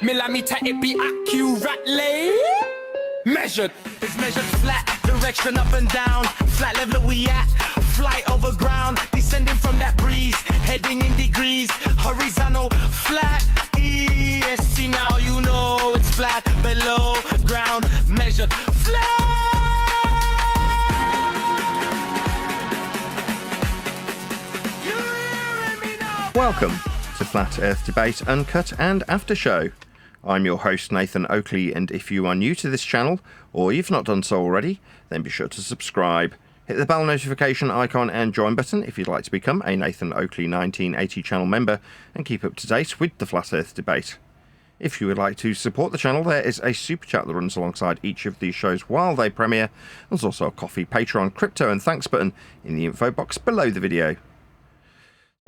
Millimeter, it be accurately measured. It's measured flat, direction up and down. Flat level we at, flight over ground. Descending from that breeze, heading in degrees. Horizontal, flat, ESC. Now you know it's flat, below ground. Measured flat. Welcome to Flat Earth Debate, Uncut and After Show. I'm your host Nathan Oakley, and if you are new to this channel, or you've not done so already, then be sure to subscribe. Hit the bell notification icon and join button if you'd like to become a Nathan Oakley 1980 channel member and keep up to date with the Flat Earth Debate. If you would like to support the channel, there is a super chat that runs alongside each of these shows while they premiere. There's also a coffee, Patreon, crypto and thanks button in the info box below the video.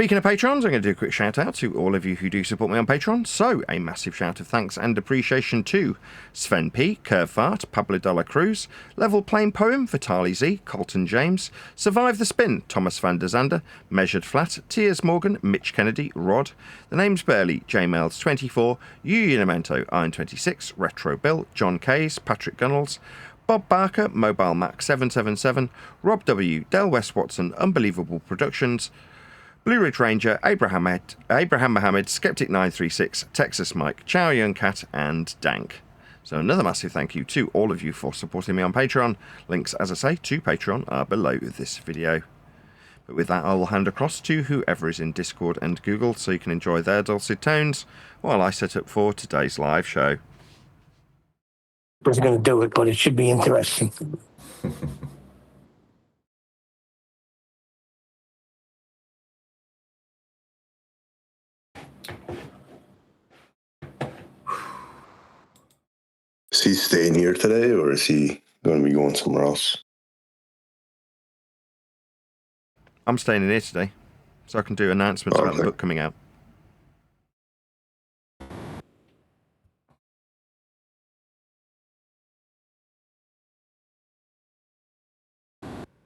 Speaking of patrons, I'm going to do a quick shout out to all of you who do support me on Patreon. So, a massive shout of thanks and appreciation to Sven P, Curvefart, Pablo de la Cruz, Level Plain Poem, Vitali Z, Colton James, Survive the Spin, Thomas van der Zander, Measured Flat, Tiers Morgan, Mitch Kennedy, Rod, The Name's Burley, Jmails 24, Unamento, Iron 26, Retro Bill, John Kays, Patrick Gunnels, Bob Barker, Mobile Mac 777, Rob W, Del West Watson, Unbelievable Productions, Blue Ridge Ranger, Abraham Mohammed, Skeptic 936, Texas Mike, Chow Young Cat, and Dank. So another massive thank you to all of you for supporting me on Patreon. Links, as I say, to Patreon are below this video. But with that, I will hand across to whoever is in Discord and Google so you can enjoy their dulcet tones while I set up for today's live show. I was going to do it, but it should be interesting. Is he staying here today, or is he going to be going somewhere else? I'm staying in here today, so I can do announcements about the book coming out.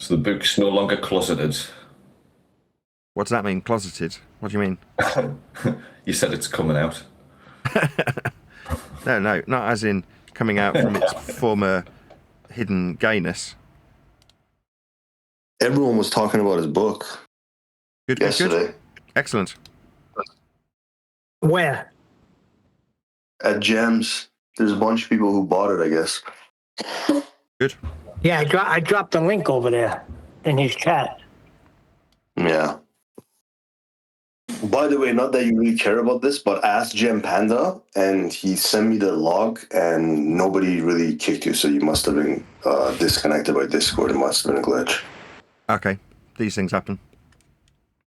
So the book's no longer closeted. What does that mean, closeted? What do you mean? You said it's coming out. No, not as in coming out from its former hidden gayness. Everyone was talking about his book yesterday. Good. Excellent. Where? At Gems. There's a bunch of people who bought it, I guess. Good. Yeah, I dropped the link over there in his chat. Yeah. By the way, not that you really care about this, but ask Gem Panda, and he sent me the log, and nobody really kicked you, so you must have been disconnected by Discord. It must have been a glitch. Okay, these things happen.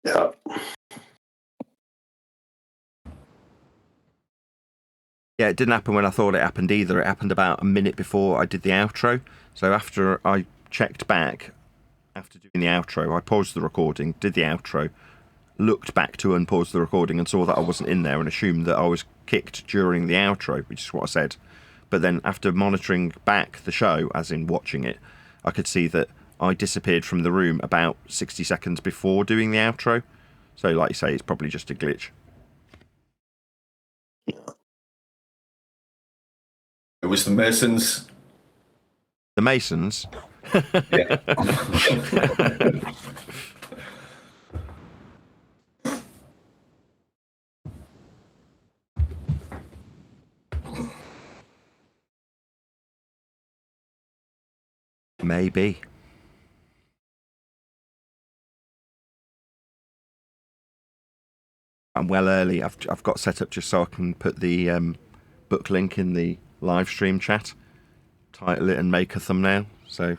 Yeah. Yeah, it didn't happen when I thought it happened either. It happened about a minute before I did the outro. So after I checked back, after doing the outro, I paused the recording, did the outro, looked back to unpause the recording and saw that I wasn't in there and assumed that I was kicked during the outro, which is what I said. But then after monitoring back the show, as in watching it, I could see that I disappeared from the room about 60 seconds before doing the outro. So like you say, it's probably just a glitch. It was the Masons. The Masons? Yeah. Maybe. I'm well early. I've got set up just so I can put the book link in the live stream chat, title it and make a thumbnail. So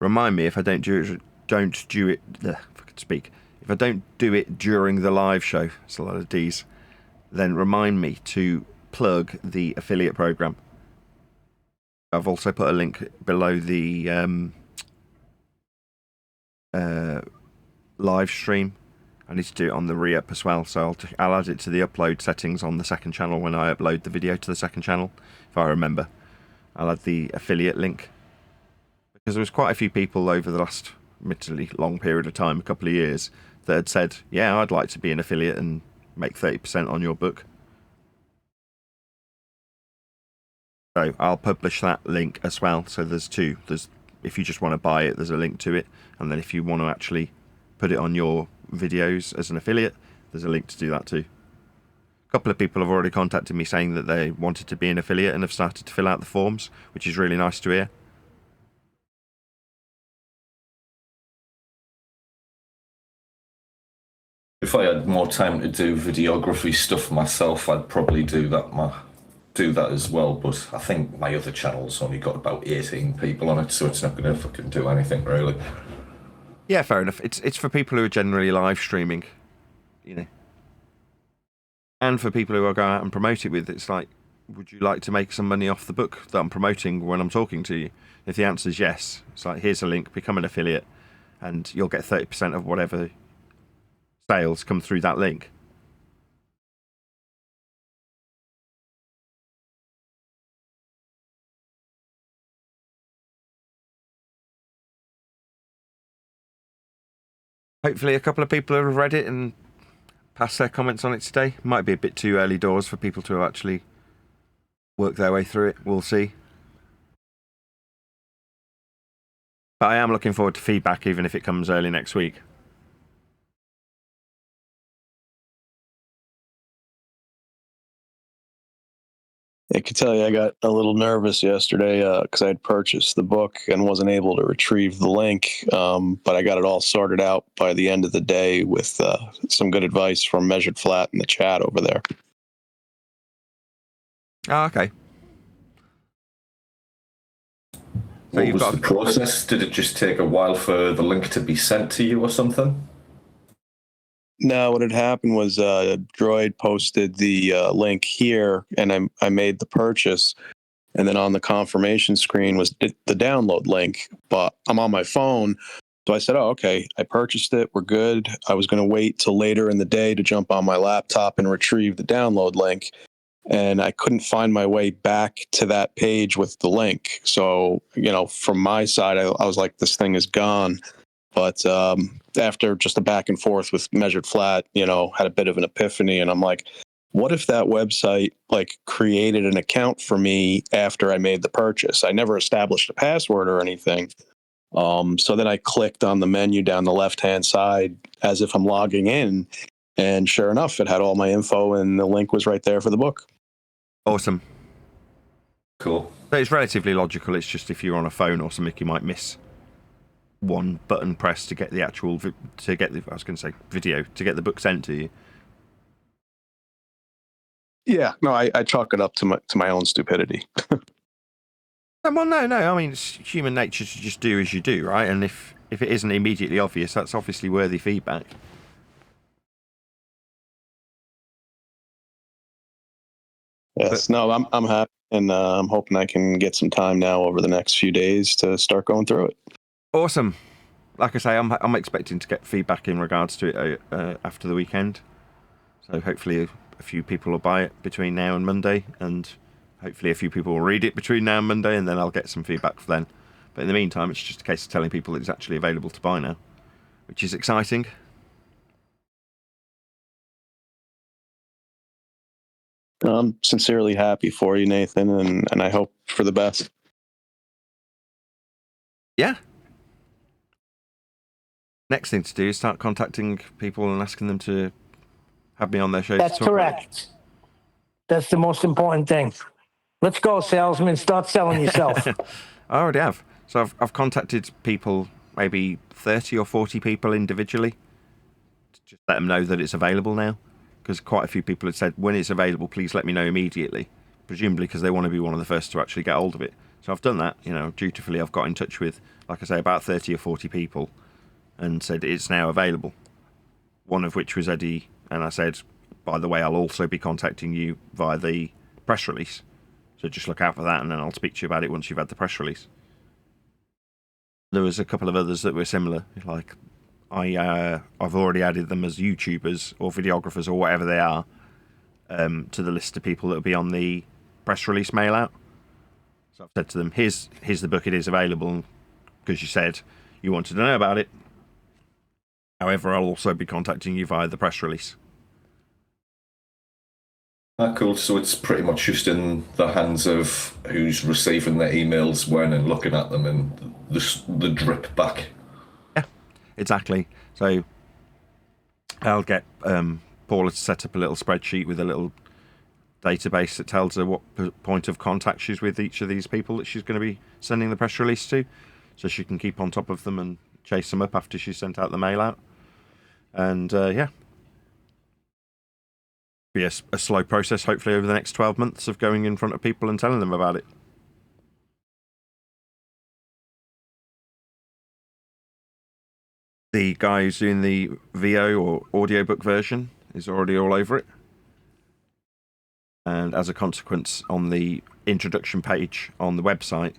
remind me if I don't do it. If I could speak. If I don't do it during the live show, it's a lot of D's. Then remind me to plug the affiliate program. I've also put a link below the live stream. I need to do it on the re-up as well, so I'll add it to the upload settings on the second channel when I upload the video to the second channel, if I remember. I'll add the affiliate link. Because there was quite a few people over the last admittedly long period of time, a couple of years, that had said, yeah, I'd like to be an affiliate and make 30% on your book. So I'll publish that link as well. So there's two. There's, if you just want to buy it, there's a link to it, and then if you want to actually put it on your videos as an affiliate, there's a link to do that too. A couple of people have already contacted me saying that they wanted to be an affiliate and have started to fill out the forms, which is really nice to hear. If I had more time to do videography stuff myself, I'd probably do that as well. But I think my other channel's only got about 18 people on it, so it's not going to fucking do anything really. Yeah, fair enough. It's for people who are generally live streaming, you know, and for people who I go out and promote it with. It's like, would you like to make some money off the book that I'm promoting when I'm talking to you? If the answer is yes, it's like, here's a link, become an affiliate, and you'll get 30% of whatever sales come through that link. Hopefully a couple of people have read it and passed their comments on it today. Might be a bit too early doors for people to actually work their way through it. We'll see. But I am looking forward to feedback, even if it comes early next week. I can tell you I got a little nervous yesterday because I had purchased the book and wasn't able to retrieve the link, but I got it all sorted out by the end of the day with some good advice from Measured Flat in the chat over there. Oh, okay. So What was the process? Did it just take a while for the link to be sent to you or something? No, what had happened was Droid posted the link here, and I made the purchase. And then on the confirmation screen was the download link, but I'm on my phone. So I said, oh, okay, I purchased it. We're good. I was going to wait till later in the day to jump on my laptop and retrieve the download link. And I couldn't find my way back to that page with the link. So, you know, from my side, I was like, this thing is gone. But after just a back and forth with Measured Flat, you know, had a bit of an epiphany. And I'm like, what if that website like created an account for me after I made the purchase? I never established a password or anything. So then I clicked on the menu down the left-hand side as if I'm logging in. And sure enough, it had all my info and the link was right there for the book. Awesome. Cool. So it's relatively logical. It's just if you're on a phone or something, you might miss one button press to get the actual video to get the book sent to you. Yeah, no, I chalk it up to my own stupidity. Well, no. I mean, it's human nature to just do as you do, right? And if it isn't immediately obvious, that's obviously worthy feedback. Yes, no, I'm happy, and I'm hoping I can get some time now over the next few days to start going through it. Awesome. Like I say, I'm expecting to get feedback in regards to it after the weekend. So hopefully a few people will buy it between now and Monday, and hopefully a few people will read it between now and Monday, and then I'll get some feedback for then. But in the meantime, it's just a case of telling people it's actually available to buy now, which is exciting. I'm sincerely happy for you, Nathan, and I hope for the best. Yeah. Next thing to do is start contacting people and asking them to have me on their show. That's correct. That's the most important thing. Let's go, salesman. Start selling yourself. I already have. So I've contacted people, maybe 30 or 40 people individually, to just let them know that it's available now. Because quite a few people had said, when it's available, please let me know immediately. Presumably because they want to be one of the first to actually get hold of it. So I've done that, you know, dutifully. I've got in touch with, like I say, about 30 or 40 people and said it's now available. One of which was Eddie, and I said, by the way, I'll also be contacting you via the press release. So just look out for that, and then I'll speak to you about it once you've had the press release. There was a couple of others that were similar, like I've already added them as YouTubers or videographers or whatever they are to the list of people that will be on the press release mail out. So I've said to them, here's the book, it is available, because you said you wanted to know about it. However, I'll also be contacting you via the press release. Cool. So it's pretty much just in the hands of who's receiving their emails when and looking at them and the drip back. Yeah, exactly. So I'll get Paula to set up a little spreadsheet with a little database that tells her what point of contact she's with each of these people that she's going to be sending the press release to, so she can keep on top of them and chase them up after she's sent out the mail out. And yeah, be a slow process, hopefully over the next 12 months of going in front of people and telling them about it. The guy who's doing the VO or audiobook version is already all over it. And as a consequence, on the introduction page on the website,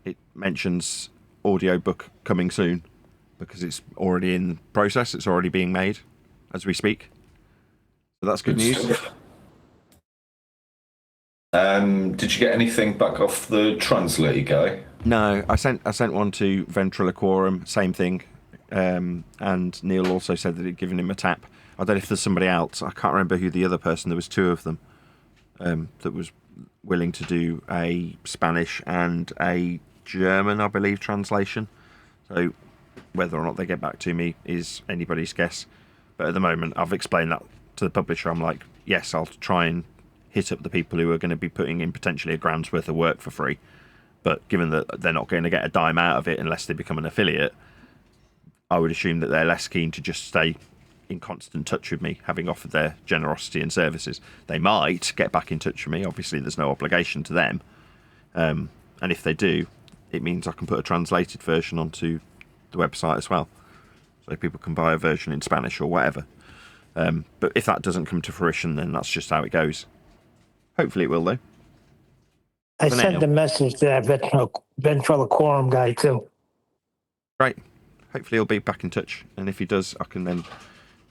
it mentions audiobook coming soon because it's already in process. It's already being made as we speak. So that's good news. Did you get anything back off the translator guy? No, I sent one to Ventriloquorum, same thing. And Neil also said that he'd given him a tap. I don't know if there's somebody else. I can't remember who the other person. There was two of them that was willing to do a Spanish and a German, I believe, translation. So whether or not they get back to me is anybody's guess. But at the moment, I've explained that to the publisher. I'm like, yes, I'll try and hit up the people who are going to be putting in potentially £1's worth of work for free. But given that they're not going to get a dime out of it unless they become an affiliate, I would assume that they're less keen to just stay in constant touch with me, having offered their generosity and services. They might get back in touch with me. Obviously, there's no obligation to them. And if they do, it means I can put a translated version onto the website as well. So people can buy a version in Spanish or whatever. But if that doesn't come to fruition, then that's just how it goes. Hopefully it will, though. I sent the message to that ventriloquorum guy, too. Great. Hopefully he'll be back in touch. And if he does, I can then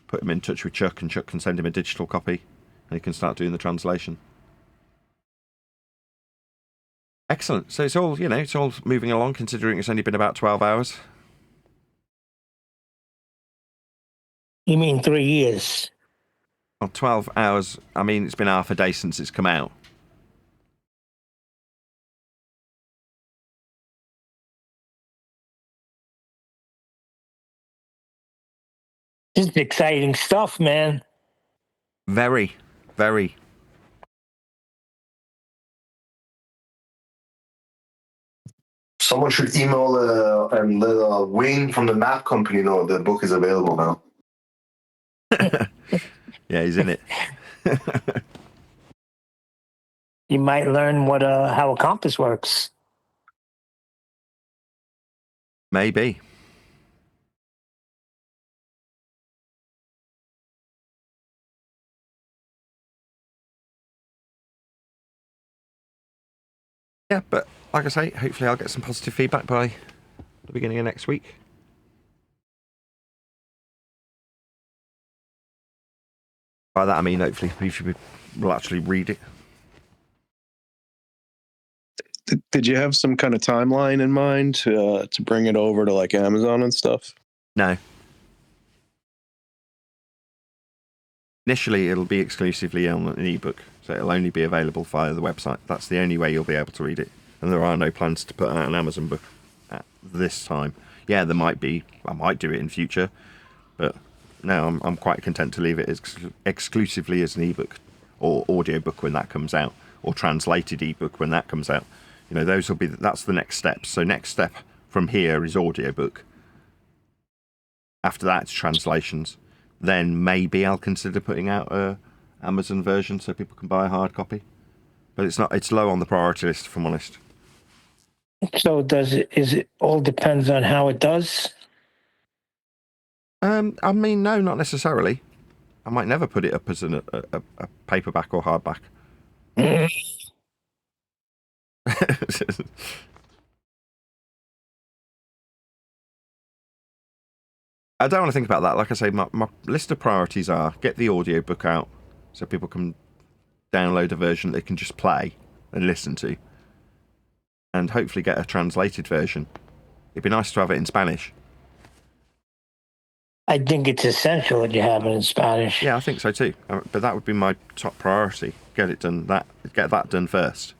put him in touch with Chuck, and Chuck can send him a digital copy, and he can start doing the translation. Excellent. So it's all, it's all moving along, considering it's only been about 12 hours. You mean 3 years? Well, 12 hours, I mean, it's been half a day since it's come out. This is exciting stuff, man. Very, very. Someone should email and let Wayne from the map company know the book is available now. Yeah, he's in it. You might learn how a compass works. Maybe. Yeah, but like I say, hopefully I'll get some positive feedback by the beginning of next week. By that I mean hopefully people will actually read it. Did you have some kind of timeline in mind to bring it over to like Amazon and stuff? No. Initially, it'll be exclusively on an ebook, so it'll only be available via the website. That's the only way you'll be able to read it. And there are no plans to put out an Amazon book at this time. Yeah, there might be. I might do it in future, but no, I'm quite content to leave it exclusively as an ebook or audiobook when that comes out, or translated ebook when that comes out. Those will be. That's the next step. So next step from here is audiobook. After that, it's translations. Then maybe I'll consider putting out a Amazon version so people can buy a hard copy. But it's not. It's low on the priority list, if I'm honest. So is it all depends on how it does? I mean, no, not necessarily. I might never put it up as a paperback or hardback. I don't want to think about that. Like I say, my list of priorities are get the audiobook out so people can download a version they can just play and listen to, and hopefully get a translated version. It'd be nice to have it in Spanish. I think it's essential that you have it in Spanish. Yeah, I think so too. But that would be my top priority. get that done first.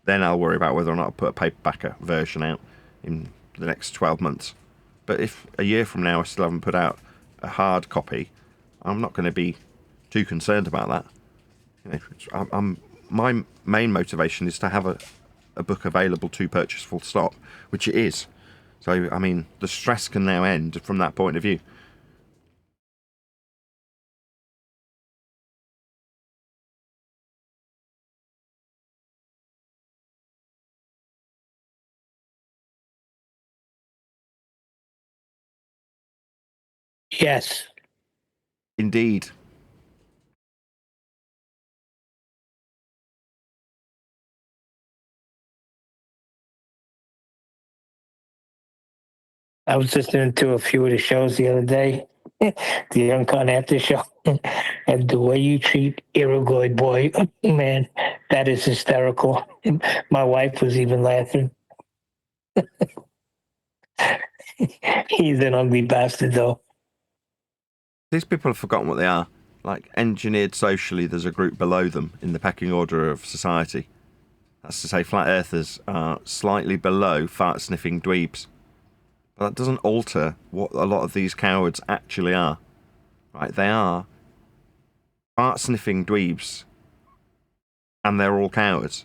Then I'll worry about whether or not I put a paperback version out in the next 12 months. But if a year from now I still haven't put out a hard copy, I'm not going to be too concerned about that. You know, my main motivation is to have a book available to purchase full stop, which it is. So, I mean, the stress can now end from that point of view. Yes. Indeed. I was listening to a few of the shows the other day, the Uncut after show, and the way you treat Irogoid boy, man, that is hysterical. My wife was even laughing. He's an ugly bastard, though. These people have forgotten what they are. Like, engineered socially, there's a group below them in the pecking order of society. That's to say, flat earthers are slightly below fart-sniffing dweebs. But that doesn't alter what a lot of these cowards actually are. Right, they are fart-sniffing dweebs, and they're all cowards.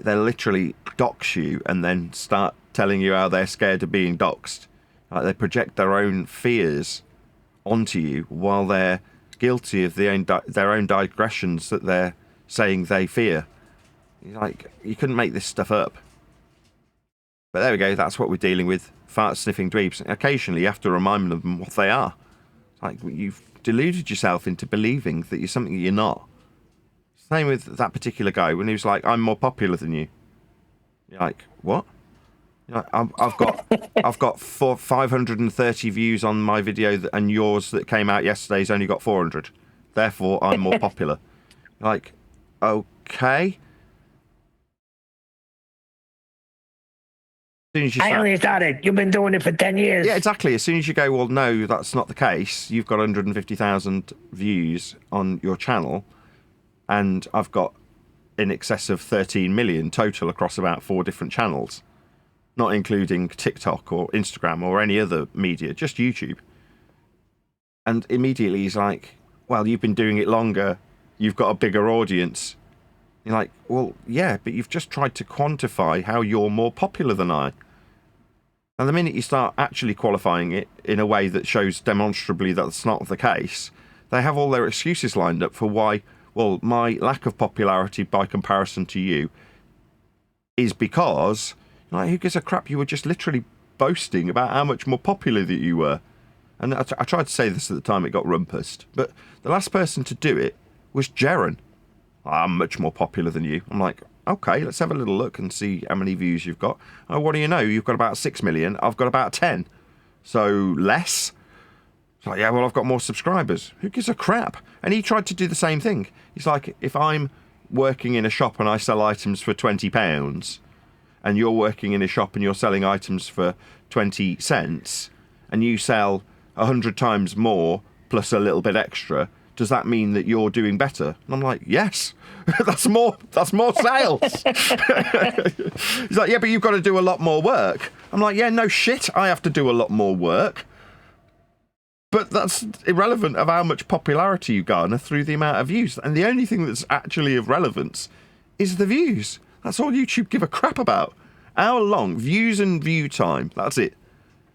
They literally dox you and then start telling you how they're scared of being doxed. Like, they project their own fears onto you while they're guilty of their own digressions that they're saying they fear. Like, you couldn't make this stuff up. But there we go, that's what we're dealing with. Fart-sniffing dweebs. Occasionally you have to remind them what they are. Like, you've deluded yourself into believing that you're something you're not. Same with that particular guy when he was like, I'm more popular than you. You're like, what? You're like, I've got 530 views on my video and yours that came out yesterday's only got 400. Therefore, I'm more popular. You're like, okay. As soon as you I only started. You've been doing it for 10 years. Yeah, exactly. As soon as you go, well, no, that's not the case. You've got 150,000 views on your channel, and I've got in excess of 13 million total across about 4 different channels, not including TikTok or Instagram or any other media, just YouTube. And immediately he's like, well, you've been doing it longer. You've got a bigger audience. You're like, well, yeah, but you've just tried to quantify how you're more popular than I. And the minute you start actually qualifying it in a way that shows demonstrably that's not the case, they have all their excuses lined up for why, well, my lack of popularity by comparison to you is because, like, who gives a crap? You were just literally boasting about how much more popular that you were. And I tried to say this at the time, it got rumpused. But the last person to do it was Jaren. I'm much more popular than you. I'm like, okay, let's have a little look and see how many views you've got. Oh, what do you know? You've got about 6 million. I've got about 10. So less? It's like, yeah, well, I've got more subscribers. Who gives a crap? And he tried to do the same thing. He's like, if I'm working in a shop and I sell items for £20, and you're working in a shop and you're selling items for 20 cents, and you sell 100 times more plus a little bit extra, does that mean that you're doing better? And I'm like, yes, that's more sales. He's like, yeah, but you've got to do a lot more work. I'm like, yeah, no shit, I have to do a lot more work. But that's irrelevant of how much popularity you garner through the amount of views. And the only thing that's actually of relevance is the views. That's all YouTube give a crap about. How long? Views and view time. That's it.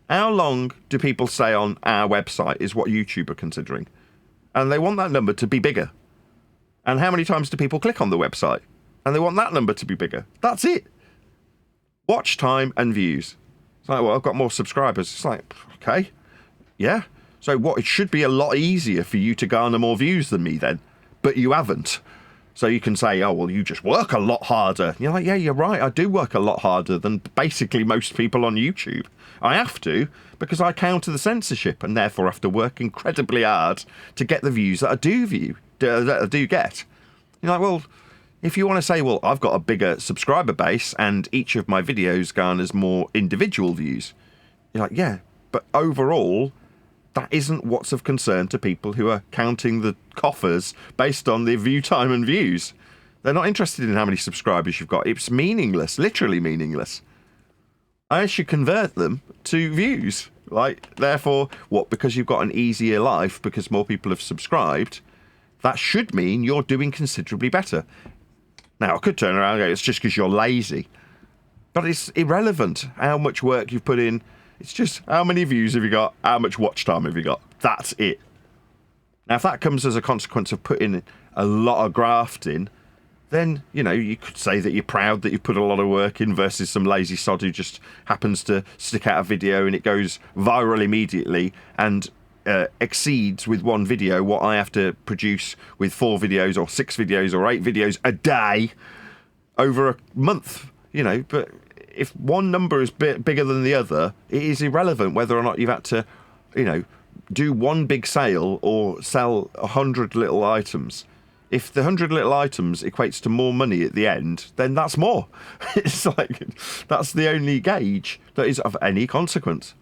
How long do people stay on our website is what YouTube are considering. And they want that number to be bigger. And how many times do people click on the website? And they want that number to be bigger. That's it. Watch time and views. It's like, well, I've got more subscribers. It's like, okay, yeah. So what? It should be a lot easier for you to garner more views than me then. But you haven't. So you can say, oh, well, you just work a lot harder. And you're like, yeah, you're right. I do work a lot harder than basically most people on YouTube. I have to, because I counter the censorship and therefore have to work incredibly hard to get the views that I do get. You're like, well, if you want to say, well, I've got a bigger subscriber base and each of my videos garners more individual views. You're like, yeah, but overall, that isn't what's of concern to people who are counting the coffers based on their view time and views. They're not interested in how many subscribers you've got. It's meaningless, literally meaningless. I should convert them to views. Like, therefore, what? Because you've got an easier life, because more people have subscribed, that should mean you're doing considerably better. Now, I could turn around and go, it's just because you're lazy. But it's irrelevant how much work you've put in. It's just how many views have you got, how much watch time have you got. That's it. Now, if that comes as a consequence of putting a lot of graft in, then, you know, you could say that you're proud that you put a lot of work in versus some lazy sod who just happens to stick out a video and it goes viral immediately and exceeds with one video what I have to produce with 4 videos or 6 videos or 8 videos a day over a month, you know. But if one number is bigger than the other, it is irrelevant whether or not you've had to, you know, do one big sale or sell 100 little items. If the 100 little items equates to more money at the end, then that's more. It's like, that's the only gauge that is of any consequence.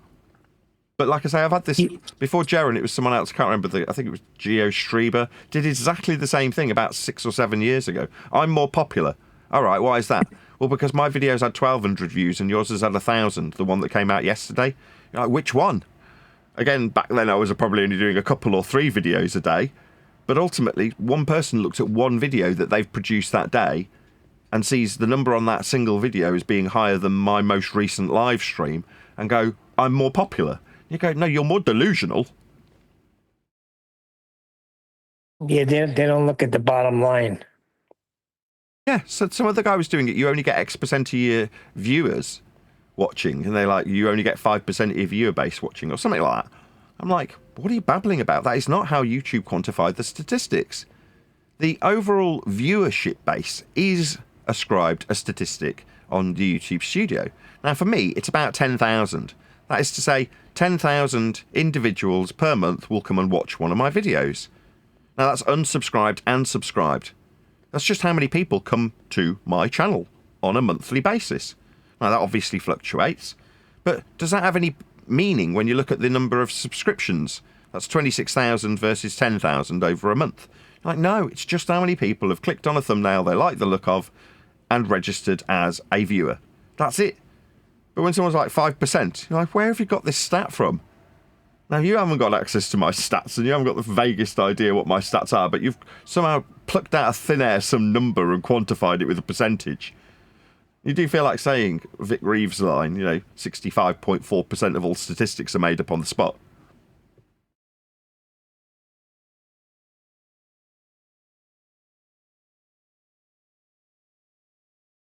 But like I say, I've had this before Jaren, it was someone else, I can't remember, I think it was Geo Strieber, did exactly the same thing about 6 or 7 years ago. I'm more popular. All right, why is that? Well, because my videos had 1,200 views and yours has had 1,000, the one that came out yesterday. You're like, which one? Again, back then I was probably only doing a couple or 3 videos a day. But ultimately, one person looks at one video that they've produced that day and sees the number on that single video as being higher than my most recent live stream and go, I'm more popular. You go, no, you're more delusional. Yeah, they don't look at the bottom line. Yeah, so some other guy was doing it. You only get X% of your viewers watching, and they're like, you only get 5% of your viewer base watching, or something like that. I'm like, what are you babbling about? That is not how YouTube quantified the statistics. The overall viewership base is ascribed a statistic on the YouTube studio. Now, for me, it's about 10,000. That is to say, 10,000 individuals per month will come and watch one of my videos. Now, that's unsubscribed and subscribed. That's just how many people come to my channel on a monthly basis. Now, that obviously fluctuates, but does that have any meaning when you look at the number of subscriptions? That's 26,000 versus 10,000 over a month. Like, no, it's just how many people have clicked on a thumbnail they like the look of and registered as a viewer. That's it. But when someone's like 5%, you're like, where have you got this stat from? Now, you haven't got access to my stats and you haven't got the vaguest idea what my stats are, but you've somehow plucked out of thin air some number and quantified it with a percentage. You do feel like saying Vic Reeves' line, you know, 65.4% of all statistics are made up on the spot.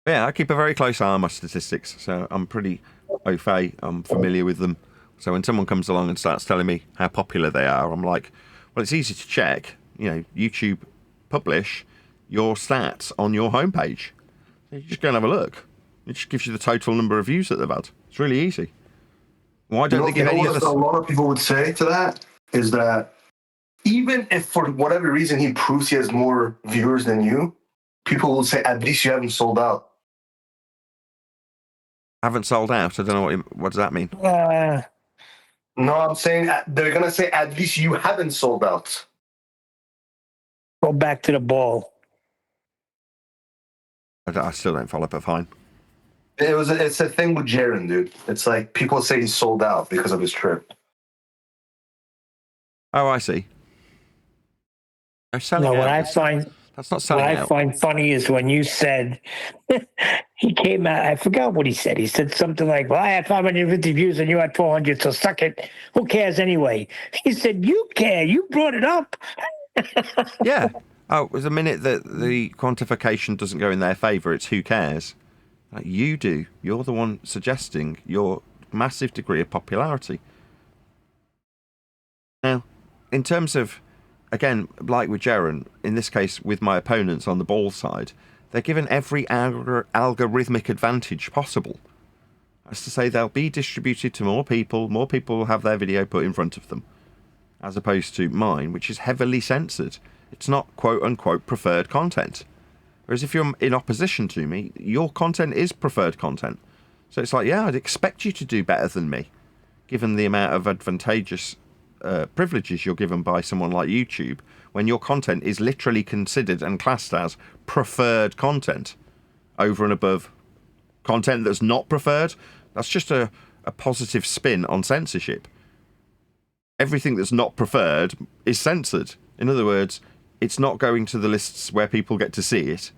Yeah, I keep a very close eye on my statistics, so I'm pretty au fait. I'm familiar with them. So when someone comes along and starts telling me how popular they are, I'm like, well, it's easy to check. You know, YouTube publish your stats on your homepage. So you just go and have a look. It just gives you the total number of views that they've had. It's really easy. Why don't they give any other... A lot of people would say to that is that even if for whatever reason he proves he has more viewers than you, people will say, at least you haven't sold out. Haven't sold out? I don't know what does that mean? No, I'm saying they're going to say, at least you haven't sold out. Go back to the ball. I still don't follow, but fine. It's a thing with Jaren, dude. It's like people say he sold out because of his trip. Oh, I see. No, selling No, out. what I find... That's not selling out. What I find funny is when you said he came out. I forgot what he said. He said something like, "Well, I had 550 views and you had 400, so suck it. Who cares anyway?" He said, "You care. You brought it up." Yeah. Oh, it was a minute that the quantification doesn't go in their favour. It's who cares. Like, you do. You're the one suggesting your massive degree of popularity. Now, in terms of, again, like with Jaren, in this case with my opponents on the ball side, they're given every algorithmic advantage possible. That's to say, they'll be distributed to more people will have their video put in front of them, as opposed to mine, which is heavily censored. It's not quote-unquote preferred content. Whereas if you're in opposition to me, your content is preferred content. So it's like, yeah, I'd expect you to do better than me, given the amount of advantageous privileges you're given by someone like YouTube when your content is literally considered and classed as preferred content over and above content that's not preferred. That's just a positive spin on censorship. Everything that's not preferred is censored. In other words, it's not going to the lists where people get to see it.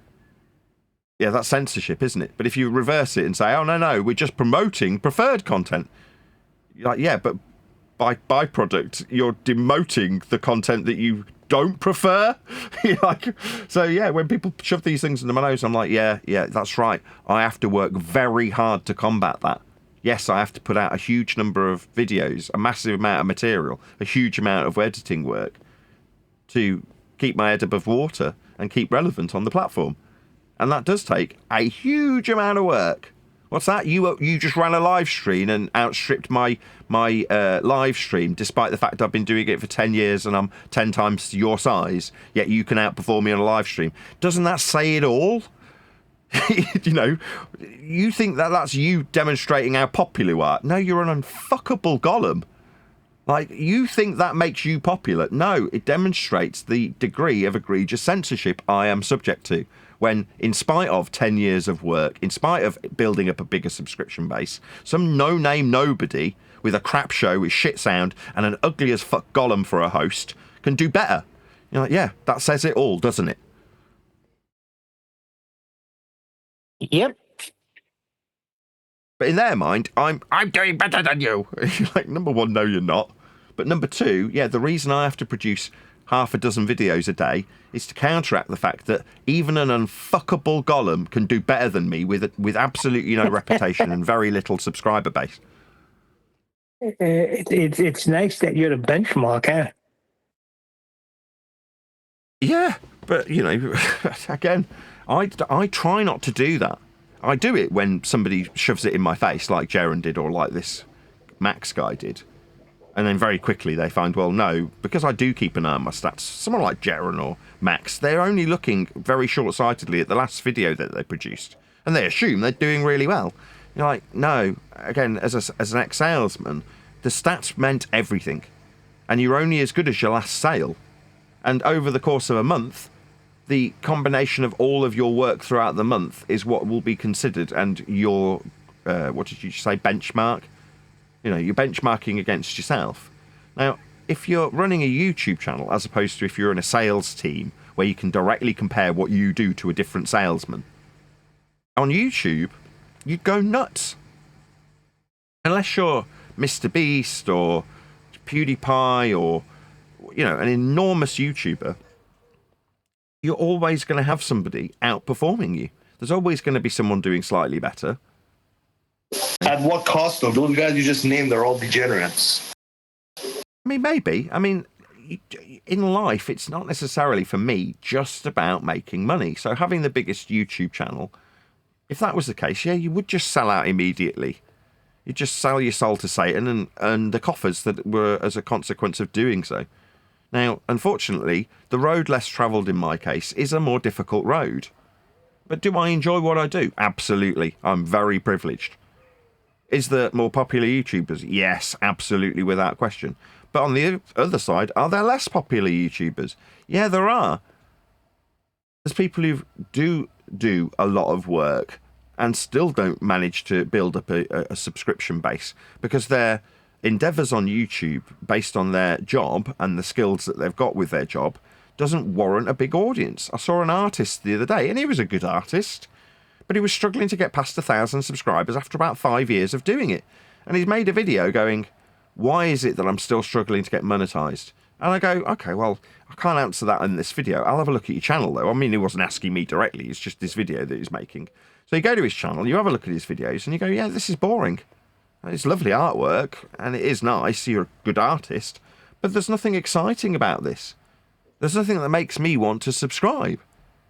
Yeah, that's censorship, isn't it? But if you reverse it and say, oh, no, we're just promoting preferred content. You're like, yeah, but by byproduct, you're demoting the content that you don't prefer. So, yeah, when people shove these things into my nose, I'm like, yeah, that's right. I have to work very hard to combat that. Yes, I have to put out a huge number of videos, a massive amount of material, a huge amount of editing work to keep my head above water and keep relevant on the platform. And that does take a huge amount of work. What's that? You just ran a live stream and outstripped my live stream, despite the fact I've been doing it for 10 years and I'm 10 times your size, yet you can outperform me on a live stream. Doesn't that say it all? You think that's you demonstrating how popular you are. No, you're an unfuckable golem. Like, you think that makes you popular. No, it demonstrates the degree of egregious censorship I am subject to. When, in spite of 10 years of work, in spite of building up a bigger subscription base, some no-name nobody with a crap show with shit sound and an ugly as fuck golem for a host can do better. You're like, yeah, that says it all, doesn't it? Yep. But in their mind, I'm doing better than you. You're like, number one, no, you're not. But number two, yeah, the reason I have to produce half a dozen videos a day is to counteract the fact that even an unfuckable golem can do better than me with absolutely no reputation and very little subscriber base. It's nice that you're the benchmark, huh? Yeah, but, again, I try not to do that. I do it when somebody shoves it in my face, like Jaren did, or like this Max guy did. And then very quickly they find, well, no, because I do keep an eye on my stats, someone like Jaren or Max, they're only looking very short-sightedly at the last video that they produced. And they assume they're doing really well. You're like, no, again, as an ex-salesman, the stats meant everything. And you're only as good as your last sale. And over the course of a month, the combination of all of your work throughout the month is what will be considered, and your, what did you say, benchmark? You're benchmarking against yourself. Now, if you're running a YouTube channel, as opposed to if you're in a sales team, where you can directly compare what you do to a different salesman, on YouTube, you'd go nuts. Unless you're Mr. Beast or PewDiePie or, an enormous YouTuber, you're always going to have somebody outperforming you. There's always going to be someone doing slightly better. At what cost, though? Those guys you just named, they're all degenerates. I mean, maybe. I mean, in life, it's not necessarily, for me, just about making money. So having the biggest YouTube channel, if that was the case, yeah, you would just sell out immediately. You'd just sell your soul to Satan and the coffers that were as a consequence of doing so. Now, unfortunately, the road less travelled in my case is a more difficult road. But do I enjoy what I do? Absolutely. I'm very privileged. Is there more popular YouTubers? Yes, absolutely, without question. But on the other side, are there less popular YouTubers? Yeah, there are. There's people who do a lot of work and still don't manage to build up a subscription base because their endeavours on YouTube, based on their job and the skills that they've got with their job, doesn't warrant a big audience. I saw an artist the other day, and he was a good artist, but he was struggling to get past 1,000 subscribers after about 5 years of doing it. And he's made a video going, why is it that I'm still struggling to get monetized? And I go, okay, well, I can't answer that in this video. I'll have a look at your channel, though. I mean, he wasn't asking me directly. It's just this video that he's making. So you go to his channel, you have a look at his videos, and you go, yeah, this is boring. It's lovely artwork, and it is nice. You're a good artist. But there's nothing exciting about this. There's nothing that makes me want to subscribe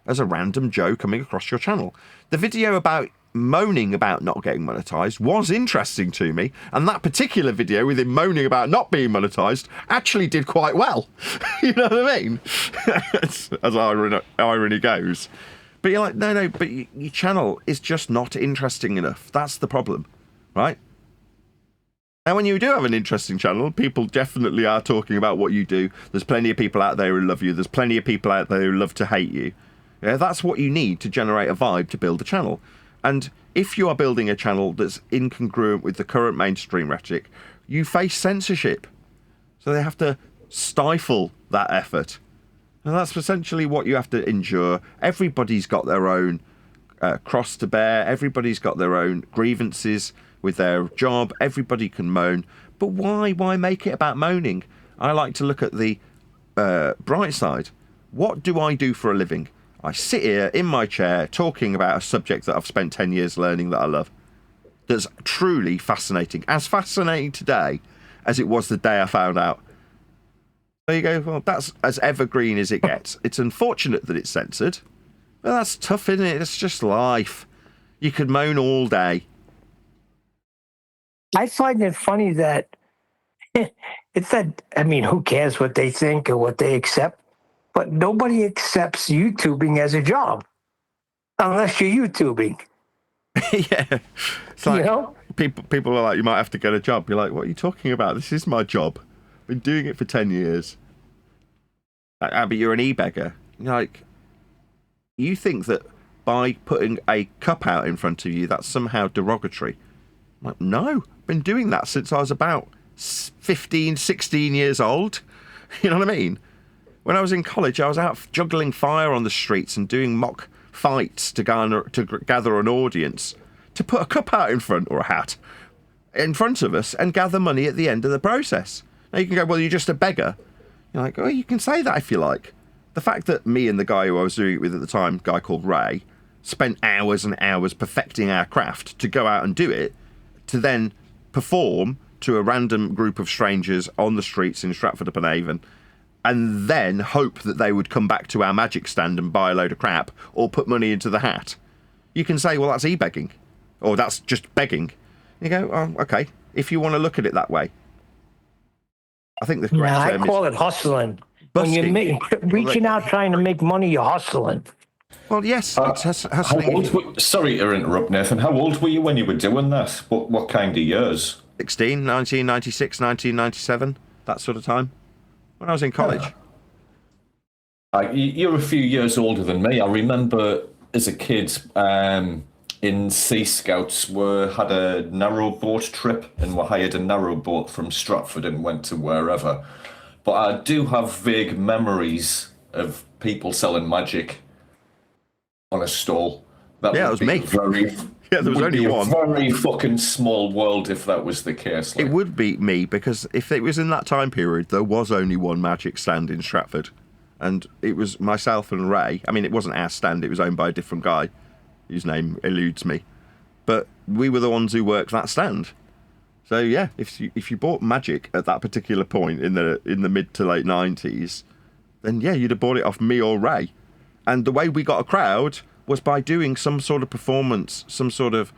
as a random Joe coming across your channel. The video about moaning about not getting monetized was interesting to me, and that particular video with him moaning about not being monetized actually did quite well. You know what I mean? As irony goes. But you're like, no, but your channel is just not interesting enough. That's the problem, right? And when you do have an interesting channel, people definitely are talking about what you do. There's plenty of people out there who love you. There's plenty of people out there who love to hate you. Yeah, that's what you need to generate a vibe to build a channel. And if you are building a channel that's incongruent with the current mainstream rhetoric, you face censorship. So they have to stifle that effort. And that's essentially what you have to endure. Everybody's got their own cross to bear. Everybody's got their own grievances with their job. Everybody can moan. But why make it about moaning? I like to look at the bright side. What do I do for a living? I sit here in my chair talking about a subject that I've spent 10 years learning that I love. That's truly fascinating. As fascinating today as it was the day I found out. There you go. Well, that's as evergreen as it gets. It's unfortunate that it's censored. But that's tough, isn't it? It's just life. You could moan all day. I find it funny that it's that, I mean, who cares what they think or what they accept? But nobody accepts YouTubing as a job unless you're YouTubing. Yeah. It's like, you know? People are like, you might have to get a job. You're like, what are you talking about? This is my job. I've been doing it for 10 years. But you're an e-beggar. You're like, you think that by putting a cup out in front of you, that's somehow derogatory. I'm like, no, I've been doing that since I was about 15, 16 years old. You know what I mean? When I was in college, I was out juggling fire on the streets and doing mock fights to gather an audience, to put a cup out in front, or a hat, in front of us and gather money at the end of the process. Now you can go, well, you're just a beggar. You're like, oh, you can say that if you like. The fact that me and the guy who I was doing it with at the time, a guy called Ray, spent hours and hours perfecting our craft to go out and do it, to then perform to a random group of strangers on the streets in Stratford-upon-Avon, and then hope that they would come back to our magic stand and buy a load of crap or put money into the hat. You can say, well, that's e-begging, or that's just begging. You go, oh, okay, if you want to look at it that way. I think the correct term I call it hustling. busking. When you're reaching out trying to make money, you're hustling. Well, yes, it's hustling. Sorry to interrupt, Nathan. How old were you when you were doing that? What kind of years? 16, 1996, 1997, that sort of time. When I was in college. You're a few years older than me. I remember as a kid in Sea Scouts, we had a narrowboat trip and we hired a narrowboat from Stratford and went to wherever. But I do have vague memories of people selling magic on a stall. That was me. Yeah, there was only one. A very fucking small world if that was the case. It would be me, because if it was in that time period, there was only one magic stand in Stratford. And it was myself and Ray. I mean, it wasn't our stand, it was owned by a different guy, whose name eludes me. But we were the ones who worked that stand. So yeah, if you bought magic at that particular point in the mid to late 90s, then yeah, you'd have bought it off me or Ray. And the way we got a crowd was by doing some sort of performance, some sort of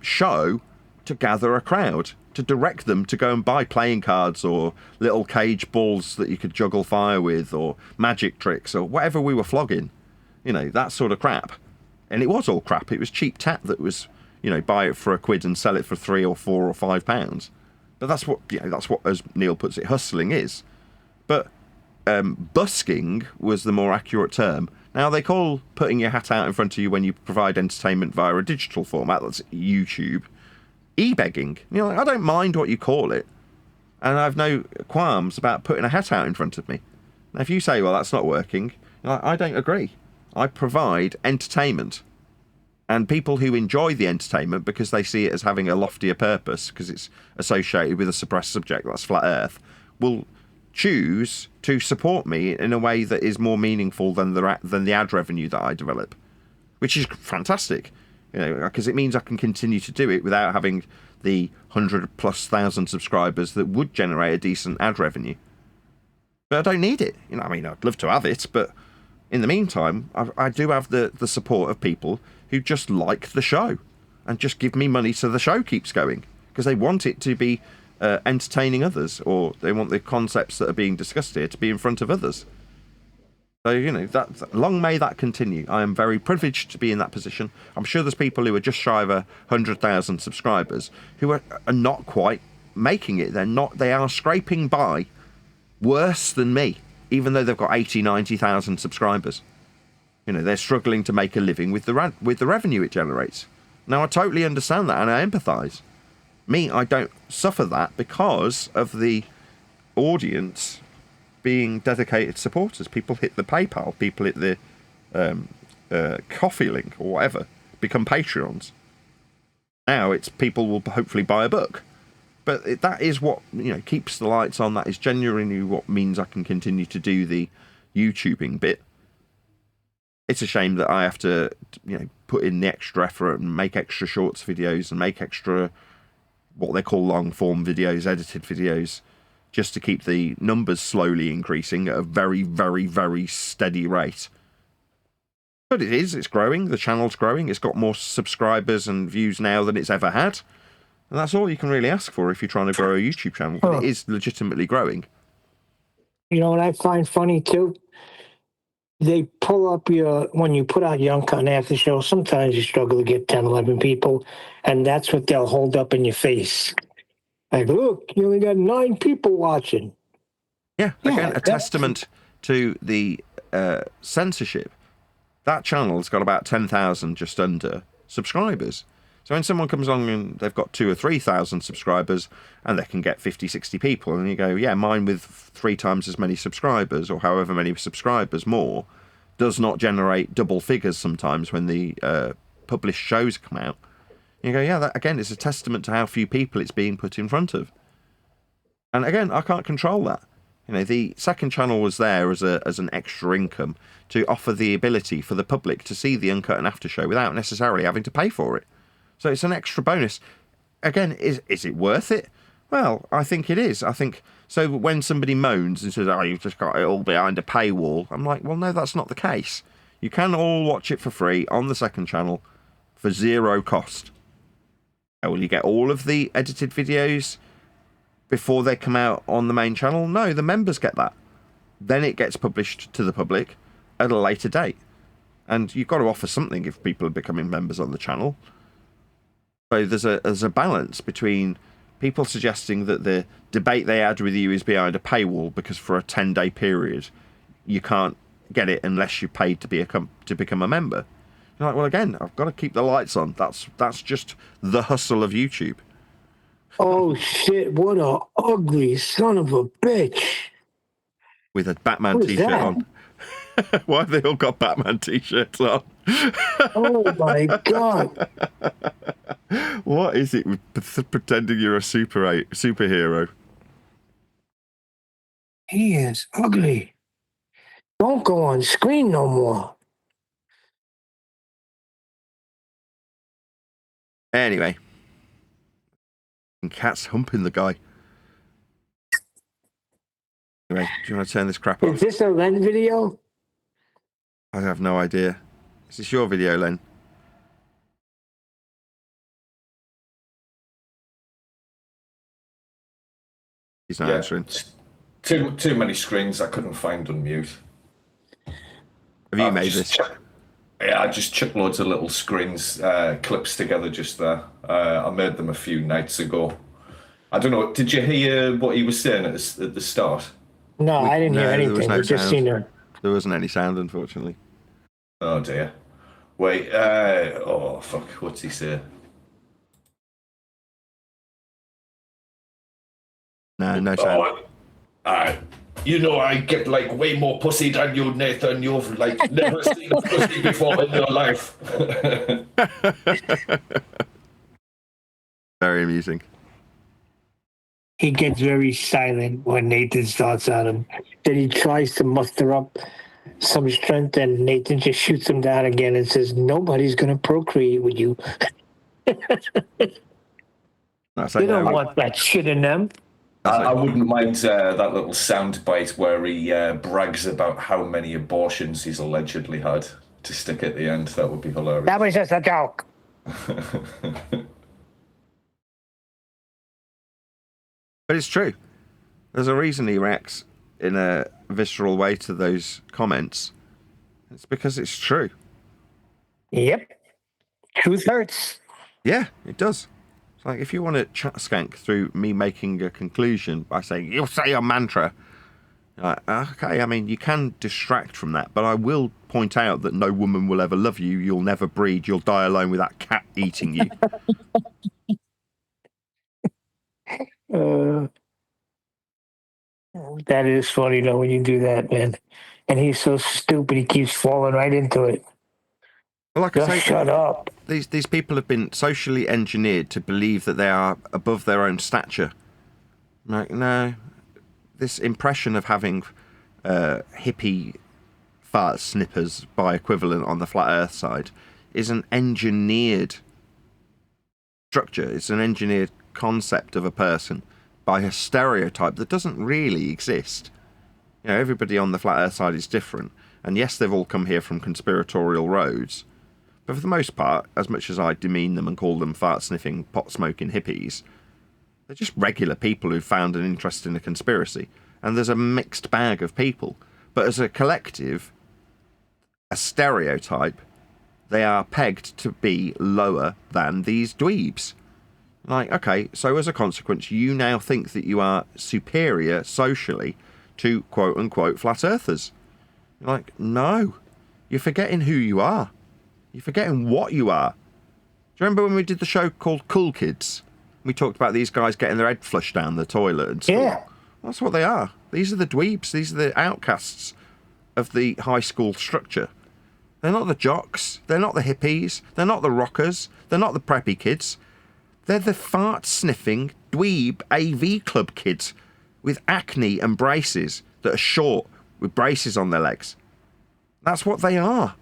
show to gather a crowd, to direct them to go and buy playing cards or little cage balls that you could juggle fire with, or magic tricks, or whatever we were flogging. You know, that sort of crap. And it was all crap. It was cheap tat that was, you know, buy it for £1 and sell it for £3 or £4 or £5. But that's what, as Neil puts it, hustling is. But busking was the more accurate term. Now, they call putting your hat out in front of you when you provide entertainment via a digital format, that's YouTube, e-begging. You know, I don't mind what you call it, and I've no qualms about putting a hat out in front of me. Now, if you say, well, that's not working, I don't agree. I provide entertainment, and people who enjoy the entertainment because they see it as having a loftier purpose, because it's associated with a suppressed subject, that's flat earth, will choose to support me in a way that is more meaningful than the ad revenue that I develop, which is fantastic, you know, because it means I can continue to do it without having the 100,000+ subscribers that would generate a decent ad revenue. But I don't need it. You know, I mean, I'd love to have it, but in the meantime, I do have the support of people who just like the show and just give me money so the show keeps going, because they want it to be entertaining others, or they want the concepts that are being discussed here to be in front of others. So, you know, that long may that continue. I am very privileged to be in that position. I'm sure there's people who are just shy of 100,000 subscribers who are not quite making it. They are scraping by worse than me, even though they've got 80, 90,000 subscribers. You know, they're struggling to make a living with the revenue it generates. Now, I totally understand that and I empathise. Me, I don't suffer that because of the audience being dedicated supporters. People hit the PayPal, people hit the coffee link or whatever, become Patreons. Now it's people will hopefully buy a book. But that is what, you know, keeps the lights on. That is genuinely what means I can continue to do the YouTubing bit. It's a shame that I have to, you know, put in the extra effort and make extra shorts videos and make extra what they call long form videos, edited videos, just to keep the numbers slowly increasing at a very, very, very steady rate. But it's growing. The channel's growing. It's got more subscribers and views now than it's ever had. And that's all you can really ask for if you're trying to grow a YouTube channel. But it is legitimately growing. You know what I find funny too? They pull up when you put out your Uncut and After show, sometimes you struggle to get 10, 11 people, and that's what they'll hold up in your face. Like, look, you only got 9 people watching. Yeah, again, a testament to the censorship. That channel's got about 10,000 just under subscribers. So when someone comes along and they've got 2,000 or 3,000 subscribers and they can get 50, 60 people, and you go, yeah, mine with 3 times as many subscribers or however many subscribers more does not generate double figures sometimes when the published shows come out. You go, yeah, that again is a testament to how few people it's being put in front of. And again, I can't control that. You know, the second channel was there as an extra income to offer the ability for the public to see the Uncut and After show without necessarily having to pay for it. So it's an extra bonus. Again, is it worth it? Well, I think it is. I think so. When somebody moans and says, "Oh, you've just got it all behind a paywall," I'm like, well, no, that's not the case. You can all watch it for free on the second channel for 0 cost. Will you get all of the edited videos before they come out on the main channel? No, the members get that. Then it gets published to the public at a later date. And you've got to offer something if people are becoming members on the channel. So there's a balance between people suggesting that the debate they had with you is behind a paywall because for a 10-day period you can't get it unless you paid to become a member. You're like, well, again, I've got to keep the lights on. That's just the hustle of YouTube. Oh shit! What a ugly son of a bitch! With a Batman t-shirt on. Why have they all got Batman t-shirts on? Oh my god! What is it with pretending you're a superhero? He is ugly. Don't go on screen no more. Anyway. And cat's humping the guy. Anyway, do you want to turn this crap off? Is this a Len video? I have no idea. Is this your video, Len? He's not answering. Too many screens. I couldn't find unmute. Have you made this? Yeah, I just chucked loads of little screens, clips together just there. I made them a few nights ago. I don't know. Did you hear what he was saying at the start? No, I didn't hear anything. There was no just sound. seen her. There wasn't any sound, unfortunately. Oh dear. Wait. Oh fuck. What's he say? No sound. You know, I get like way more pussy than you, Nathan. You've like never seen a pussy before in your life. Very amusing. He gets very silent when Nathan starts at him. Then he tries to muster up some strength, and Nathan just shoots him down again and says, "Nobody's going to procreate with you." They don't want that shit in them. I wouldn't mind that little sound bite where he brags about how many abortions he's allegedly had to stick at the end. That would be hilarious. That was just a joke. But it's true. There's a reason he reacts in a visceral way to those comments. It's because it's true. Yep. Truth hurts. Yeah, it does. It's like if you want to chat skank through me making a conclusion by saying, you'll say a mantra. Like, okay, I mean, you can distract from that, but I will point out that no woman will ever love you. You'll never breed. You'll die alone with that cat eating you. That is funny though when you do that, man. And he's so stupid, he keeps falling right into it. Like Just I say, shut up. these people have been socially engineered to believe that they are above their own stature. Like, no, this impression of having hippie fart snippers by equivalent on the flat Earth side is an engineered structure. It's an engineered concept of a person by a stereotype that doesn't really exist. You know, everybody on the flat Earth side is different, and yes, they've all come here from conspiratorial roads. But for the most part, as much as I demean them and call them fart-sniffing, pot-smoking hippies, they're just regular people who've found an interest in a conspiracy. And there's a mixed bag of people. But as a collective, a stereotype, they are pegged to be lower than these dweebs. Like, okay, so as a consequence, you now think that you are superior socially to quote-unquote flat earthers. Like, no. You're forgetting who you are. You're forgetting what you are. Do you remember when we did the show called Cool Kids? We talked about these guys getting their head flushed down the toilet and stuff. Yeah. That's what they are. These are the dweebs. These are the outcasts of the high school structure. They're not the jocks. They're not the hippies. They're not the rockers. They're not the preppy kids. They're the fart-sniffing dweeb AV club kids with acne and braces that are short with braces on their legs. That's what they are.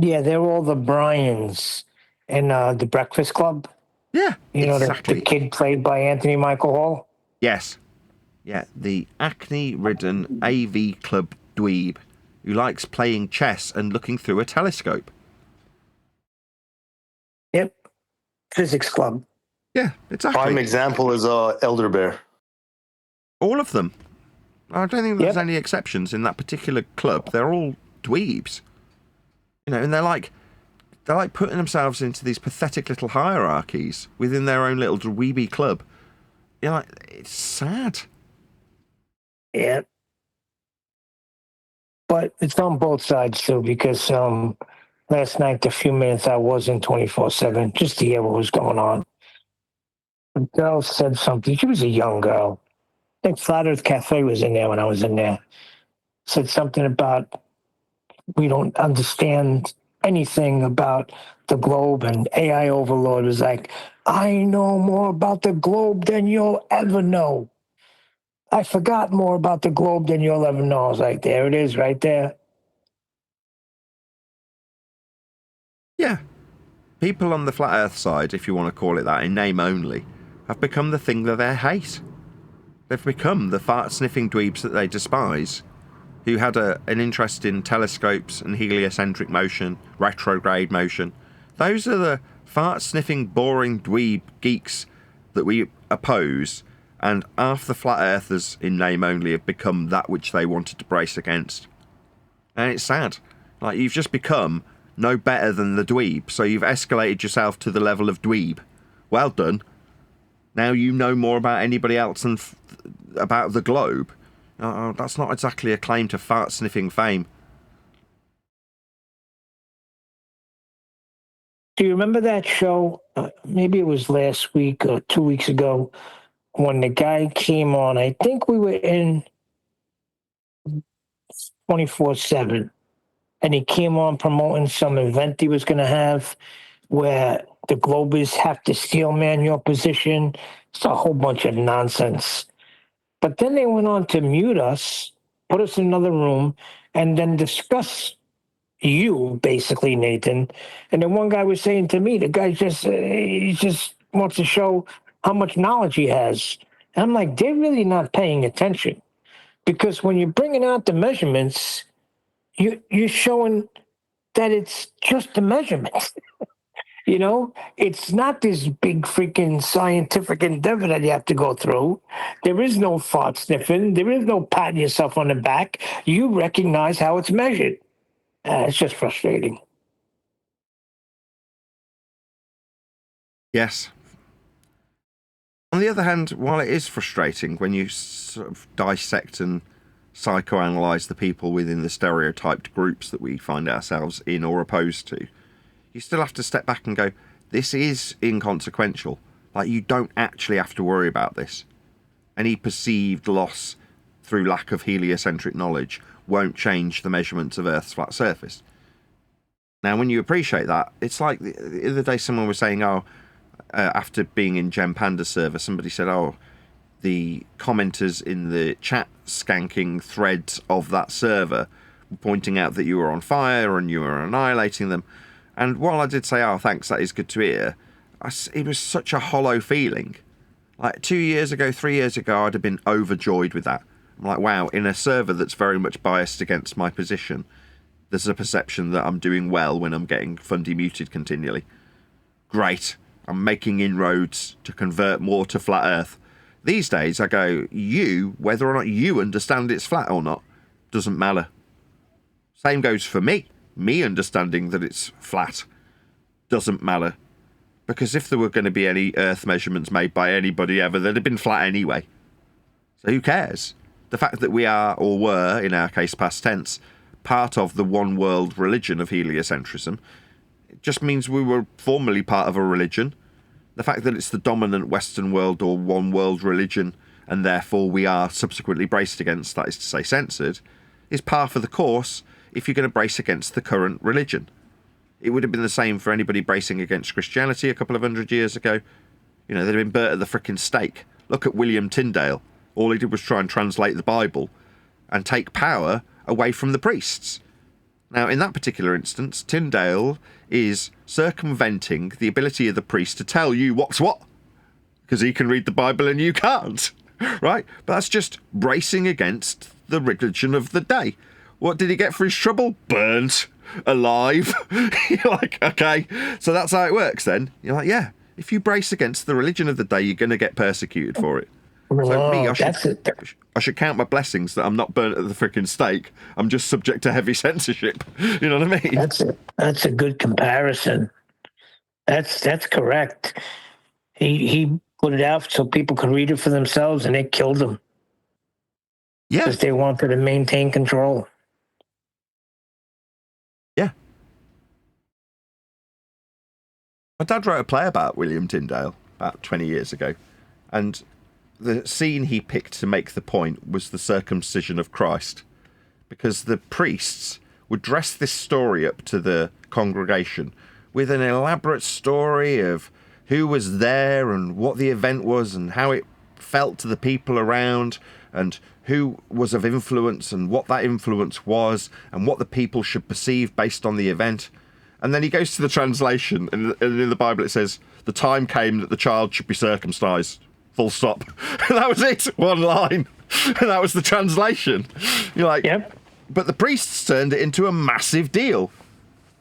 Yeah, they're all the Bryans in the Breakfast Club. Yeah, You know, exactly. the kid played by Anthony Michael Hall. Yes. Yeah, the acne-ridden AV club dweeb who likes playing chess and looking through a telescope. Yep. Physics Club. Yeah, exactly. Prime example is Elder Bear. All of them. I don't think there's Yep. any exceptions in that particular club. They're all dweebs. You know, and they're like putting themselves into these pathetic little hierarchies within their own little dweeby club. You know, like, it's sad. Yeah. But it's on both sides too, because last night, the few minutes I was in 24/7, just to hear what was going on. The girl said something. She was a young girl. I think Flat Earth Cafe was in there when I was in there. Said something about we don't understand anything about the globe, and AI Overlord was like, I know more about the globe than you'll ever know. I forgot more about the globe than you'll ever know. I was like, there it is right there. Yeah. People on the flat earth side, if you want to call it that, in name only, have become the thing that they hate. They've become the fart-sniffing dweebs that they despise, who had an interest in telescopes and heliocentric motion, retrograde motion. Those are the fart-sniffing, boring dweeb geeks that we oppose, and half the flat earthers in name only have become that which they wanted to brace against. And it's sad. Like, you've just become no better than the dweeb, so you've escalated yourself to the level of dweeb. Well done. Now you know more about anybody else than about the globe. That's not exactly a claim to fart-sniffing fame. Do you remember that show? Maybe it was last week or 2 weeks ago when the guy came on. I think we were in 24/7, and he came on promoting some event he was going to have where the Globers have to steel man your position. It's a whole bunch of nonsense. But then they went on to mute us, put us in another room, and then discuss you, basically, Nathan. And then one guy was saying to me, the guy he just wants to show how much knowledge he has. And I'm like, they're really not paying attention. Because when you're bringing out the measurements, you're showing that it's just the measurements. You know, it's not this big freaking scientific endeavor that you have to go through. There is no fart sniffing. There is no patting yourself on the back. You recognize how it's measured. It's just frustrating. Yes. On the other hand, while it is frustrating when you sort of dissect and psychoanalyze the people within the stereotyped groups that we find ourselves in or opposed to, you still have to step back and go, this is inconsequential. Like, you don't actually have to worry about this. Any perceived loss through lack of heliocentric knowledge won't change the measurements of Earth's flat surface. Now, when you appreciate that, it's like the other day someone was saying, after being in Gem Panda's server, somebody said, the commenters in the chat skanking threads of that server were pointing out that you were on fire and you were annihilating them. And while I did say, thanks, that is good to hear, it was such a hollow feeling. Like 2 years ago, 3 years ago, I'd have been overjoyed with that. I'm like, wow, in a server that's very much biased against my position, there's a perception that I'm doing well when I'm getting Fundy muted continually. Great. I'm making inroads to convert more to flat Earth. These days, I go, whether or not you understand it's flat or not, doesn't matter. Same goes for me. Me understanding that it's flat doesn't matter. Because if there were going to be any Earth measurements made by anybody ever, they'd have been flat anyway. So who cares? The fact that we are, or were, in our case past tense, part of the one world religion of heliocentrism, it just means we were formerly part of a religion. The fact that it's the dominant Western world or one world religion, and therefore we are subsequently braced against, that is to say censored, is par for the course if you're going to brace against the current religion. It would have been the same for anybody bracing against Christianity a couple of 100 years ago. You know, they'd have been burnt at the frickin' stake. Look at William Tyndale. All he did was try and translate the Bible and take power away from the priests. Now, in that particular instance, Tyndale is circumventing the ability of the priest to tell you what's what, because he can read the Bible and you can't, right? But that's just bracing against the religion of the day. What did he get for his trouble? Burnt alive. You're like, okay, so that's how it works then. You're like, yeah, if you brace against the religion of the day, you're going to get persecuted for it. So me, I should count my blessings that I'm not burnt at the freaking stake. I'm just subject to heavy censorship. You know what I mean? That's a good comparison. That's correct. He put it out so people could read it for themselves, and it killed them. Yeah, because they wanted to maintain control. Yeah. My dad wrote a play about William Tyndale about 20 years ago, and the scene he picked to make the point was the circumcision of Christ, because the priests would dress this story up to the congregation with an elaborate story of who was there and what the event was and how it felt to the people around and who was of influence and what that influence was and what the people should perceive based on the event. And then he goes to the translation, and in the Bible it says, the time came that the child should be circumcised. Full stop. That was it. One line. And that was the translation. You're like, Yep. But the priests turned it into a massive deal.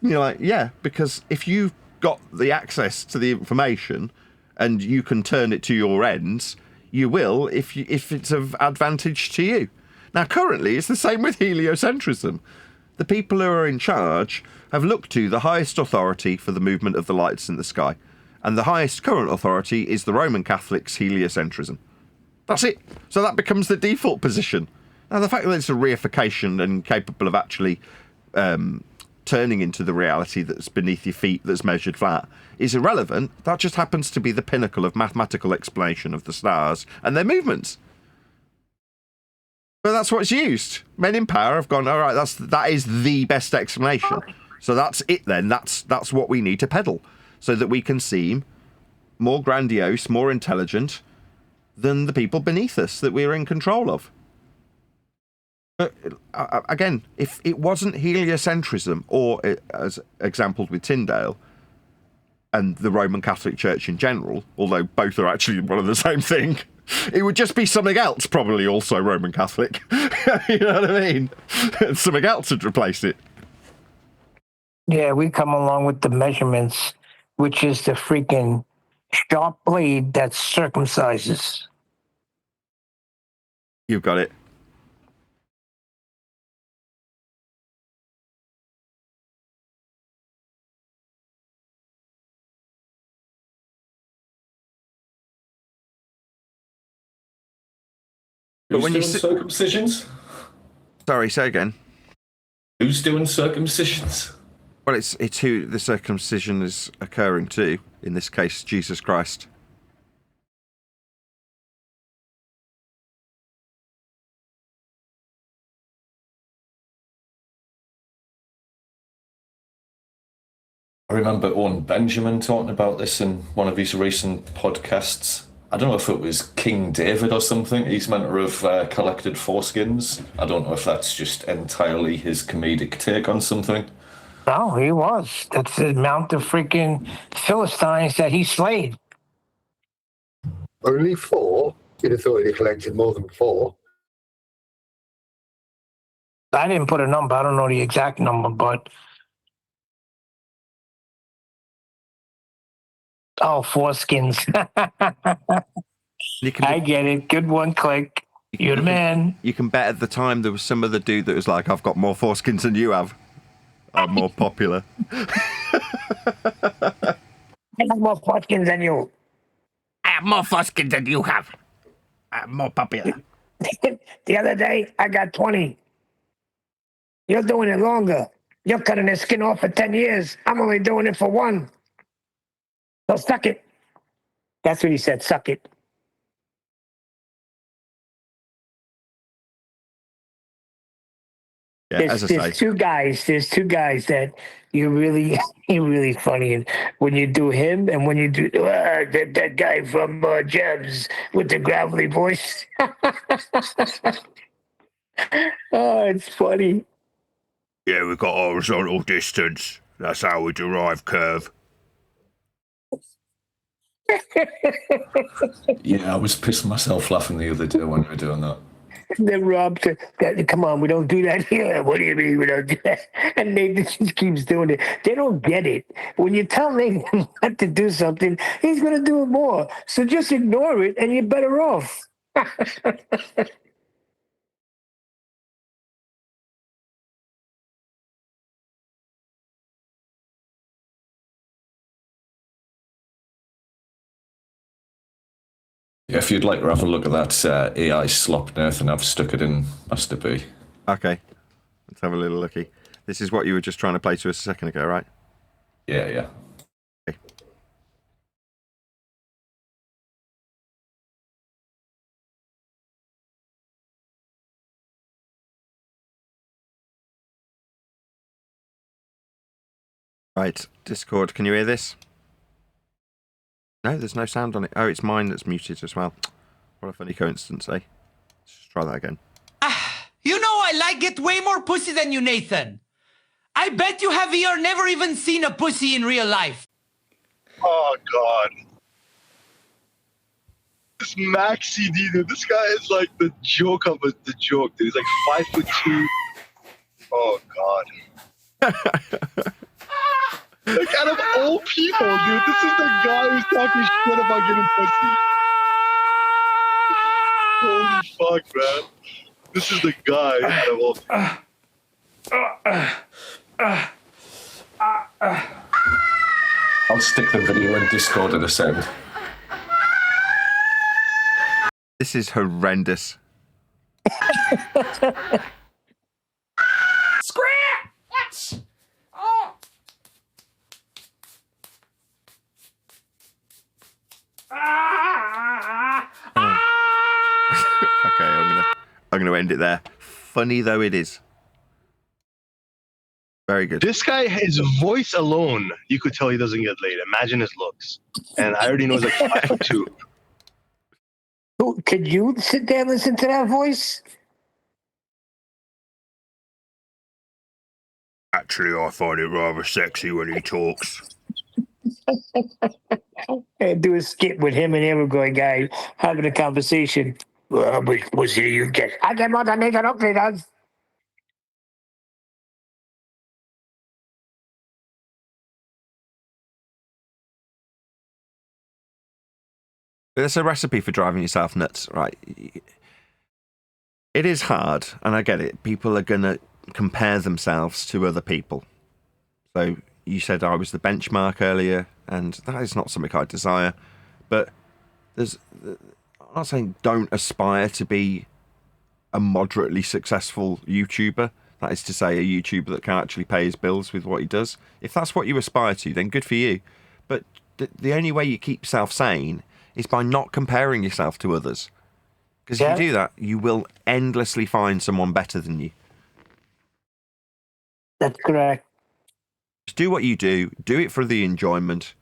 You're like, yeah, because if you've got the access to the information and you can turn it to your ends, you will if it's of advantage to you. Now, currently, it's the same with heliocentrism. The people who are in charge have looked to the highest authority for the movement of the lights in the sky. And the highest current authority is the Roman Catholics' heliocentrism. That's it. So that becomes the default position. Now, the fact that it's a reification and capable of actually turning into the reality that's beneath your feet that's measured flat is irrelevant. That just happens to be the pinnacle of mathematical explanation of the stars and their movements. But that's what's used. Men in power have gone, all right, that is the best explanation. So that's it then. That's what we need to peddle, so that we can seem more grandiose, more intelligent than the people beneath us that we're in control of. But again, if it wasn't heliocentrism, or as exampled with Tyndale and the Roman Catholic Church in general, although both are actually one and the same thing, it would just be something else, probably also Roman Catholic. You know what I mean? Something else would replace it. Yeah, we come along with the measurements, which is the freaking sharp blade that circumcises. You've got it. But Who's when you doing si- circumcisions? Sorry, say again. Who's doing circumcisions? Well, it's who the circumcision is occurring to. In this case, Jesus Christ. I remember Owen Benjamin talking about this in one of his recent podcasts. I don't know if it was King David or something. He's meant to have collected foreskins. I don't know if that's just entirely his comedic take on something. No, he was. That's the amount of freaking Philistines that he slayed. Only 4? You'd have thought he'd collected more than 4. I didn't put a number. I don't know the exact number, but... Oh, foreskins. I get it. Good one, Click. You're the man. You can bet at the time there was some other dude that was like, I've got more foreskins than you have. I'm more popular. I have more foreskins than you. I have more foreskins than you have. I'm more popular. The other day, I got 20. You're doing it longer. You're cutting their skin off for 10 years. I'm only doing it for 1. So suck it. That's what he said, suck it. Yeah, There's, as I there's say. there's two guys that you're really funny. And when you do him and when you do that guy from Jebs with the gravelly voice. Oh, it's funny. Yeah, we've got horizontal distance. That's how we derive curve. Yeah, I was pissing myself laughing the other day when we were doing that. And then Rob said, come on, we don't do that here. What do you mean we don't do that? And Nathan just keeps doing it. They don't get it. When you tell Nathan not to do something, he's going to do it more. So just ignore it and you're better off. Yeah, if you'd like to have a look at that AI slop, Nathan, I've stuck it in Master B. Okay. Let's have a little looky. This is what you were just trying to play to us a second ago, right? Yeah. Okay. Right, Discord, can you hear this? No, there's no sound on it. Oh, it's mine that's muted as well. What a funny coincidence, eh? Let's just try that again. You know I like it way more pussy than you, Nathan. I bet you have here never even seen a pussy in real life. Oh God. This Maxi dude, this guy is like the joke of the joke, dude. He's like 5'2". Oh God. Like out of all people, dude, this is the guy who's talking shit about getting pussy. Holy fuck, man. This is the guy out of all people. I'll stick the video in Discord in a second. This is horrendous. Scratch! Oh. Okay, I'm gonna end it there. Funny though it is. Very good. This guy, his voice alone, you could tell he doesn't get laid. Imagine his looks. And I already know he's like 5'2". Could you sit there and listen to that voice? Actually, I find it rather sexy when he talks. And do a skit with him and Evergoy guy having a conversation. Well, how much pussy do you get? I get more than Nathan Oakley does. There's a recipe for driving yourself nuts, right? It is hard, and I get it. People are going to compare themselves to other people. So you said I was the benchmark earlier, and that is not something I desire. But I'm not saying don't aspire to be a moderately successful YouTuber. That is to say, a YouTuber that can actually pay his bills with what he does. If that's what you aspire to, then good for you. But the only way you keep yourself sane is by not comparing yourself to others. Because if you do that, you will endlessly find someone better than you. That's correct. Just do what you do it for the enjoyment,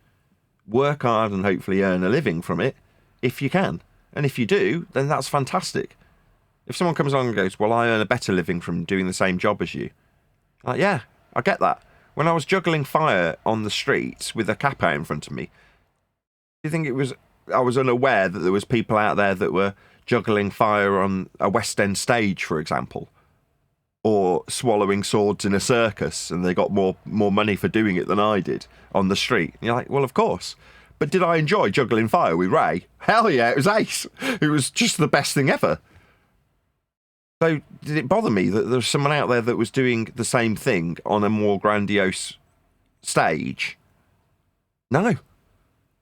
work hard and hopefully earn a living from it, if you can. And if you do, then that's fantastic. If someone comes along and goes, well, I earn a better living from doing the same job as you. Like, yeah, I get that. When I was juggling fire on the streets with a capo in front of me, do you think I was unaware that there was people out there that were juggling fire on a West End stage, for example, or swallowing swords in a circus, and they got more money for doing it than I did on the street? And you're like, well, of course. But did I enjoy juggling fire with Ray? Hell yeah, it was ace. It was just the best thing ever. So did it bother me that there was someone out there that was doing the same thing on a more grandiose stage? No.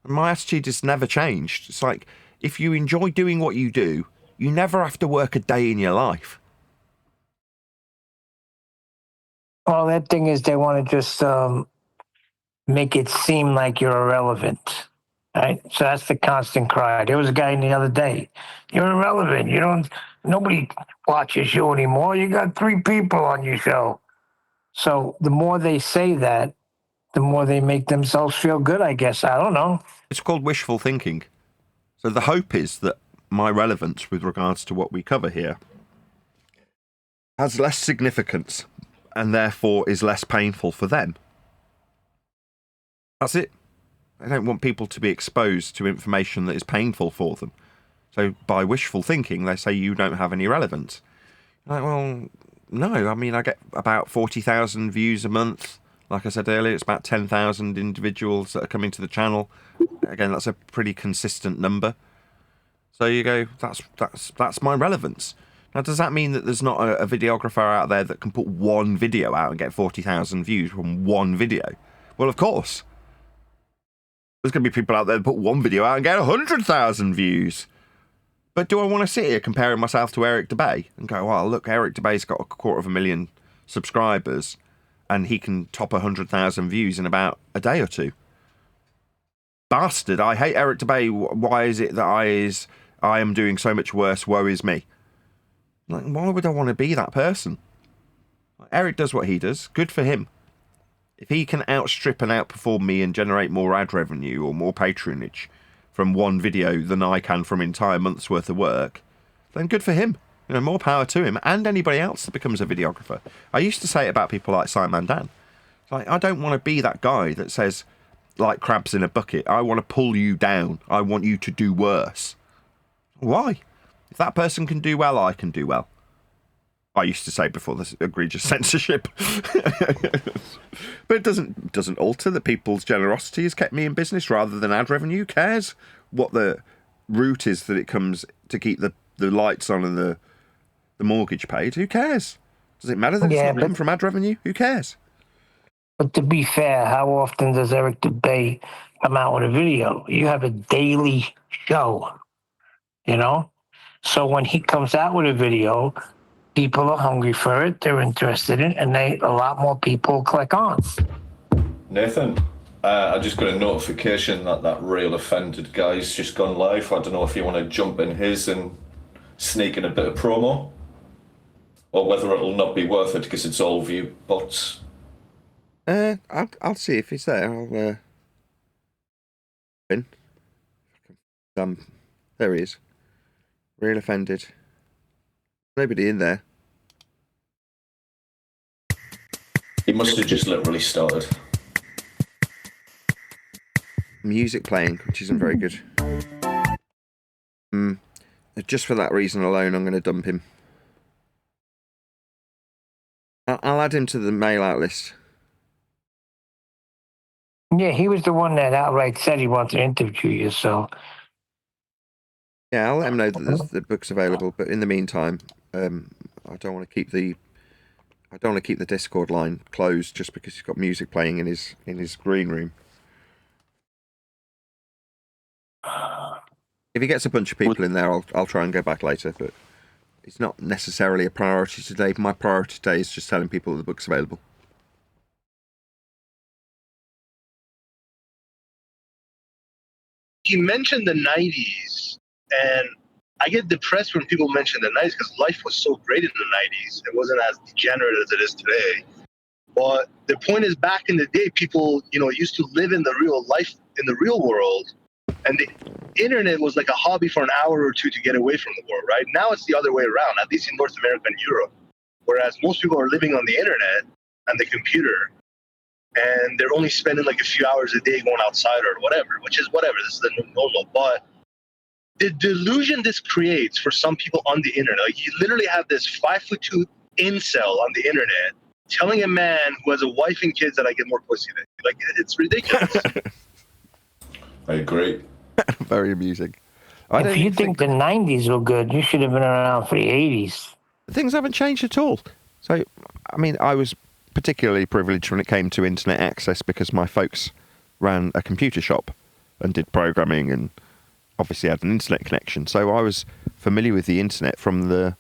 My attitude has never changed. It's like, if you enjoy doing what you do, you never have to work a day in your life. Well, that thing is they want to just make it seem like you're irrelevant, right? So that's the constant cry. There was a guy the other day, you're irrelevant. Nobody watches you anymore. You got 3 people on your show. So the more they say that, the more they make themselves feel good, I guess. I don't know. It's called wishful thinking. So the hope is that my relevance with regards to what we cover here has less significance and therefore is less painful for them. That's it. I don't want people to be exposed to information that is painful for them. So by wishful thinking, they say you don't have any relevance. Like, well, no. I mean, I get about 40,000 views a month. Like I said earlier, it's about 10,000 individuals that are coming to the channel. Again, that's a pretty consistent number. So you go, that's my relevance. Now, does that mean that there's not a videographer out there that can put one video out and get 40,000 views from one video? Well, of course. There's going to be people out there that put one video out and get 100,000 views. But do I want to sit here comparing myself to Eric DeBay and go, well, look, Eric DeBay's got 250,000 subscribers and he can top 100,000 views in about a day or two? Bastard, I hate Eric DeBay. Why is it that I am doing so much worse? Woe is me. Like, why would I want to be that person? Eric does what he does. Good for him. If he can outstrip and outperform me and generate more ad revenue or more patronage from one video than I can from an entire month's worth of work, then good for him. More power to him and anybody else that becomes a videographer. I used to say it about people like Simon Dan. Like, I don't want to be that guy that says, like crabs in a bucket, I want to pull you down. I want you to do worse. Why? If that person can do well, I can do well. I used to say before this egregious censorship. But it doesn't alter that people's generosity has kept me in business rather than ad revenue. Who cares what the route is that it comes to keep the lights on and the mortgage paid? Who cares? Does it matter that it's not come from ad revenue? Who cares? But to be fair, how often does Eric DeBay come out with a video? You have a daily show, So when he comes out with a video, people are hungry for it, they're interested in it, and a lot more people click on. Nathan, I just got a notification that Real Offended guy's just gone live. I don't know if you want to jump in his and sneak in a bit of promo, or whether it'll not be worth it because it's all view bots. I'll see if he's there. I'll in. There he is. Real Offended. Nobody in there. He must have just literally started. Music playing, which isn't very good. Just for that reason alone, I'm going to dump him. I'll add him to the mail out list. Yeah, he was the one that outright said he wanted to interview you, so... Yeah, I'll let him know that the book's available, but in the meantime, I don't want to keep the Discord line closed just because he's got music playing in his green room. If he gets a bunch of people in there, I'll try and go back later, but it's not necessarily a priority today. My priority today is just telling people that the book's available. He mentioned the 90s, and I get depressed when people mention the 90s because life was so great in the 90s. It wasn't as degenerate as it is today. But the point is, back in the day, people, used to live in the real life, in the real world, and the internet was like a hobby for an hour or two to get away from the world, right? Now it's the other way around, at least in North America and Europe, whereas most people are living on the internet and the computer, and they're only spending like a few hours a day going outside or whatever, which is whatever. This is the new normal. But the delusion this creates for some people on the internet, like you literally have this 5'2" incel on the internet telling a man who has a wife and kids that I get more pussy than you. Like, it's ridiculous. I agree. Very amusing. If you think the 90s were good, you should have been around for the 80s. Things haven't changed at all. So, I mean, I was particularly privileged when it came to internet access because my folks ran a computer shop and did programming and obviously had an internet connection. So I was familiar with the internet from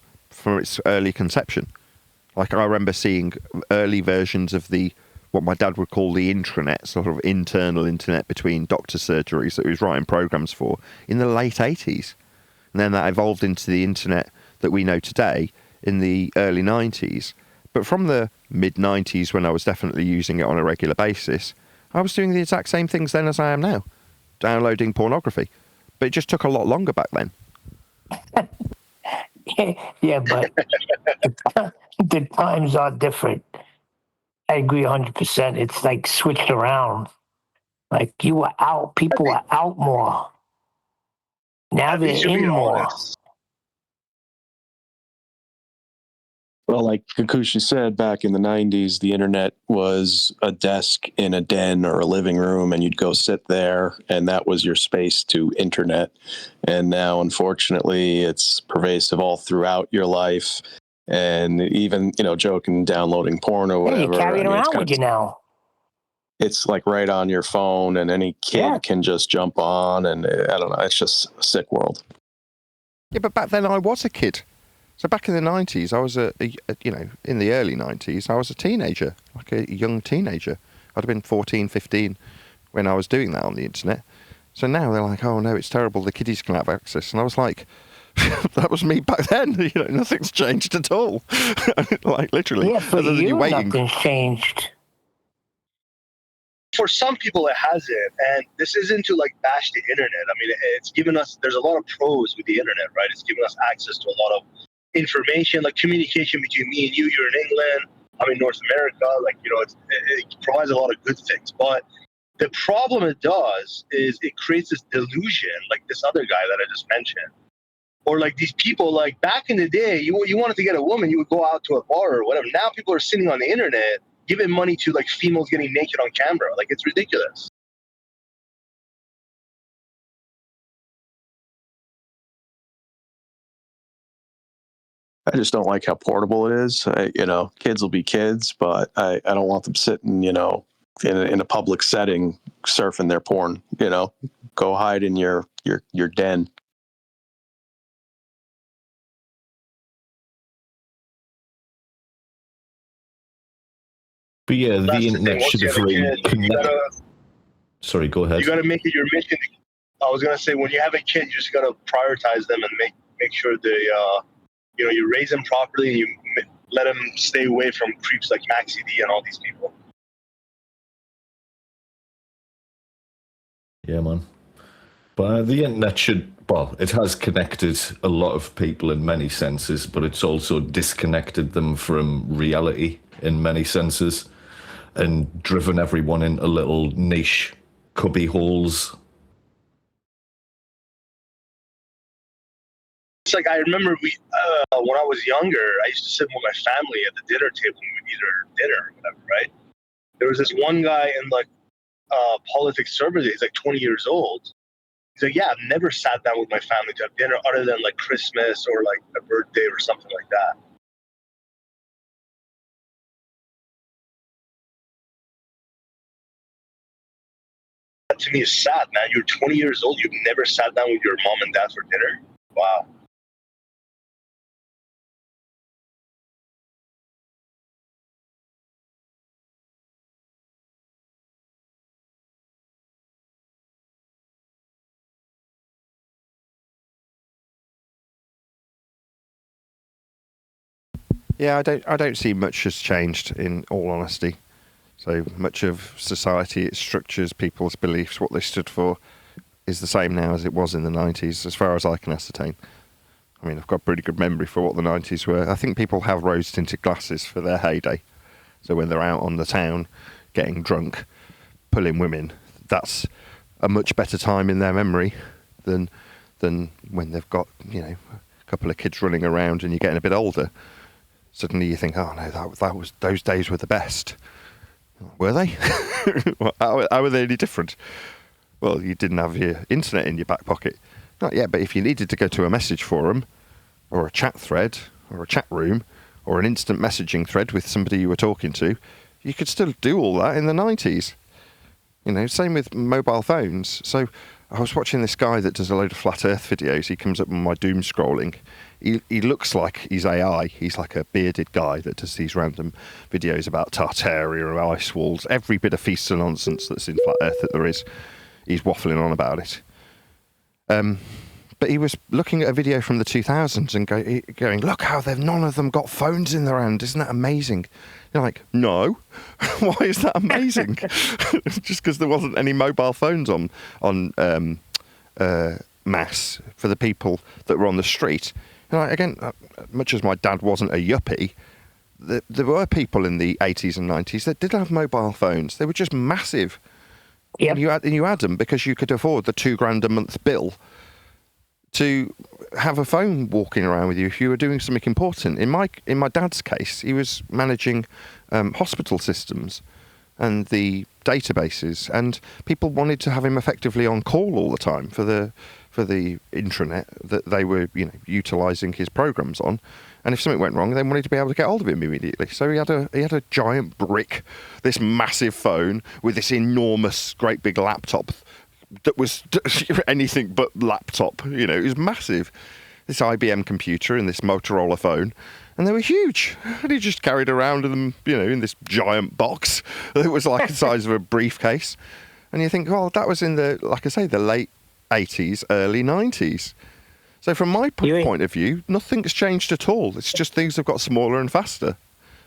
its early conception. Like, I remember seeing early versions of what my dad would call the intranet, sort of internal internet between doctor surgeries that he was writing programs for in the late 80s. And then that evolved into the internet that we know today in the early 90s. But from the mid-90s, when I was definitely using it on a regular basis, I was doing the exact same things then as I am now, downloading pornography. But it just took a lot longer back then. Yeah, but the times are different. I agree 100%. It's like switched around. Like, you were out, people were out more. Now they're in more. Well, like Kikuchi said, back in the 90s, the internet was a desk in a den or a living room, and you'd go sit there, and that was your space to internet. And now, unfortunately, it's pervasive all throughout your life. And even, joking, downloading porn or whatever. Yeah, you carry it around with you now. It's like right on your phone, and any kid can just jump on, and I don't know, it's just a sick world. Yeah, but back then I was a kid. So back in the 90s, I was in the early 90s, I was a teenager, like a young teenager. I'd have been 14, 15 when I was doing that on the internet. So now they're like, oh no, it's terrible, the kiddies can have access. And I was like, that was me back then. Nothing's changed at all. Like, literally. Yeah, for you, nothing's changed. For some people, it hasn't. And this isn't to like bash the internet. I mean, it's given us, there's a lot of pros with the internet, right? It's given us access to a lot of information, like communication between me and you. You're in England, I'm in North America. Like, it provides a lot of good things. But the problem it does is it creates this delusion, like this other guy that I just mentioned. Or like these people, like back in the day, you wanted to get a woman, you would go out to a bar or whatever. Now people are sitting on the internet giving money to like females getting naked on camera. Like, it's ridiculous. I just don't like how portable it is. Kids will be kids, but I don't want them sitting, in a public setting surfing their porn. Go hide in your den. But yeah, the internet should be free. Sorry, go ahead. You got to make it your mission. I was gonna say, when you have a kid, you just got to prioritize them and make sure they, you raise them properly and you let them stay away from creeps like Maxi D and all these people. Yeah, man. But the internet it has connected a lot of people in many senses, but it's also disconnected them from reality in many senses and driven everyone into little niche cubby holes. It's like, I remember when I was younger, I used to sit with my family at the dinner table and we'd eat our dinner or whatever, right? There was this one guy in like politics server. He's like 20 years old. He's like, yeah, I've never sat down with my family to have dinner other than like Christmas or like a birthday or something like that. That to me is sad, man. You're 20 years old. You've never sat down with your mom and dad for dinner. Wow. Yeah, I don't see much has changed, in all honesty. So much of society, its structures, people's beliefs, what they stood for, is the same now as it was in the 90s, as far as I can ascertain. I mean, I've got pretty good memory for what the 90s were. I think people have rose-tinted glasses for their heyday. So when they're out on the town, getting drunk, pulling women, that's a much better time in their memory than when they've got, a couple of kids running around and you're getting a bit older. Suddenly you think, oh no, that was those days were the best. Were they? How were they any different? Well, you didn't have your internet in your back pocket. Not yet, but if you needed to go to a message forum or a chat thread or a chat room or an instant messaging thread with somebody you were talking to, you could still do all that in the 90s. Same with mobile phones. So I was watching this guy that does a load of flat earth videos. He comes up on my doom scrolling. He looks like he's AI. He's like a bearded guy that does these random videos about Tartaria or ice walls. Every bit of feast and nonsense that's in flat earth that there is, he's waffling on about it. But he was looking at a video from the 2000s and going, look how none of them got phones in their hand. Isn't that amazing? You're like, no. Why is that amazing? Just because there wasn't any mobile phones on mass for the people that were on the street. Again, much as my dad wasn't a yuppie, there were people in the 80s and 90s that did have mobile phones. They were just massive. Yep. And you had them because you could afford the £2,000 a month bill to have a phone walking around with you if you were doing something important. In my dad's case, he was managing hospital systems and the databases, and people wanted to have him effectively on call all the time for the intranet that they were utilising his programs on. And if something went wrong, they wanted to be able to get hold of him immediately. So he had a giant brick, this massive phone with this enormous, great big laptop that was anything but laptop. It was massive. This IBM computer and this Motorola phone, and they were huge. And he just carried around them, in this giant box that was like the size of a briefcase. And you think, well, that was in the late 80s, early 90s. So from my point of view, nothing's changed at all. It's just things have got smaller and faster.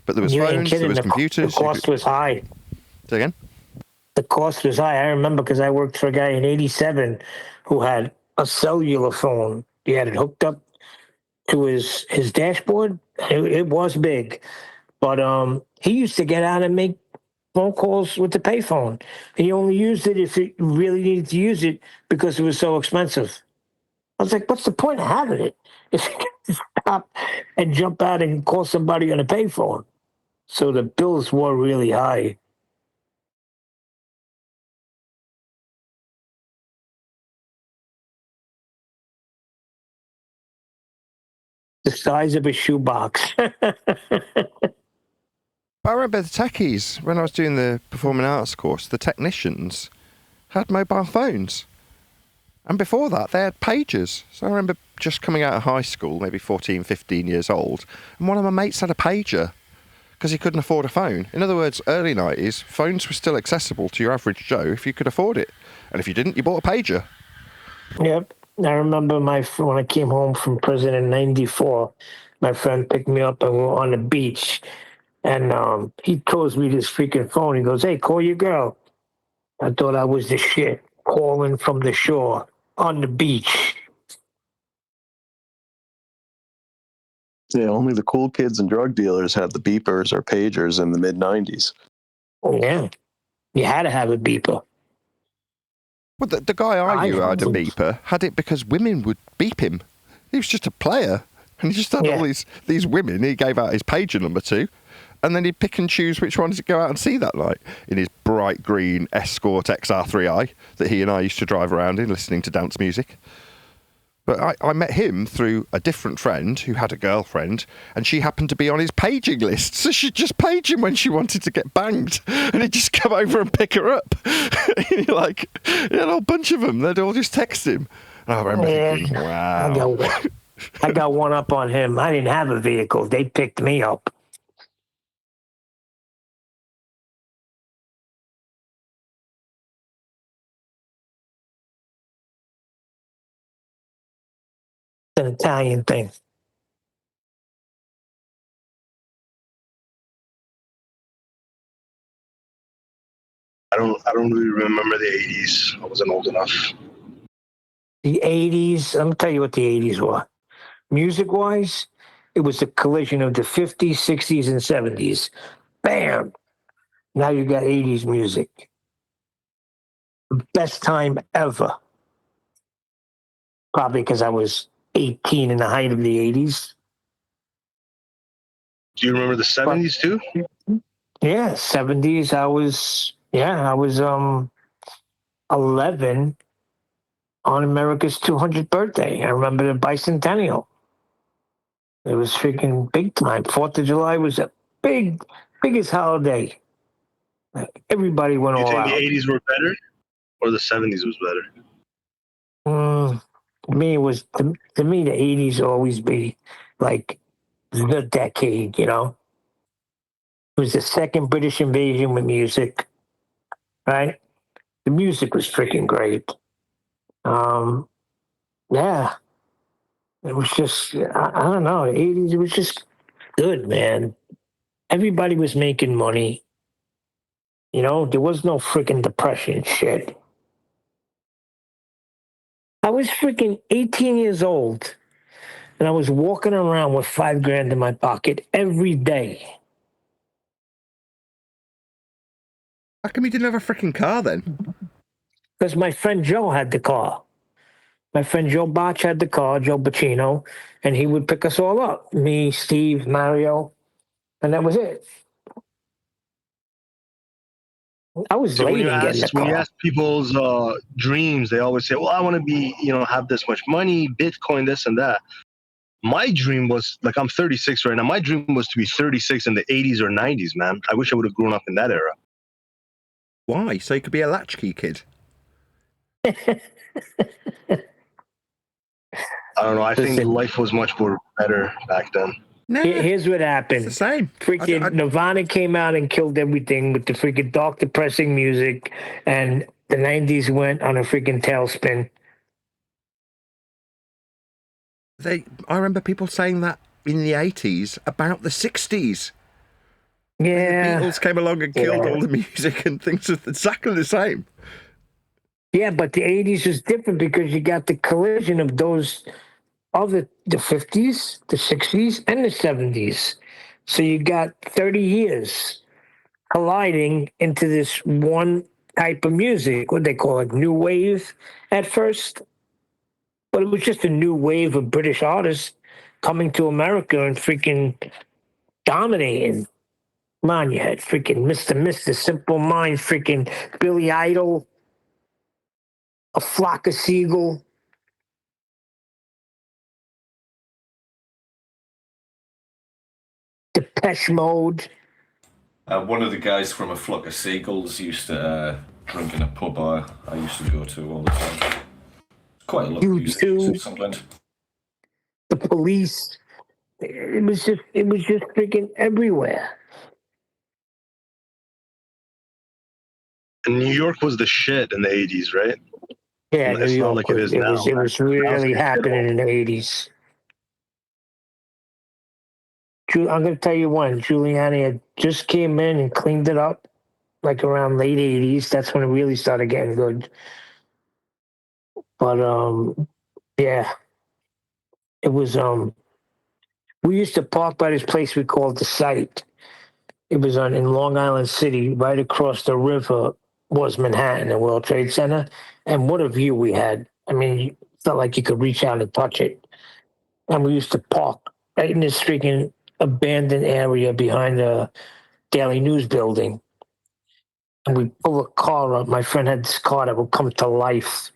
But there was phones, there was computers. The cost was high. Say again? The cost was high. I remember because I worked for a guy in '87 who had a cellular phone. He had it hooked up to his dashboard. It was big, but he used to get out and make phone calls with the payphone. He only used it if he really needed to use it because it was so expensive. I was like, what's the point of having it if you can stop and jump out and call somebody on a payphone? So the bills were really high. The size of a shoebox. I remember the techies, when I was doing the performing arts course, the technicians had mobile phones. And before that, they had pagers. So I remember just coming out of high school, maybe 14, 15 years old, and one of my mates had a pager because he couldn't afford a phone. In other words, early 90s, phones were still accessible to your average Joe if you could afford it. And if you didn't, you bought a pager. Yep. I remember when I came home from prison in '94, my friend picked me up and we were on the beach. And he throws me this freaking phone. He goes, hey, call your girl. I thought I was the shit, calling from the shore on the beach. Yeah, only the cool kids and drug dealers had the beepers or pagers in the mid 90s. Oh, yeah. You had to have a beeper. Well, the guy I knew had a beeper had it because women would beep him. He was just a player. And he just had all these women he gave out his pager number to. And then he'd pick and choose which ones to go out and see that night in his bright green Escort XR3i that he and I used to drive around in, listening to dance music. But I met him through a different friend who had a girlfriend, and she happened to be on his paging list. So she'd just page him when she wanted to get banged, and he'd just come over and pick her up. He had a whole bunch of them. They'd all just text him. And I remember thinking, wow. I got one up on him. I didn't have a vehicle. They picked me up. An Italian thing. don't really remember the 80s. I wasn't old enough. The 80s, I'm going to tell you what the 80s were. Music-wise, it was a collision of the 50s, 60s, and 70s. Bam! Now you got 80s music. Best time ever. Probably because I was 18 in the height of the 80s. Do you remember the 70s too? Yeah, 70s. I was 11 on America's 200th birthday. I remember the bicentennial. It was freaking big time. 4th of July was a biggest holiday. Everybody went Do you all think out. the 80s were better or the 70s was better? To me, it was to me the 80s always be like the decade. You know, it was the second British invasion with music, right? The music was freaking great. Yeah, it was just I don't know. The 80s, it was just good, man. Everybody was making money. You know, there was no freaking depression shit. I was freaking 18 years old and I was walking around with $5,000 in my pocket every day. How come you didn't have a freaking car then? Because my friend Joe had the car. My friend Joe Botch had the car, Joe Bacino, and he would pick us all up. Me, Steve, Mario, and that was it. I was See, late in getting the when you car. ask people's dreams, they always say, "Well, I want to be, have this much money, Bitcoin, this and that." My dream was like I'm 36 right now. My dream was to be 36 in the 80s or 90s, man. I wish I would have grown up in that era. Why? So you could be a latchkey kid. I don't know. I think Listen. life was much more better back then. No, Here's what happened. it's the same. Freaking Nirvana came out and killed everything with the freaking dark, depressing music, and the 90s went on a freaking tailspin. I remember people saying that in the 80s about the 60s. Yeah. The Beatles came along and killed all the music, and things are exactly the same. Yeah, but the 80s was different because you got the collision of those of the 50s, the 60s, and the 70s. So you got 30 years colliding into this one type of music. What they call it, new wave at first. But it was just a new wave of British artists coming to America and freaking dominating. Come on, you had freaking Mr. Simple Minds, freaking Billy Idol, A Flock of Seagull. Depeche Mode. One of the guys from A Flock of Seagulls used to drink in a pub I used to go to all the time. Quite a lot of music in Sunderland. The Police. It was just freaking everywhere. And New York was the shit in the 80s, right? Yeah, It's New not York like it is now. it was really happening in the 80s. I'm going to tell you one. Giuliani had just came in and cleaned it up, like around late 80s. That's when it really started getting good. But yeah, it was we used to park by this place we called the Site. It was in Long Island City, right across the river was Manhattan, the World Trade Center. And what a view we had. I mean, it felt like you could reach out and touch it. And we used to park right in this freaking abandoned area behind the Daily News building. And we pull a car up. My friend had this car that would come to life.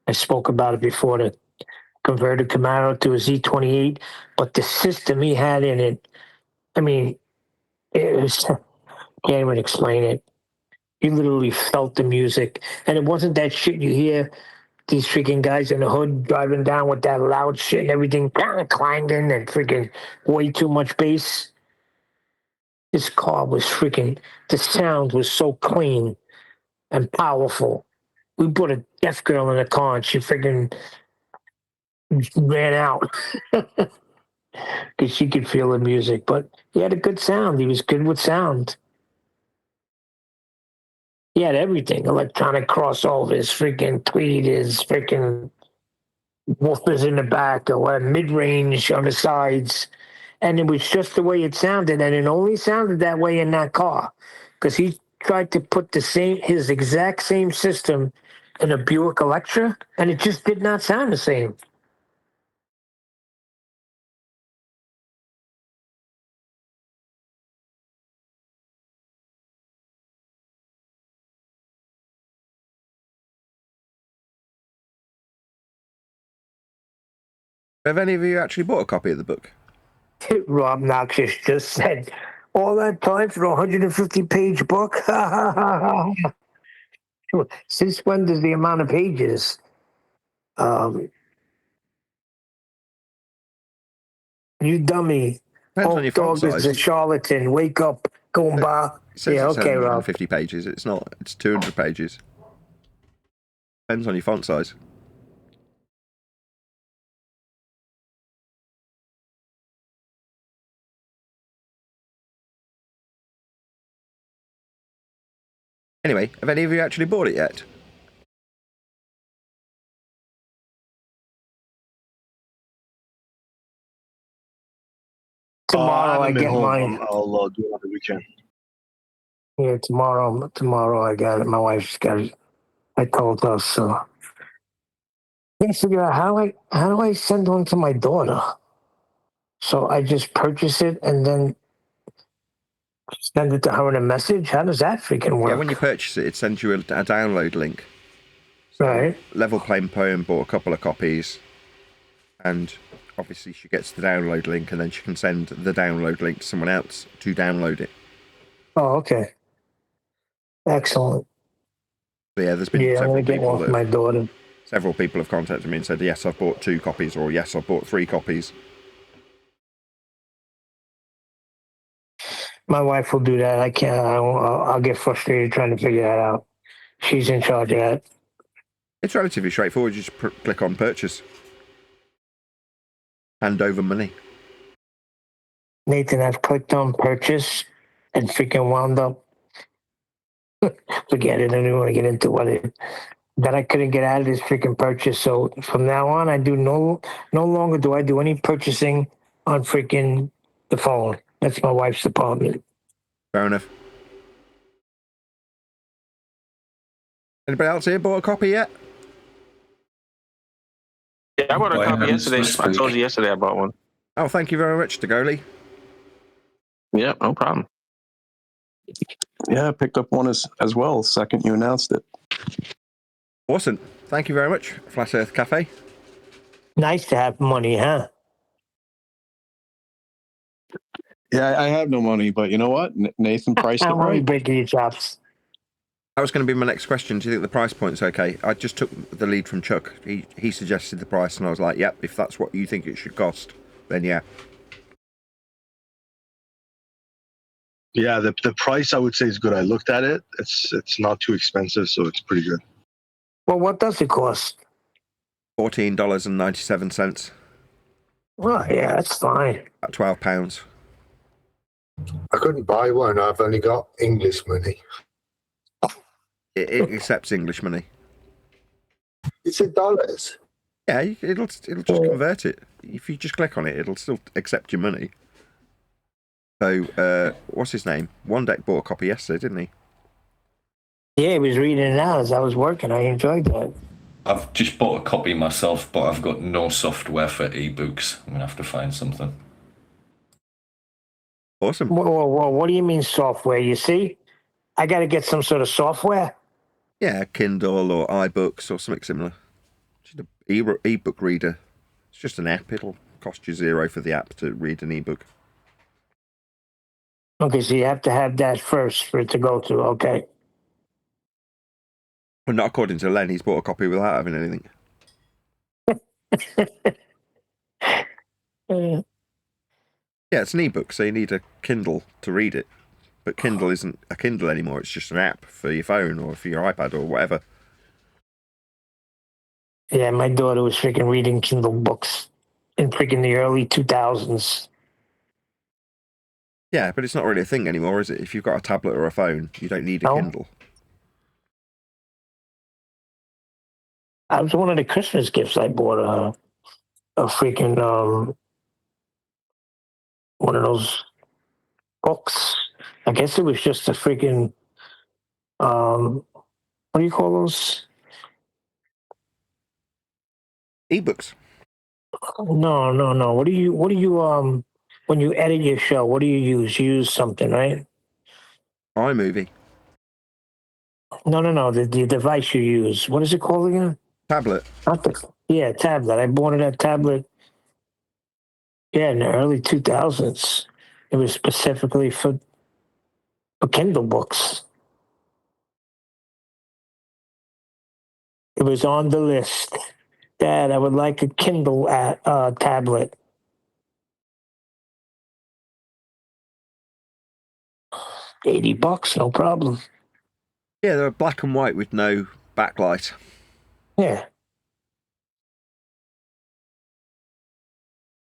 I spoke about it before, the converted Camaro to a Z28. But the system he had in it, I mean, it was, can't even explain it. You literally felt the music. And it wasn't that shit you hear these freaking guys in the hood driving down with that loud shit and everything clanging and freaking way too much bass. This car was freaking, the sound was so clean and powerful. We put a deaf girl in the car and she freaking ran out because she could feel the music. But he had a good sound. He was good with sound. He had everything: electronic crossovers, freaking tweeters, freaking woofers in the back, or mid-range on the sides, and it was just the way it sounded, and it only sounded that way in that car, because he tried to put his exact same system in a Buick Electra, and it just did not sound the same. Have any of you actually bought a copy of the book? Rob Noxious just said, all that time for a 150-page book? Since when does the amount of pages? You dummy. Depends on your font Dog is a size. charlatan. Wake up, Goomba. It says Yeah, it's okay, Rob. 150 pages. It's not. It's 200 pages. Depends on your font size. Anyway, have any of you actually bought it yet? Tomorrow I haven't been get home. mine. I'll do it on the weekend. Yeah, tomorrow I got it. My wife's got it. I told her so. I can't figure out how do I send one to my daughter? So I just purchase it and then send it to her in a message? How does that freaking work? Yeah, when you purchase it, it sends you a download link. Right. Level Plain Poem bought a couple of copies, and obviously she gets the download link, and then she can send the download link to someone else to download it. Oh, okay. Excellent. So yeah, there's been Yeah, I'm several gonna get people one for my daughter. several people have contacted me and said, yes, I've bought 2 copies, or yes, I've bought 3 copies. My wife will do that. I can't. I'll get frustrated trying to figure that out. She's in charge of that. It's relatively straightforward. You just click on purchase. Hand over money. Nathan, I've clicked on purchase and freaking wound up. Forget it. I don't even want to get into what it. That I couldn't get out of this freaking purchase. So from now on, I do no longer do I do any purchasing on freaking the phone. That's my wife's department. Fair enough. Anybody else here bought a copy yet? Yeah, I bought a copy yesterday. I told you yesterday I bought one. Oh, thank you very much, Dagoli. Yeah, no problem. Yeah, I picked up one as well. The second you announced it. Awesome. Thank you very much, Flat Earth Cafe. Nice to have money, huh? Yeah, I have no money, but you know what? Nathan priced it I'm only right. breaking your chops. That was going to be my next question. Do you think the price point's okay? I just took the lead from Chuck. He suggested the price, and I was like, yep, if that's what you think it should cost, then yeah. Yeah, the price I would say is good. I looked at it. It's not too expensive, so it's pretty good. Well, what does it cost? $14.97. Well, yeah, that's fine. At £12. I couldn't buy one. I've only got English money. It accepts English money. It's in dollars. Yeah, it'll just convert it. If you just click on it, it'll still accept your money. So, what's his name? One Deck bought a copy yesterday, didn't he? Yeah, he was reading it out as I was working. I enjoyed that. I've just bought a copy myself, but I've got no software for ebooks. I'm going to have to find something. Awesome. Whoa, what do you mean software? You see? I got to get some sort of software? Yeah, Kindle or iBooks or something similar. Just an ebook reader. It's just an app. It'll cost you $0 for the app to read an ebook. Okay, so you have to have that first for it to go through. Okay. Well, not according to Len. He's bought a copy without having anything. Yeah, it's an ebook, so you need a Kindle to read it. But Kindle isn't a Kindle anymore. It's just an app for your phone or for your iPad or whatever. Yeah, my daughter was freaking reading Kindle books in freaking the early 2000s. Yeah, but it's not really a thing anymore, is it? If you've got a tablet or a phone, you don't need a No. Kindle. I was one of the Christmas gifts I bought a freaking one of those books. I guess it was just a freaking what do you call those? Ebooks. No. What do you when you edit your show, what do you use? You use something, right? iMovie. No. The device you use. What is it called again? Tablet. Yeah, tablet. I bought it at tablet. Yeah, in the early 2000s. It was specifically for Kindle books. It was on the list. Dad, I would like a Kindle tablet. $80, no problem. Yeah, they were black and white with no backlight. Yeah.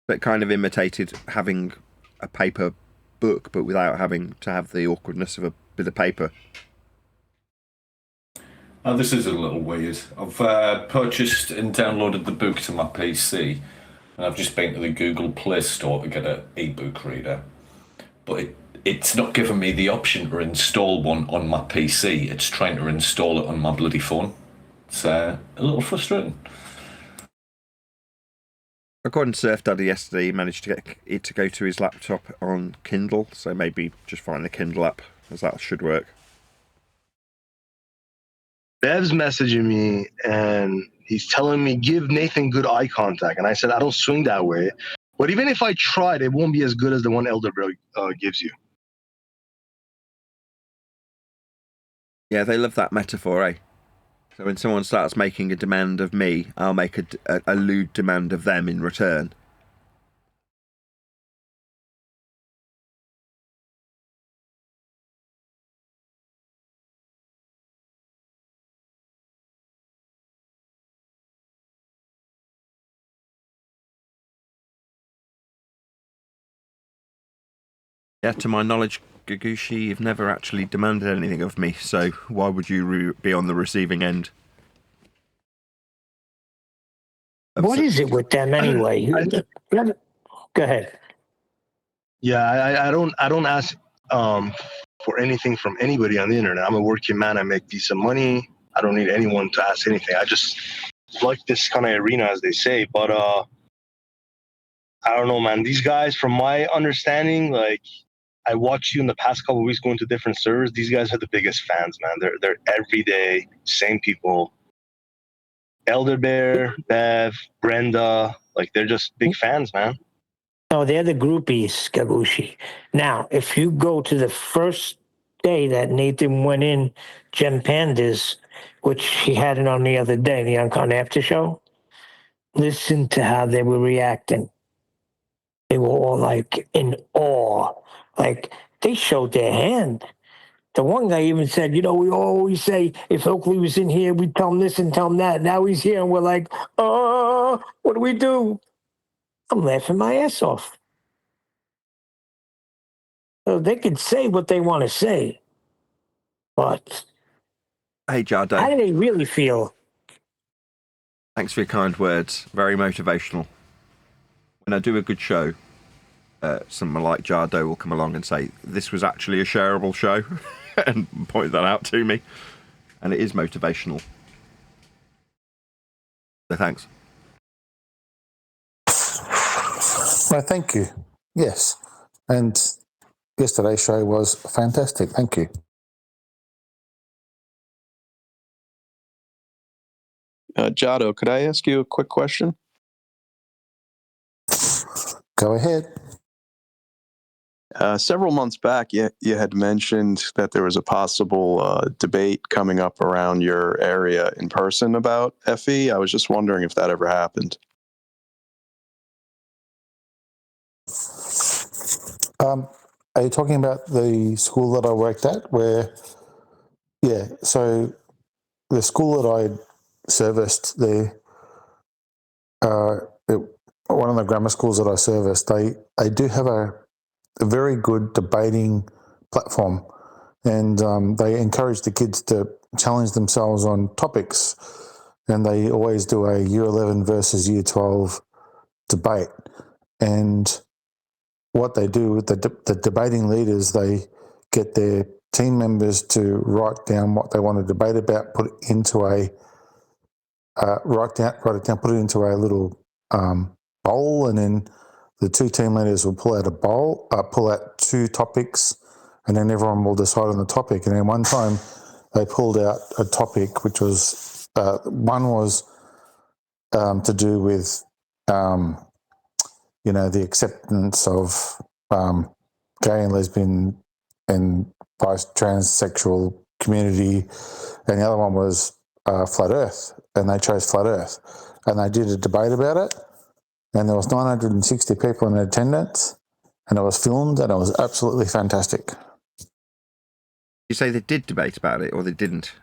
That kind of imitated having a paper book, but without having to have the awkwardness of a bit of paper. This is a little weird. I've purchased and downloaded the book to my PC, and I've just been to the Google Play Store to get an ebook reader. But it's not giving me the option to install one on my PC. It's trying to install it on my bloody phone. It's a little frustrating. According to Surf Daddy yesterday, he managed to get it to go to his laptop on Kindle, so maybe just find the Kindle app, as that should work. Bev's messaging me and he's telling me, give Nathan good eye contact. And I said, I don't swing that way. But even if I tried, it won't be as good as the one Elderberry gives you. Yeah, they love that metaphor, eh? So when someone starts making a demand of me, I'll make a lewd demand of them in return. Yeah, to my knowledge, Gagushi, you've never actually demanded anything of me, so why would you be on the receiving end? What is it with them anyway? Go ahead. Yeah, I don't ask for anything from anybody on the internet. I'm a working man. I make decent money. I don't need anyone to ask anything. I just like this kind of arena, as they say. But I don't know, man. These guys, from my understanding, like I watched you in the past couple of weeks going to different servers. These guys are the biggest fans, man. They're every day, same people. Elder Bear, Bev, Brenda, like they're just big fans, man. No, they're the groupies, Gabushi. Now, if you go to the first day that Nathan went in Gem Pandas, which he had it on the other day, the Uncut After Show, listen to how they were reacting. They were all like in awe. Like they showed their hand. The one guy even said, we always say if Oakley was in here, we'd tell him this and tell him that. Now he's here and we're like, what do we do? I'm laughing my ass off. So they can say what they want to say, but Hey, Jardo. how do they really feel? Thanks for your kind words. Very motivational. When I do a good show, someone like Jardo will come along and say, this was actually a shareable show, and point that out to me. And it is motivational. So thanks. Well, thank you. Yes. And yesterday's show was fantastic. Thank you. Jado, could I ask you a quick question? Go ahead. Several months back, you had mentioned that there was a possible debate coming up around your area in person about FE. I was just wondering if that ever happened. Are you talking about the school that I worked at so the school that I serviced there, one of the grammar schools that I serviced, they do have a very good debating platform, and they encourage the kids to challenge themselves on topics and they always do a Year 11 versus Year 12 debate. And what they do with the debating leaders, they get their team members to write down what they want to debate about, put it into a write it down, put it into a little bowl, and then the two team leaders will pull out two topics, and then everyone will decide on the topic. And then one time they pulled out a topic which was one was to do with the acceptance of gay and lesbian and transsexual community, and the other one was flat Earth, and they chose flat Earth, and they did a debate about it, and there was 960 people in attendance, and it was filmed, and it was absolutely fantastic. You say they did debate about it, or they didn't?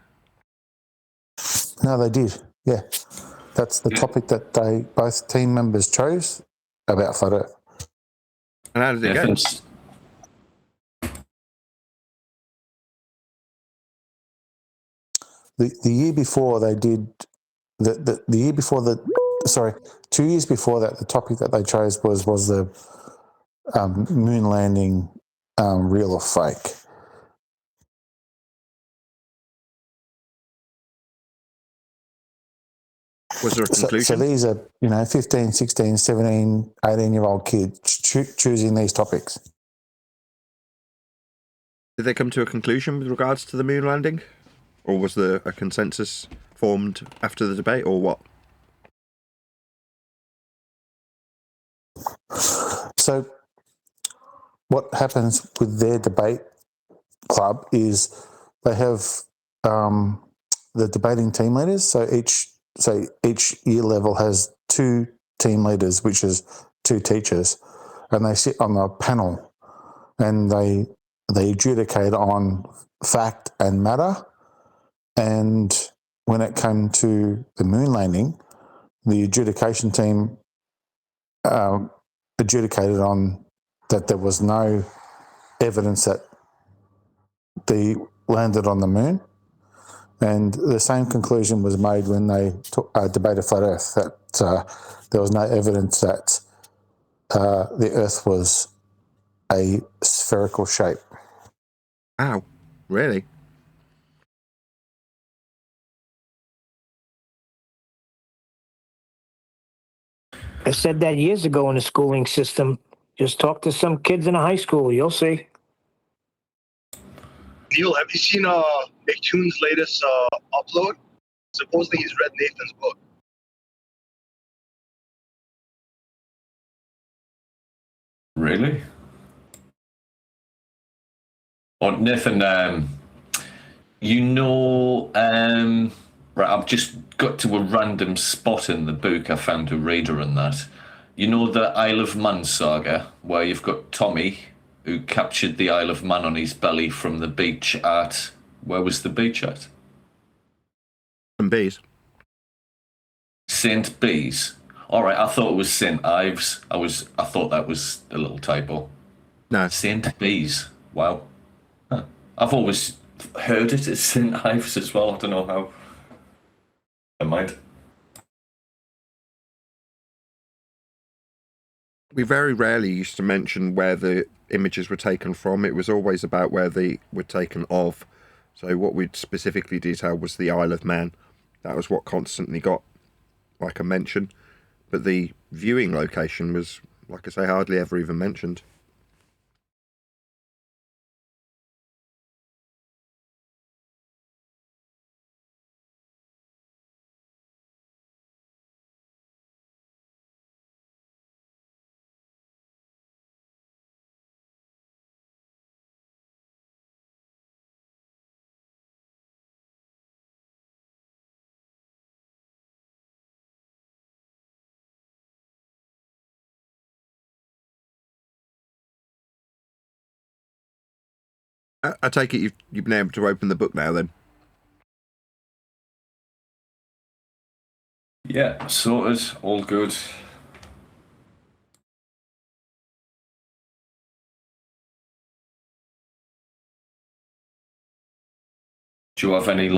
No, they did. Yeah, that's the topic that both team members chose about flat Earth. And how did it go? The year before they did the year before 2 years before that, the topic that they chose was the moon landing, real or fake. Was there a conclusion? So these are 15, 16, 17, 18-year-old kids choosing these topics. Did they come to a conclusion with regards to the moon landing? Or was there a consensus formed after the debate, or what? So what happens with their debate club is they have the debating team leaders. So each year level has two team leaders, which is two teachers, and they sit on the panel and they adjudicate on fact and matter. And when it came to the moon landing, the adjudication team adjudicated on that there was no evidence that they landed on the moon. And the same conclusion was made when they debated flat Earth, that there was no evidence that the Earth was a spherical shape. Ow, really? I said that years ago in the schooling system. Just talk to some kids in a high school. You'll see. Neil, have you seen McToon's latest upload? Supposedly he's read Nathan's book. Really? Oh, Nathan, right, I've just got to a random spot in the book. I found a reader in that. You know the Isle of Man saga, where you've got Tommy, who captured the Isle of Man on his belly from the beach at... Where was the beach at? St. Bees. St. Bees. All right, I thought it was St. Ives. I thought that was a little typo. No. St. Bees. Wow. Huh. I've always heard it as St. Ives as well. I don't know how. Never mind. We very rarely used to mention where the images were taken from. It was always about where they were taken of. So what we'd specifically detailed was the Isle of Man. That was what constantly got like a mention. But the viewing location was, like I say, hardly ever even mentioned. I take it you've been able to open the book now then? Yeah, sorted. All good. Do you have any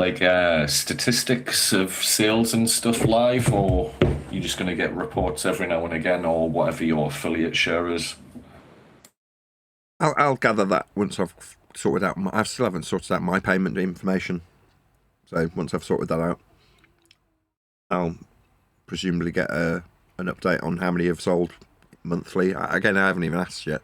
statistics of sales and stuff live, or you just going to get reports every now and again, or whatever your affiliate share is? I'll gather that once I've sorted out. I still haven't sorted out my payment information, so once I've sorted that out, I'll presumably get an update on how many have sold monthly. Again, I haven't even asked yet.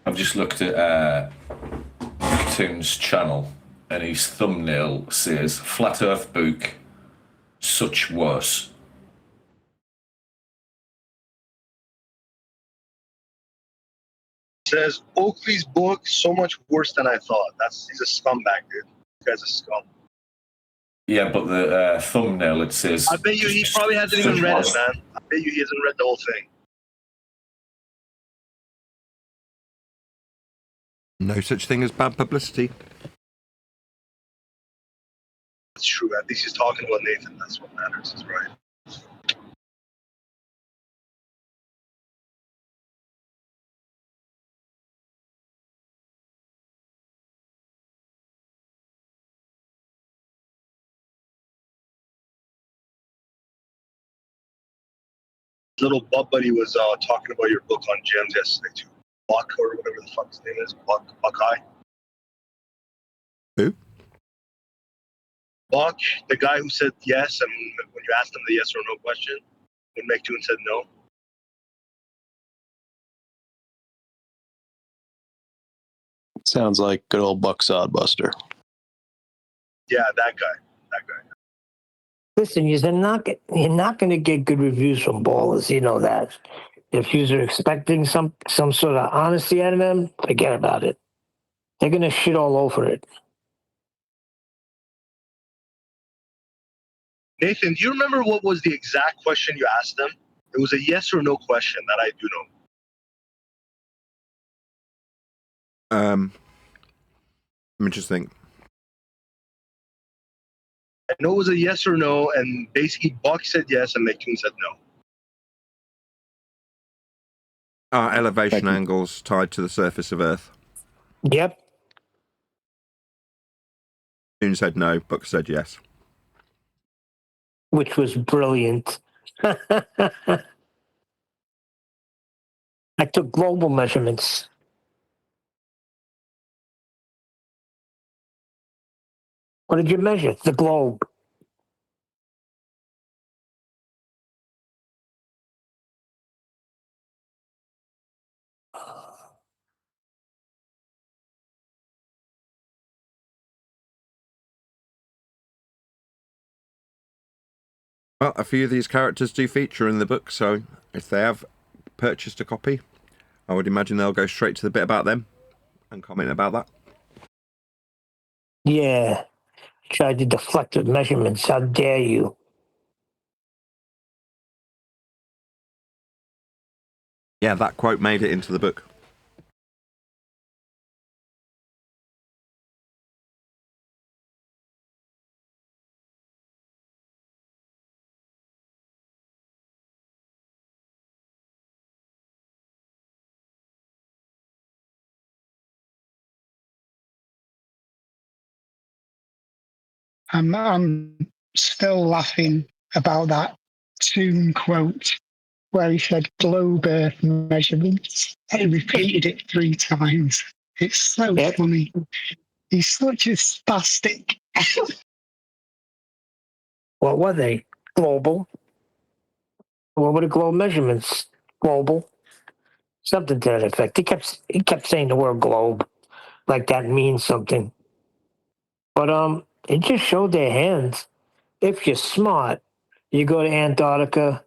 I've just looked at Toon's channel, and his thumbnail says "Flat Earth book, such worse." Says Oakley's book so much worse than I thought. He's a scumbag, dude. This guy's a scum. Yeah, but the thumbnail, it says... I bet you he probably hasn't even read it, man. I bet you he hasn't read the whole thing. No such thing as bad publicity. It's true. At least he's talking about Nathan. That's what matters. He's right. Little Bub Buddy was talking about your book on gems yesterday too. Buck or whatever the fuck his name is. Buckeye. Who? Buck, the guy who said yes, and when you asked him the yes or no question, when McToon said no. Sounds like good old Buck Sodbuster. Yeah, that guy. Listen, you're not going to get good reviews from ballers. You know that. If you're expecting some sort of honesty out of them, forget about it. They're going to shit all over it. Nathan, do you remember what was the exact question you asked them? It was a yes or no question that I do know. Let me just think. I know it was a yes or no, and basically Buck said yes and McToon said no. Elevation angles tied to the surface of Earth. Yep. Toon said no, Buck said yes. Which was brilliant. I took global measurements. What did you measure? The globe. Well, a few of these characters do feature in the book, so if they have purchased a copy, I would imagine they'll go straight to the bit about them and comment about that. Yeah. Tried to deflect with measurements. How dare you? Yeah, that quote made it into the book. I'm still laughing about that Toon quote where he said globe earth measurements. He repeated it 3 times. It's so funny. He's such a spastic. What were they? Global. What were the globe measurements? Global. Something to that effect. He kept saying the word globe like that means something. But it just showed their hands. If you're smart, you go to Antarctica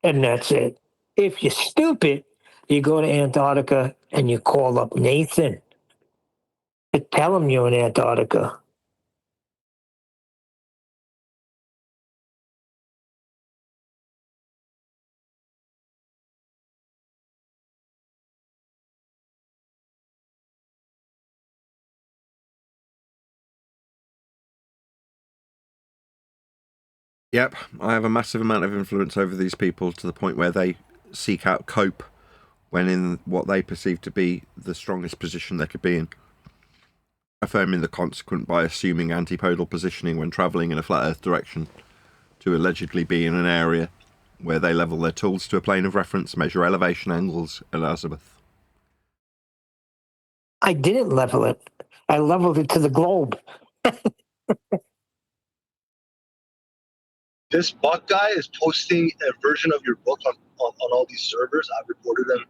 and that's it. If you're stupid, you go to Antarctica and you call up Nathan. Tell them you're in Antarctica. Yep, I have a massive amount of influence over these people to the point where they seek out cope when in what they perceive to be the strongest position they could be in, affirming the consequent by assuming antipodal positioning when travelling in a flat Earth direction to allegedly be in an area where they level their tools to a plane of reference, measure elevation angles and azimuth. I didn't level it. I leveled it to the globe. This Buck guy is posting a version of your book on all these servers. I've reported them,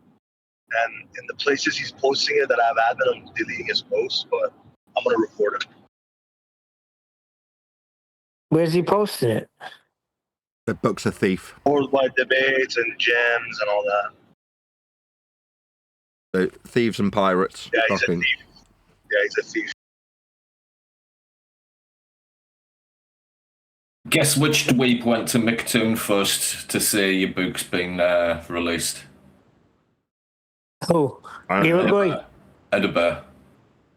and in the places he's posting it that I've admin, I'm deleting his posts, but I'm gonna report him. Where's he posting it? The book's a thief. Worldwide debates and gems and all that. So, thieves and pirates. Yeah, he's Shocking. a thief. Yeah, he's a thief. Guess which dweeb went to Mictoon first to see your book's been released? Who? Uruguay? Edinburgh.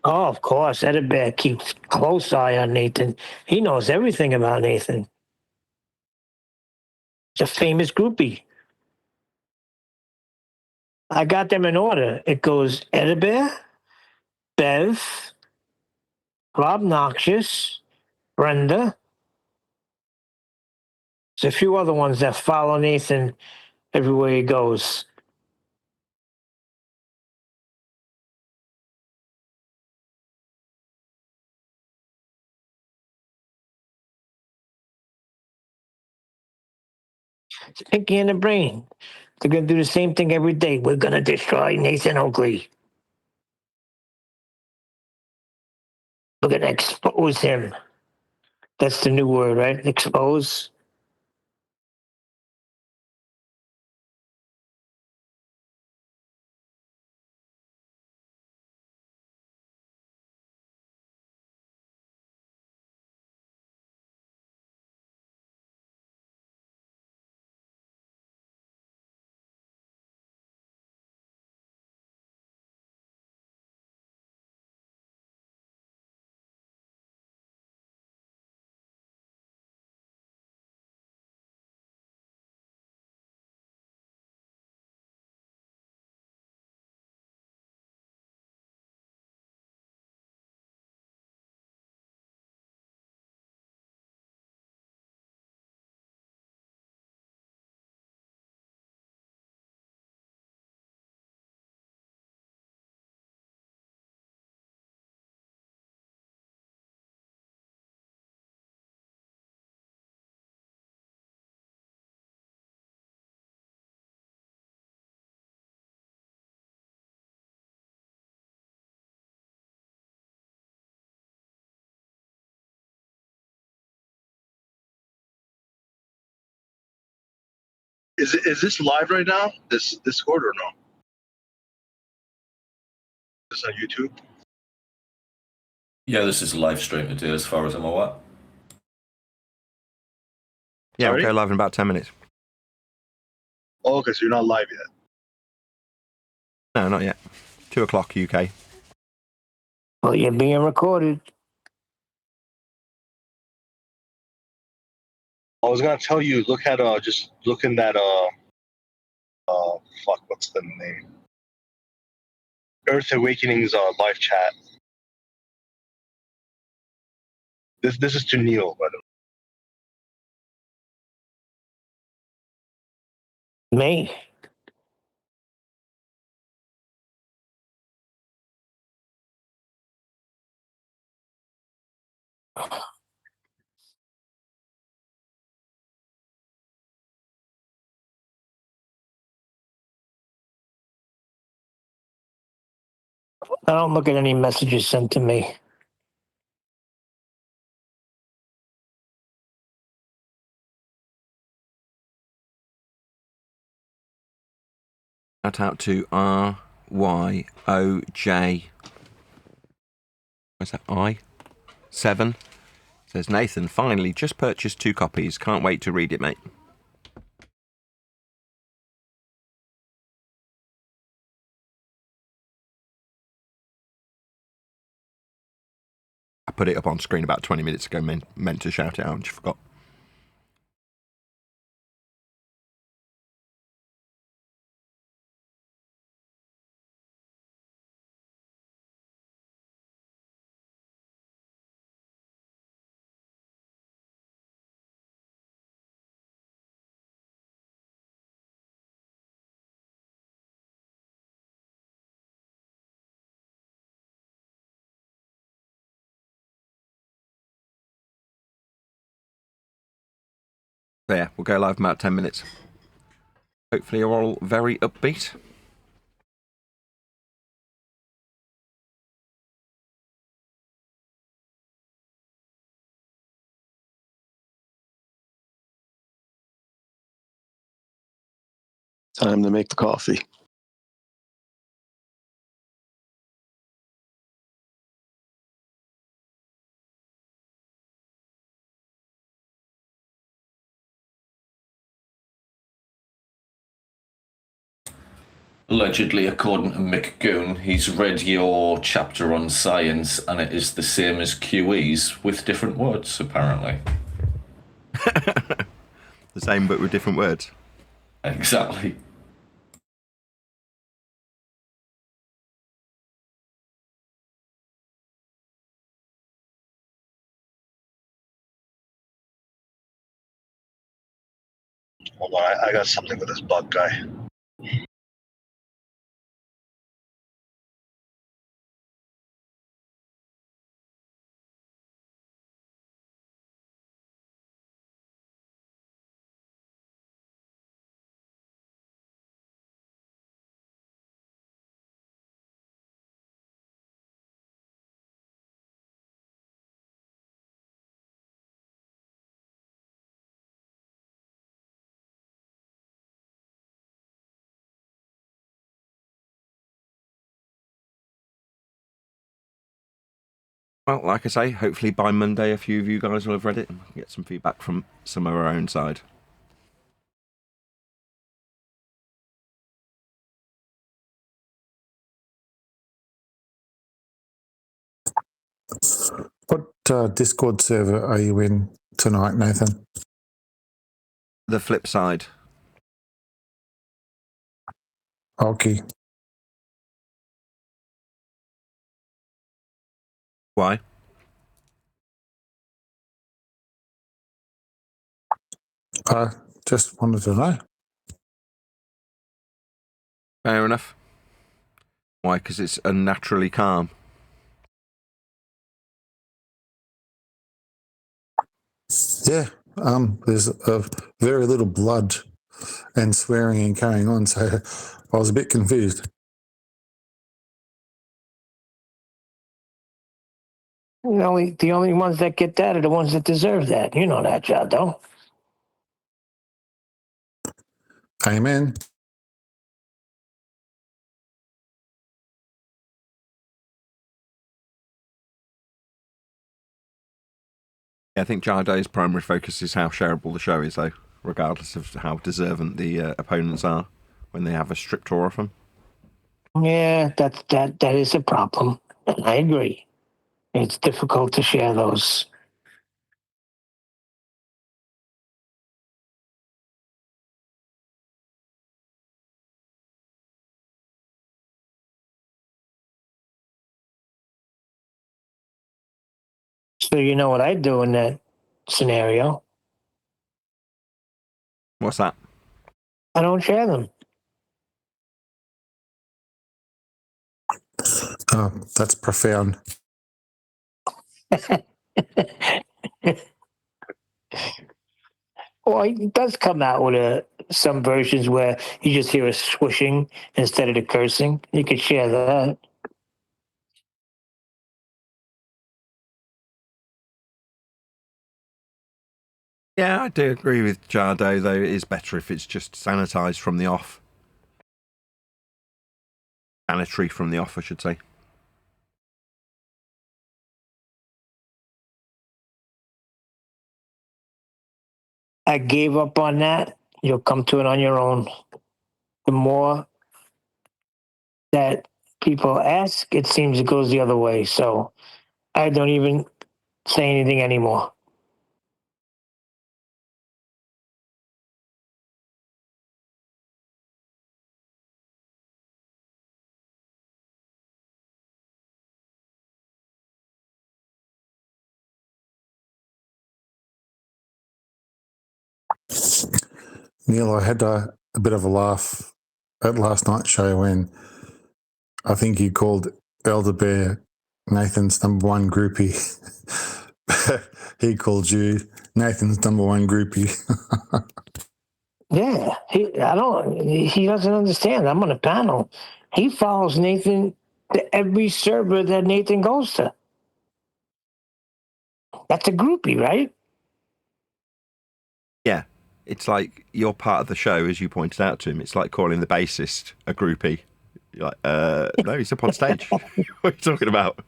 Oh, of course. Edinburgh keeps close eye on Nathan. He knows everything about Nathan. He's a famous groupie. I got them in order. It goes Edinburgh, Bev, Rob Noxious, Brenda. There's a few other ones that follow Nathan everywhere he goes. It's Pinky and the Brain. They're going to do the same thing every day. We're going to destroy Nathan Oakley. We're going to expose him. That's the new word, right? Expose. Is this live right now? This Discord or no? Is this on YouTube? Yeah, this is a live stream today, as far as I'm aware. Yeah, Sorry? we'll go live in about 10 minutes. Oh, okay, so you're not live yet. No, not yet. 2 o'clock UK. Well, you're being recorded. I was gonna tell you, look at just look in that fuck, what's the name? Earth Awakening's live chat. This is to Neil, by the way. Me? I don't look at any messages sent to me. Shout out to RYOJ. What's that? I7 says, Nathan, finally, just purchased 2 copies. Can't wait to read it, mate. I put it up on screen about 20 minutes ago, meant to shout it out, and just forgot. There, we'll go live in about 10 minutes. Hopefully you're all very upbeat. Time to make the coffee. Allegedly, according to Mick Goon, he's read your chapter on science and it is the same as QE's with different words, apparently. The same but with different words. Exactly. Hold on, I got something with this bug guy. Well, like I say, hopefully by Monday a few of you guys will have read it and get some feedback from some of our own side. What Discord server are you in tonight, Nathan? The flip side. Okay. Why? I just wanted to know. Fair enough. Why? Because it's unnaturally calm. Yeah, there's very little blood and swearing and carrying on, so I was a bit confused. The only ones that get that are the ones that deserve that. You know that, Jado. Amen. I think Jardo's primary focus is how shareable the show is, though, regardless of how deserving the opponents are when they have a strict tour of them. Yeah, that is a problem. I agree. It's difficult to share those. So you know what I'd do in that scenario? What's that? I don't share them. Oh, that's profound. Well, it does come out with some versions where you just hear a swishing instead of the cursing. You could share that. Yeah, I do agree with Jardo, though it is better if it's just sanitised from the off. Sanitary from the off, I should say. I gave up on that. You'll come to it on your own. The more that people ask, it seems it goes the other way. So I don't even say anything anymore. Neil, I had a bit of a laugh at last night's show when I think you called Elder Bear Nathan's number one groupie. He called you Nathan's number one groupie. Yeah, he doesn't understand. I'm on a panel. He follows Nathan to every server that Nathan goes to. That's a groupie, right? Yeah. It's like you're part of the show, as you pointed out to him. It's like calling the bassist a groupie. You're like, no, he's up on stage. What are you talking about?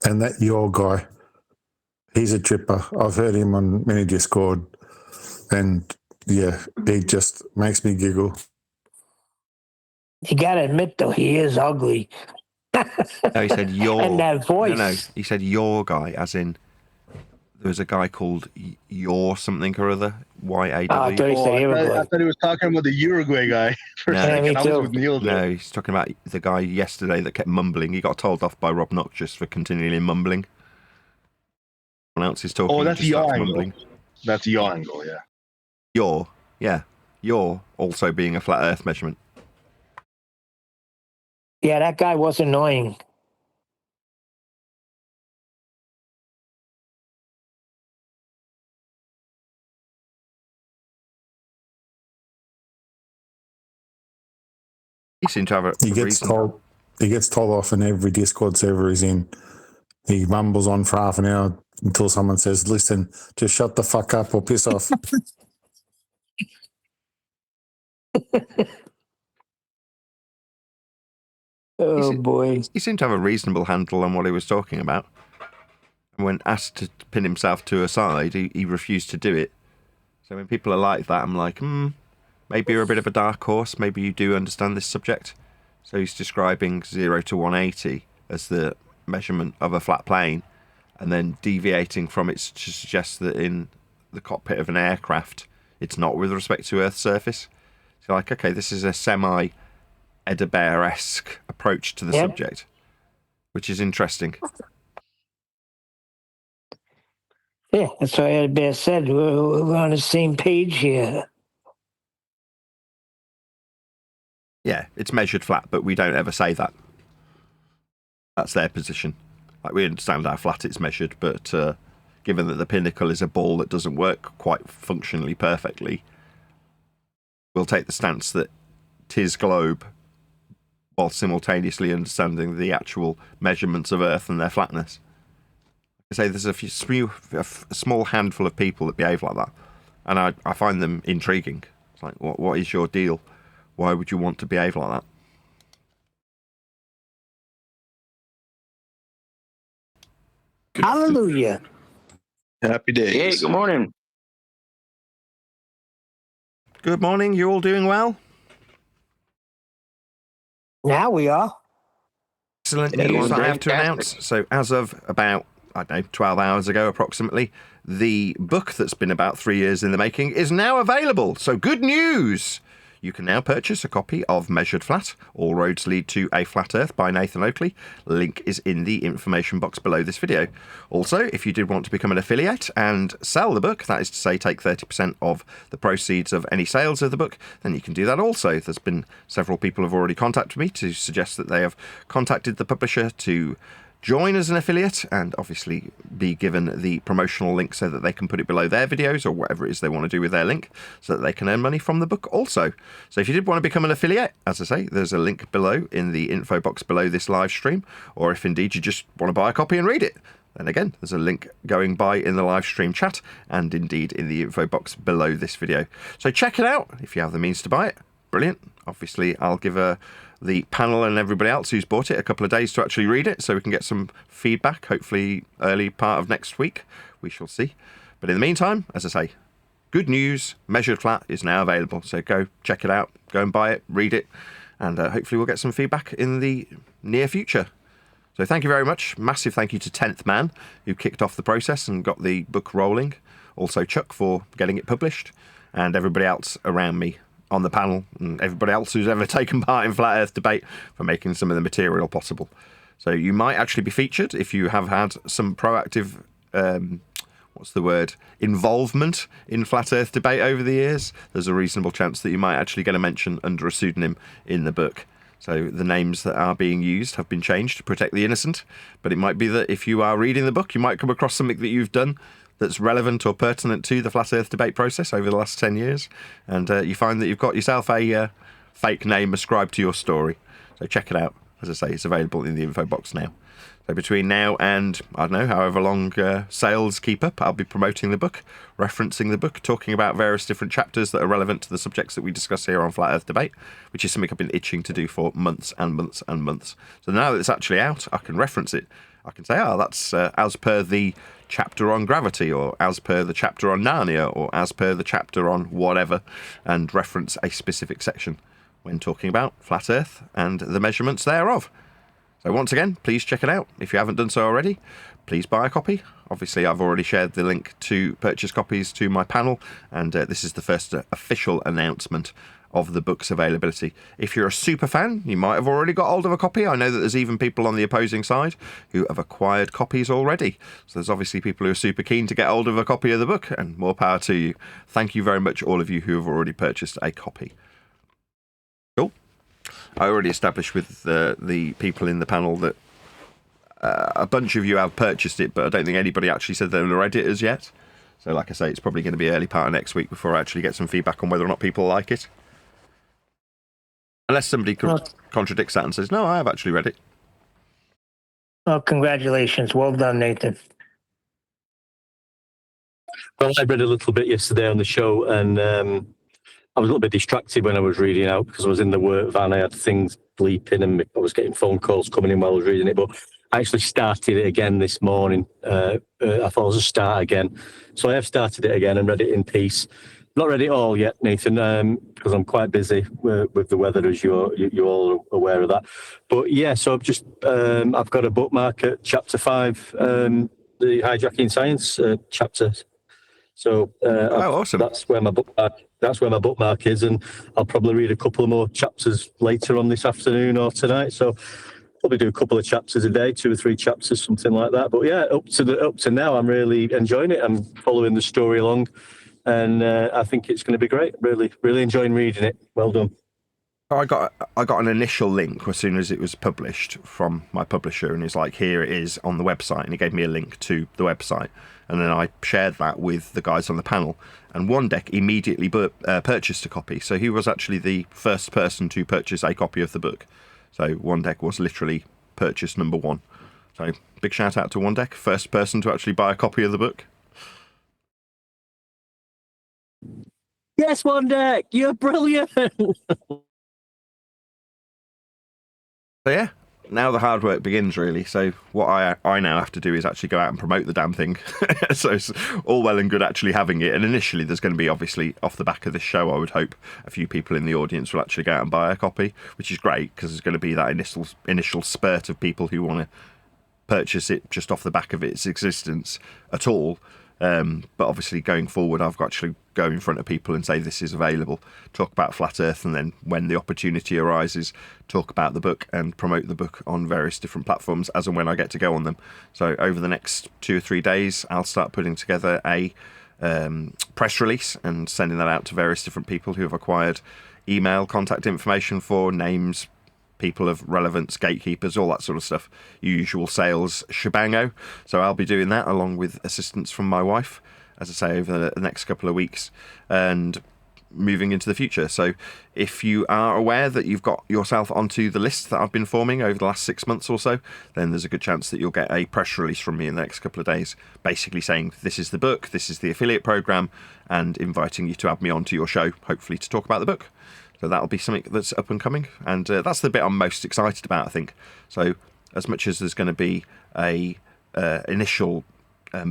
And that your guy, he's a tripper. I've heard him on many Discord, and yeah, he just makes me giggle. You gotta admit, though, he is ugly. No, he said your. And that voice. No, he said your guy, as in there was a guy called your something or other, Y-A-W. I thought he said Uruguay. I thought he was talking about the Uruguay guy. For No. a second. Yeah, me I too. was with Neil there. No, he's talking about the guy yesterday that kept mumbling. He got told off by Rob Knox just for continually mumbling. Someone else is talking. Oh, that's just your starts angle. mumbling. That's your angle, yeah. You're also being a flat Earth measurement. Yeah, that guy was annoying. He seemed to have a He gets told off in every Discord server he's in. He mumbles on for half an hour until someone says, "Listen, just shut the fuck up or piss off." Oh, boy. He seemed to have a reasonable handle on what he was talking about. And when asked to pin himself to a side, he refused to do it. So when people are like that, I'm like, maybe you're a bit of a dark horse. Maybe you do understand this subject. So he's describing 0 to 180 as the measurement of a flat plane, and then deviating from it to suggest that in the cockpit of an aircraft, it's not with respect to Earth's surface. So like, okay, this is a semi-Eda Bear-esque approach to the subject, which is interesting. Yeah, that's why Ed Bear said we're on the same page here. Yeah, it's measured flat, but we don't ever say that. That's their position. Like, we understand how flat it's measured, but given that the pinnacle is a ball that doesn't work quite functionally perfectly, we'll take the stance that 'tis globe, while simultaneously understanding the actual measurements of Earth and their flatness. I say there's a small handful of people that behave like that, and I find them intriguing. It's like, what is your deal? Why would you want to behave like that? Hallelujah. Happy days. Hey, good morning. Good morning. You all doing well? Now we are. Excellent Yeah, news doing I have to fantastic. announce. So as of about, 12 hours ago approximately, the book that's been about 3 years in the making is now available. So good news! You can now purchase a copy of Measured Flat, All Roads Lead to a Flat Earth by Nathan Oakley. Link is in the information box below this video. Also, if you did want to become an affiliate and sell the book, that is to say take 30% of the proceeds of any sales of the book, then you can do that also. There's been several people have already contacted me to suggest that they have contacted the publisher to join as an affiliate and obviously be given the promotional link so that they can put it below their videos or whatever it is they want to do with their link so that they can earn money from the book also. So if you did want to become an affiliate, as I say, there's a link below in the info box below this live stream, or if indeed you just want to buy a copy and read it, then again, there's a link going by in the live stream chat and indeed in the info box below this video. So check it out if you have the means to buy it. Brilliant. obviously I'll give the panel and everybody else who's bought it a couple of days to actually read it, so we can get some feedback, hopefully early part of next week. We shall see. But in the meantime, as I say, good news, Measured Flat is now available. So go check it out, go and buy it, read it, and hopefully we'll get some feedback in the near future. So thank you very much. Massive thank you to 10th Man, who kicked off the process and got the book rolling. Also Chuck for getting it published, and everybody else around me on the panel, and everybody else who's ever taken part in Flat Earth debate for making some of the material possible. So you might actually be featured if you have had some proactive, involvement in Flat Earth debate over the years. There's a reasonable chance that you might actually get a mention under a pseudonym in the book. So the names that are being used have been changed to protect the innocent, but it might be that if you are reading the book, you might come across something that you've done that's relevant or pertinent to the Flat Earth debate process over the last 10 years, and you find that you've got yourself a fake name ascribed to your story. So check it out. As I say, it's available in the info box now. So between now and, I don't know, however long sales keep up, I'll be promoting the book, referencing the book, talking about various different chapters that are relevant to the subjects that we discuss here on Flat Earth Debate, which is something I've been itching to do for months and months and months. So now that it's actually out, I can reference it. I can say, that's as per the chapter on gravity, or as per the chapter on Narnia, or as per the chapter on whatever, and reference a specific section when talking about Flat Earth and the measurements thereof. So once again, please check it out. If you haven't done so already, please buy a copy. Obviously, I've already shared the link to purchase copies to my panel, and this is the first official announcement of the book's availability. If you're a super fan, you might have already got hold of a copy. I know that there's even people on the opposing side who have acquired copies already. So there's obviously people who are super keen to get hold of a copy of the book, and more power to you. Thank you very much, all of you who have already purchased a copy. Cool. I already established with the people in the panel that a bunch of you have purchased it, but I don't think anybody actually said they've read it as yet. So like I say, it's probably going to be early part of next week before I actually get some feedback on whether or not people like it. Unless somebody contradicts that and says, no, I have actually read it. Well, congratulations. Well done, Nathan. Well, I read a little bit yesterday on the show, and I was a little bit distracted when I was reading out because I was in the work van. I had things bleeping and I was getting phone calls coming in while I was reading it. But I actually started it again this morning. I thought I was a start again. So I have started it again and read it in peace. Not read it all yet, Nathan, because I'm quite busy with the weather, as you're all aware of that. But yeah, so I've got a bookmark at chapter 5, the hijacking science chapter. So awesome! That's where my bookmark is, and I'll probably read a couple more chapters later on this afternoon or tonight. So probably do a couple of chapters a day, 2 or 3 chapters, something like that. But yeah, up to now, I'm really enjoying it. I'm following the story along. And I think it's going to be great. Really, really enjoying reading it. Well done. I got an initial link as soon as it was published from my publisher, and it's like, here it is on the website, and he gave me a link to the website, and then I shared that with the guys on the panel, and OneDeck immediately purchased a copy. So he was actually the first person to purchase a copy of the book. So OneDeck was literally purchase number 1. So big shout out to OneDeck, first person to actually buy a copy of the book. Yes, OneDeck, you're brilliant. So yeah, now the hard work begins, really. So what I now have to do is actually go out and promote the damn thing. So it's all well and good actually having it. And initially there's going to be, obviously, off the back of this show, I would hope a few people in the audience will actually go out and buy a copy, which is great because there's going to be that initial spurt of people who want to purchase it just off the back of its existence at all. But obviously going forward, I've got to actually go in front of people and say this is available, talk about Flat Earth, and then when the opportunity arises, talk about the book and promote the book on various different platforms as and when I get to go on them. So over the next 2 or 3 days, I'll start putting together a press release and sending that out to various different people who have acquired email contact information for names, people of relevance, gatekeepers, all that sort of stuff. Usual sales shebango. So I'll be doing that along with assistance from my wife, as I say, over the next couple of weeks and moving into the future. So if you are aware that you've got yourself onto the list that I've been forming over the last 6 months or so, then there's a good chance that you'll get a press release from me in the next couple of days, basically saying this is the book, this is the affiliate program, and inviting you to have me onto your show, hopefully to talk about the book. So that'll be something that's up and coming, and that's the bit I'm most excited about, I think. So as much as there's going to be a initial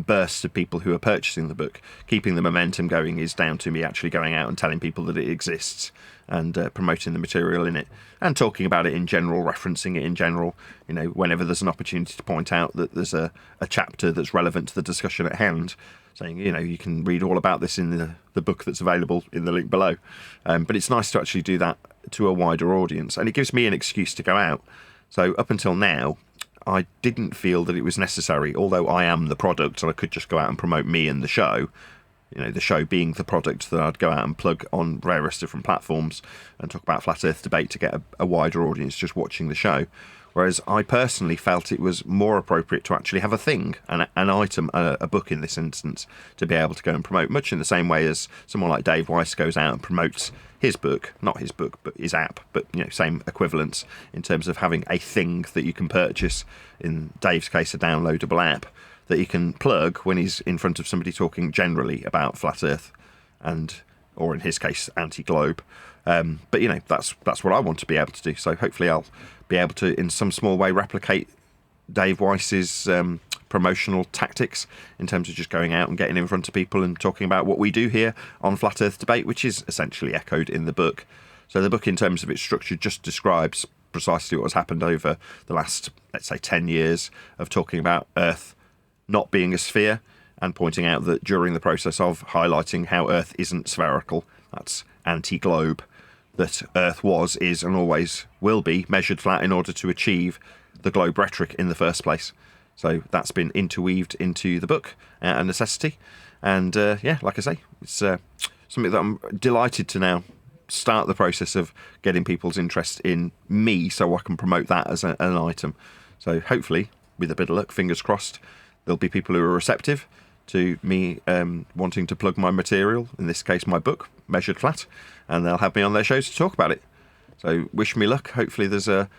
burst of people who are purchasing the book, keeping the momentum going is down to me actually going out and telling people that it exists and promoting the material in it and talking about it in general, referencing it in general, whenever there's an opportunity to point out that there's a chapter that's relevant to the discussion at hand, saying, you can read all about this in the book that's available in the link below. But it's nice to actually do that to a wider audience, and it gives me an excuse to go out. So up until now, I didn't feel that it was necessary, although I am the product and I could just go out and promote me and the show, the show being the product that I'd go out and plug on various different platforms and talk about Flat Earth debate to get a wider audience just watching the show. Whereas I personally felt it was more appropriate to actually have a thing, an item, a book in this instance, to be able to go and promote, much in the same way as someone like Dave Weiss goes out and promotes his book, not his book, but his app, but same equivalence in terms of having a thing that you can purchase, in Dave's case, a downloadable app that he can plug when he's in front of somebody talking generally about Flat Earth or in his case, anti-globe. But that's what I want to be able to do. So hopefully I'll be able to, in some small way, replicate Dave Weiss's promotional tactics in terms of just going out and getting in front of people and talking about what we do here on Flat Earth Debate, which is essentially echoed in the book. So the book, in terms of its structure, just describes precisely what has happened over the last, let's say, 10 years of talking about Earth not being a sphere and pointing out that during the process of highlighting how Earth isn't spherical, that's anti-globe, that Earth was, is, and always will be measured flat in order to achieve the globe rhetoric in the first place. So that's been interweaved into the book, a necessity. And like I say, it's something that I'm delighted to now start the process of getting people's interest in me so I can promote that as an item. So hopefully, with a bit of luck, fingers crossed, there'll be people who are receptive to me wanting to plug my material, in this case my book, Measured Flat, and they'll have me on their shows to talk about it. So wish me luck. Hopefully there's a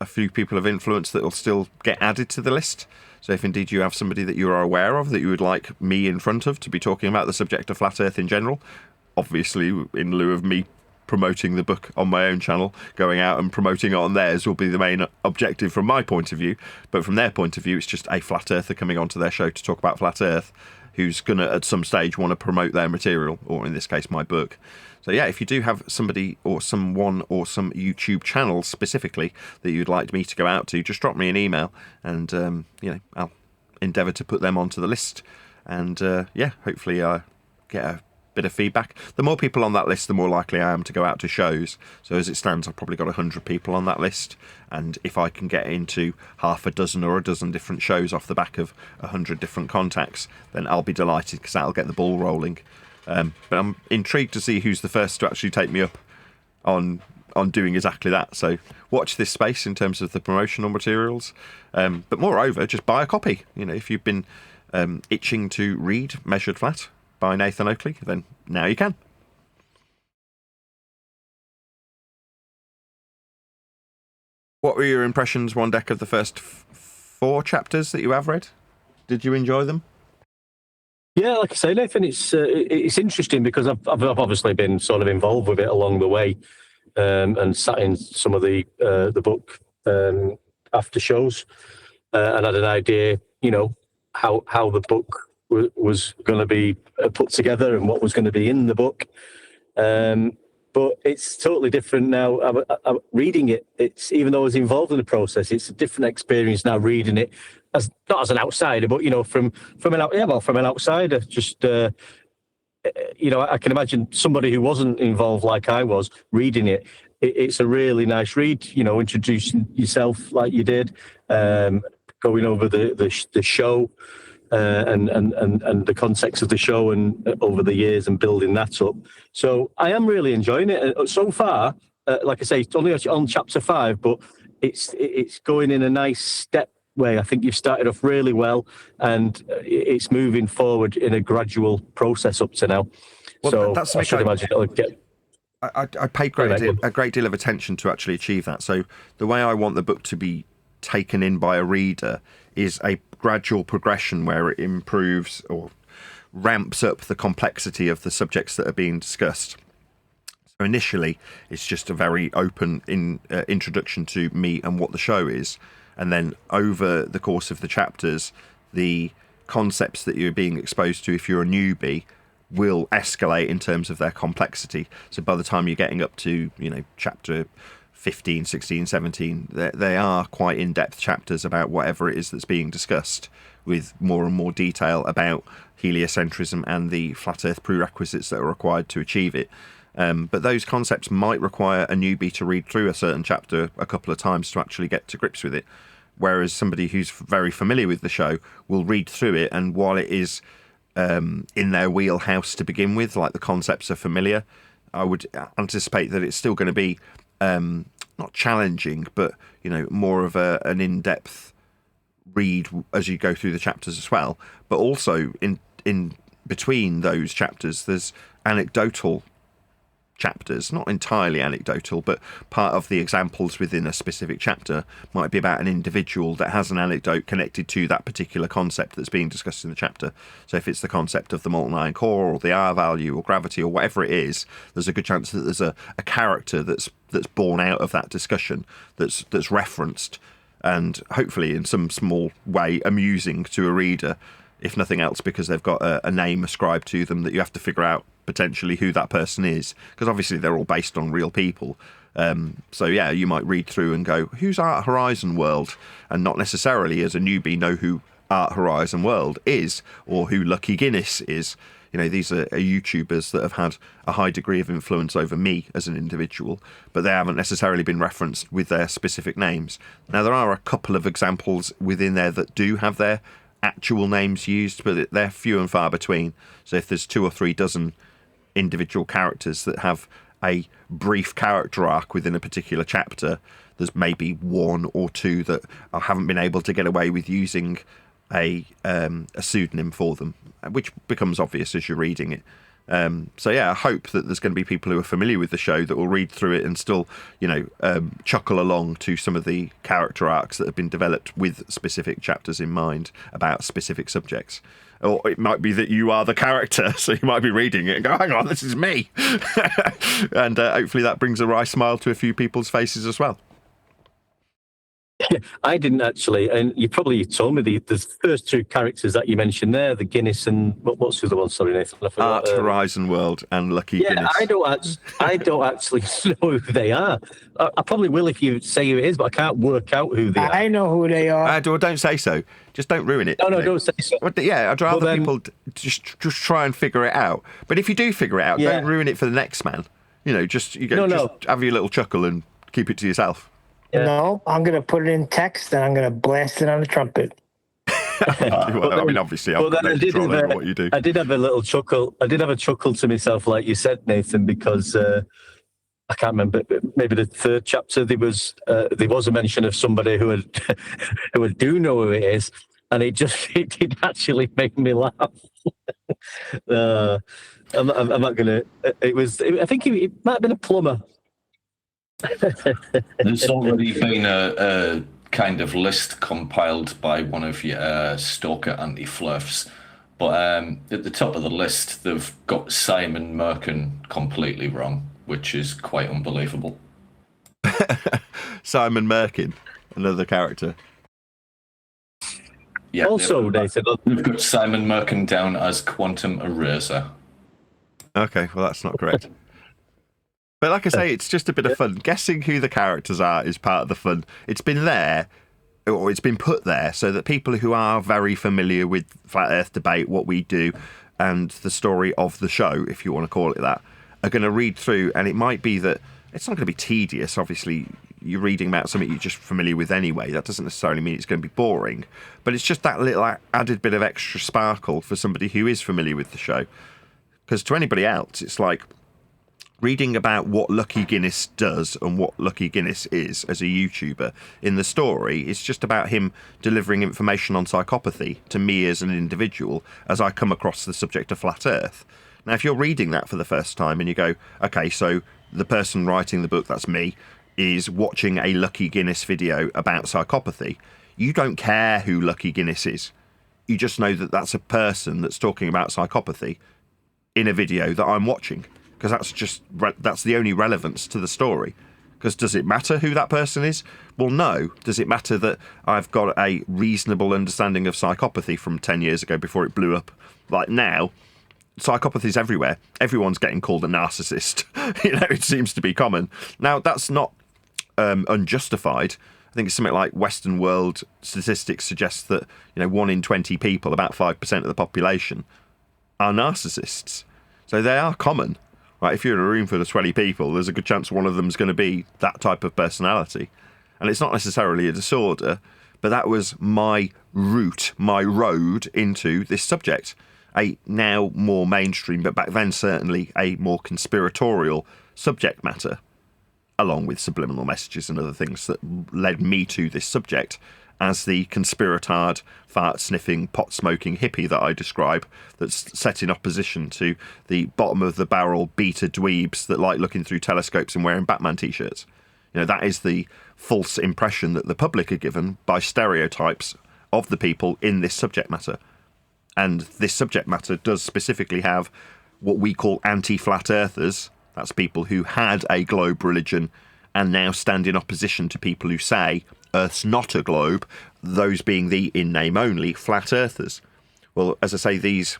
few people of influence that will still get added to the list. So if indeed you have somebody that you are aware of that you would like me in front of to be talking about the subject of Flat Earth in general, obviously in lieu of me promoting the book on my own channel, going out and promoting it on theirs will be the main objective from my point of view. But from their point of view, it's just a Flat Earther coming onto their show to talk about Flat Earth who's going to, at some stage, want to promote their material, or in this case, my book. So yeah, if you do have somebody or someone or some YouTube channel specifically that you'd like me to go out to, just drop me an email and, I'll endeavour to put them onto the list. And hopefully get a bit of feedback. The more people on that list, the more likely I am to go out to shows. So as it stands, I've probably got 100 people on that list. And if I can get into half a dozen or a dozen different shows off the back of 100 different contacts, then I'll be delighted because that'll get the ball rolling. But I'm intrigued to see who's the first to actually take me up on doing exactly that. So watch this space in terms of the promotional materials. But moreover, just buy a copy. If you've been itching to read Measured Flat by Nathan Oakley, then now you can. What were your impressions, One Deck, of the first 4 chapters that you have read? Did you enjoy them? Yeah, like I say, Nathan, it's interesting because I've obviously been sort of involved with it along the way, and sat in some of the book after shows, and had an idea, how the book was going to be put together and what was going to be in the book. But it's totally different now. I'm reading it. It's, even though I was involved in the process, it's a different experience now reading it, not as an outsider, but from an outsider. Just I can imagine somebody who wasn't involved like I was reading it. It's a really nice read. Introducing yourself like you did, going over the show. And the context of the show and over the years and building that up. So I am really enjoying it. So far, like I say, it's only on chapter 5, but it's going in a nice step way. I think you've started off really well, and it's moving forward in a gradual process up to now. Well, so that's I should imagine it'll get... I pay a great deal of attention to actually achieve that. So the way I want the book to be taken in by a reader is a gradual progression where it improves or ramps up the complexity of the subjects that are being discussed. initially it's just a very open introduction to me and what the show is, and then over the course of the chapters, the concepts that you're being exposed to if you're a newbie will escalate in terms of their complexity. So by the time you're getting up to, chapter 15, 16, 17, they are quite in-depth chapters about whatever it is that's being discussed, with more and more detail about heliocentrism and the flat earth prerequisites that are required to achieve it. But those concepts might require a newbie to read through a certain chapter a couple of times to actually get to grips with it, whereas somebody who's very familiar with the show will read through it, and while it is in their wheelhouse to begin with, like the concepts are familiar, I would anticipate that it's still going to be not challenging, but more of an in-depth read as you go through the chapters as well. But also in between those chapters, there's anecdotal chapters, not entirely anecdotal, but part of the examples within a specific chapter might be about an individual that has an anecdote connected to that particular concept that's being discussed in the chapter. So if it's the concept of the molten iron core or the R value or gravity or whatever it is, there's a good chance that there's a character that's born out of that discussion that's referenced, and hopefully in some small way amusing to a reader, if nothing else, because they've got a name ascribed to them that you have to figure out potentially who that person is, because obviously they're all based on real people. So yeah, you might read through and go, who's Art Horizon World? And not necessarily as a newbie know who Art Horizon World is, or who Lucky Guinness is. These are YouTubers that have had a high degree of influence over me as an individual, but they haven't necessarily been referenced with their specific names. Now, there are a couple of examples within there that do have their actual names used, but they're few and far between. So if there's 2 or 3 dozen individual characters that have a brief character arc within a particular chapter, there's maybe 1 or 2 that I haven't been able to get away with using a pseudonym for them, which becomes obvious as you're reading it. So yeah, I hope that there's going to be people who are familiar with the show that will read through it and still, chuckle along to some of the character arcs that have been developed with specific chapters in mind about specific subjects. Or it might be that you are the character, so you might be reading it and go, hang on, this is me. And hopefully that brings a wry smile to a few people's faces as well. I didn't actually, and you probably told me the first 2 characters that you mentioned there, the Guinness and what's the other one? Sorry, Nathan. I forgot. Art Horizon World and Lucky Guinness. I don't actually know who they are. I probably will if you say who it is, but I can't work out who they are. I know who they are. Don't say so. Just don't ruin it. No, don't say so. Yeah, I'd rather people just try and figure it out. But if you do figure it out, don't ruin it for the next man. Just have your little chuckle and keep it to yourself. Yeah. No, I'm going to put it in text and I'm going to blast it on the trumpet. Obviously, I'm not control over what you do. I did have a little chuckle. I did have a chuckle to myself, like you said, Nathan, because I can't remember. Maybe the 3rd chapter there was a mention of somebody who do know who it is, and it did actually make me laugh. I'm not going to. I think it might have been a plumber. There's already been a kind of list compiled by one of your stalker anti-fluffs, but at the top of the list they've got Simon Merkin completely wrong, which is quite unbelievable. Simon Merkin, another character. Yeah. Also, they've got Simon Merkin down as Quantum Eraser. Okay, well that's not correct. But like I say, it's just a bit of fun. Guessing who the characters are is part of the fun. It's been there, or it's been put there, so that people who are very familiar with Flat Earth debate, what we do, and the story of the show, if you want to call it that, are going to read through, and it might be that it's not going to be tedious. Obviously, you're reading about something you're just familiar with anyway. That doesn't necessarily mean it's going to be boring, but it's just that little added bit of extra sparkle for somebody who is familiar with the show. Because to anybody else, it's like reading about what Lucky Guinness does and what Lucky Guinness is as a YouTuber in the story. It's just about him delivering information on psychopathy to me as an individual as I come across the subject of Flat Earth. Now, if you're reading that for the first time and you go, okay, so the person writing the book, that's me, is watching a Lucky Guinness video about psychopathy, you don't care who Lucky Guinness is. You just know that that's a person that's talking about psychopathy in a video that I'm watching. because that's the only relevance to the story. Because does it matter who that person is? Well, no. Does it matter that I've got a reasonable understanding of psychopathy from 10 years ago before it blew up? Like now, psychopathy's everywhere. Everyone's getting called a narcissist. It seems to be common. Now, that's not unjustified. I think it's something like Western world statistics suggest that 1 in 20 people, about 5% of the population, are narcissists. So they are common. Right, if you're in a room full of 20 people, there's a good chance one of them's going to be that type of personality. And it's not necessarily a disorder, but that was my route, my road into this subject. A now more mainstream, but back then certainly a more conspiratorial subject matter, along with subliminal messages and other things that led me to this subject as the conspiratard, fart-sniffing, pot-smoking hippie that I describe, that's set in opposition to the bottom-of-the-barrel beta dweebs that like looking through telescopes and wearing Batman T-shirts. That is the false impression that the public are given by stereotypes of the people in this subject matter. And this subject matter does specifically have what we call anti-flat earthers. That's people who had a globe religion and now stand in opposition to people who say Earth's not a globe, those being the, in name only, flat earthers. Well, as I say, these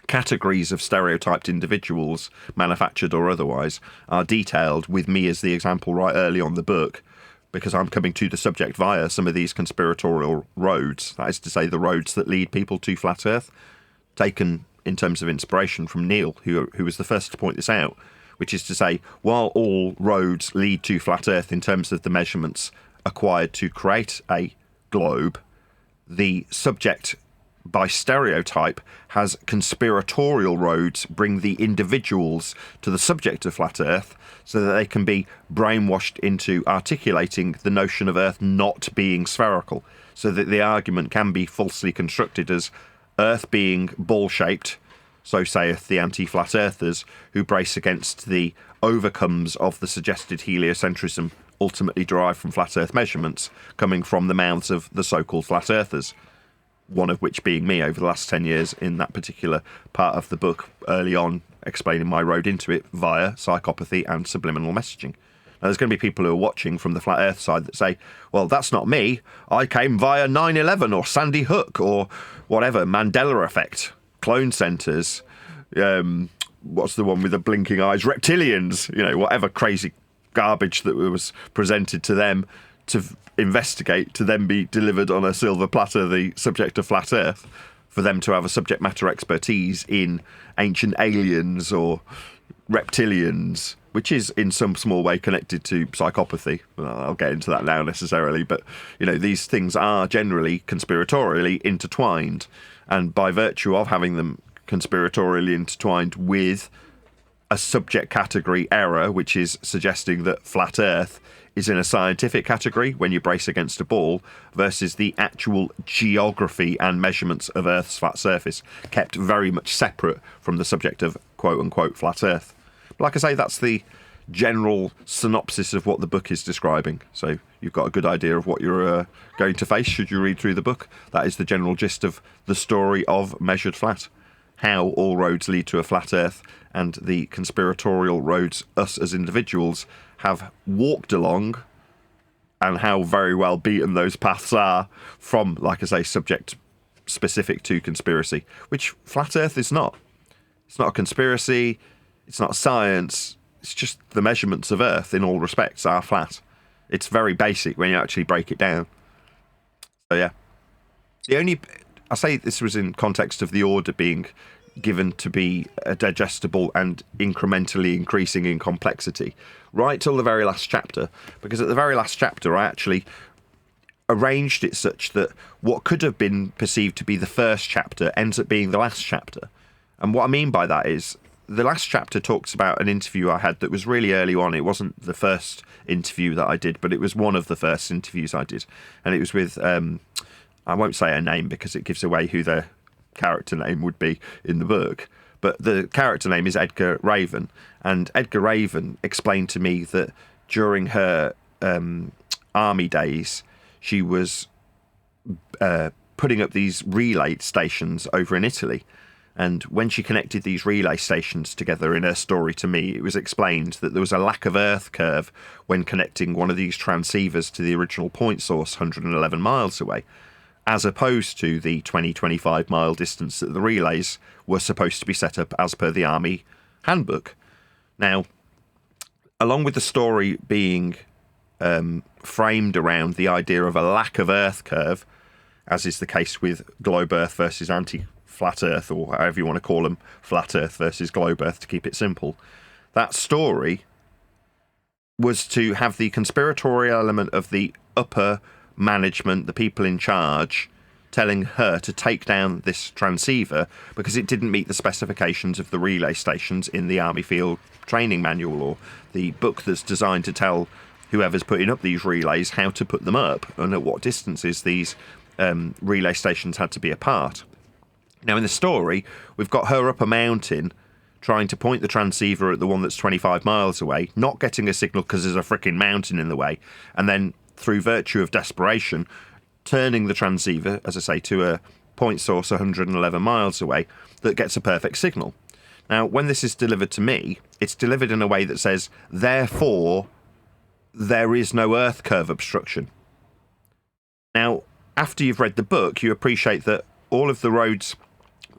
categories of stereotyped individuals, manufactured or otherwise, are detailed with me as the example right early on the book, because I'm coming to the subject via some of these conspiratorial roads, that is to say the roads that lead people to flat Earth, taken in terms of inspiration from Neil, who was the first to point this out, which is to say, while all roads lead to flat Earth in terms of the measurements acquired to create a globe, the subject by stereotype has conspiratorial roads bring the individuals to the subject of flat Earth so that they can be brainwashed into articulating the notion of Earth not being spherical, so that the argument can be falsely constructed as Earth being ball-shaped, so saith the anti-flat earthers, who brace against the overcomes of the suggested heliocentrism ultimately derived from flat Earth measurements coming from the mouths of the so-called flat earthers, one of which being me over the last 10 years in that particular part of the book, early on explaining my road into it via psychopathy and subliminal messaging. Now, there's going to be people who are watching from the flat Earth side that say, well, that's not me. I came via 9/11 or Sandy Hook or whatever, Mandela effect, clone centres, what's the one with the blinking eyes, reptilians, whatever crazy garbage that was presented to them to investigate, to then be delivered on a silver platter, the subject of flat Earth, for them to have a subject matter expertise in ancient aliens or reptilians, which is in some small way connected to psychopathy. Well, I'll get into that now necessarily, but these things are generally conspiratorially intertwined, and by virtue of having them conspiratorially intertwined with a subject category error, which is suggesting that flat Earth is in a scientific category when you brace against a ball versus the actual geography and measurements of Earth's flat surface, kept very much separate from the subject of quote-unquote flat Earth. But like I say, that's the general synopsis of what the book is describing. So you've got a good idea of what you're going to face should you read through the book. That is the general gist of the story of Measured Flat. How all roads lead to a flat Earth, and the conspiratorial roads us as individuals have walked along, and how very well beaten those paths are from, like I say, subject specific to conspiracy, which flat Earth is not. It's not a conspiracy, it's not science, it's just the measurements of Earth in all respects are flat. It's very basic when you actually break it down. So yeah. I say this was in context of the order being given to be digestible and incrementally increasing in complexity, right till the very last chapter, because at the very last chapter I actually arranged it such that what could have been perceived to be the first chapter ends up being the last chapter. And what I mean by that is the last chapter talks about an interview I had that was really early on. It wasn't the first interview that I did, but it was one of the first interviews I did, and it was with I won't say her name because it gives away who the character name would be in the book, but the character name is Edgar Raven, and Edgar Raven explained to me that during her army days she was putting up these relay stations over in Italy, And when she connected these relay stations together in her story to me, it was explained that there was a lack of earth curve when connecting one of these transceivers to the original point source 111 miles away, as opposed to the 20-25 mile distance that the relays were supposed to be set up as per the Army handbook. Now, along with the story being framed around the idea of a lack of earth curve, as is the case with globe earth versus anti-flat earth, or however you want to call them, flat earth versus globe earth to keep it simple, that story was to have the conspiratorial element of the upper management, the people in charge, telling her to take down this transceiver because it didn't meet the specifications of the relay stations in the Army Field Training Manual, or the book that's designed to tell whoever's putting up these relays how to put them up and at what distances these relay stations had to be apart. Now, in the story, we've got her up a mountain trying to point the transceiver at the one that's 25 miles away, not getting a signal because there's a freaking mountain in the way, and then, through virtue of desperation, turning the transceiver, as I say, to a point source 111 miles away that gets a perfect signal. Now, when this is delivered to me, it's delivered in a way that says, therefore, there is no earth curve obstruction. Now, after you've read the book, you appreciate that all of the roads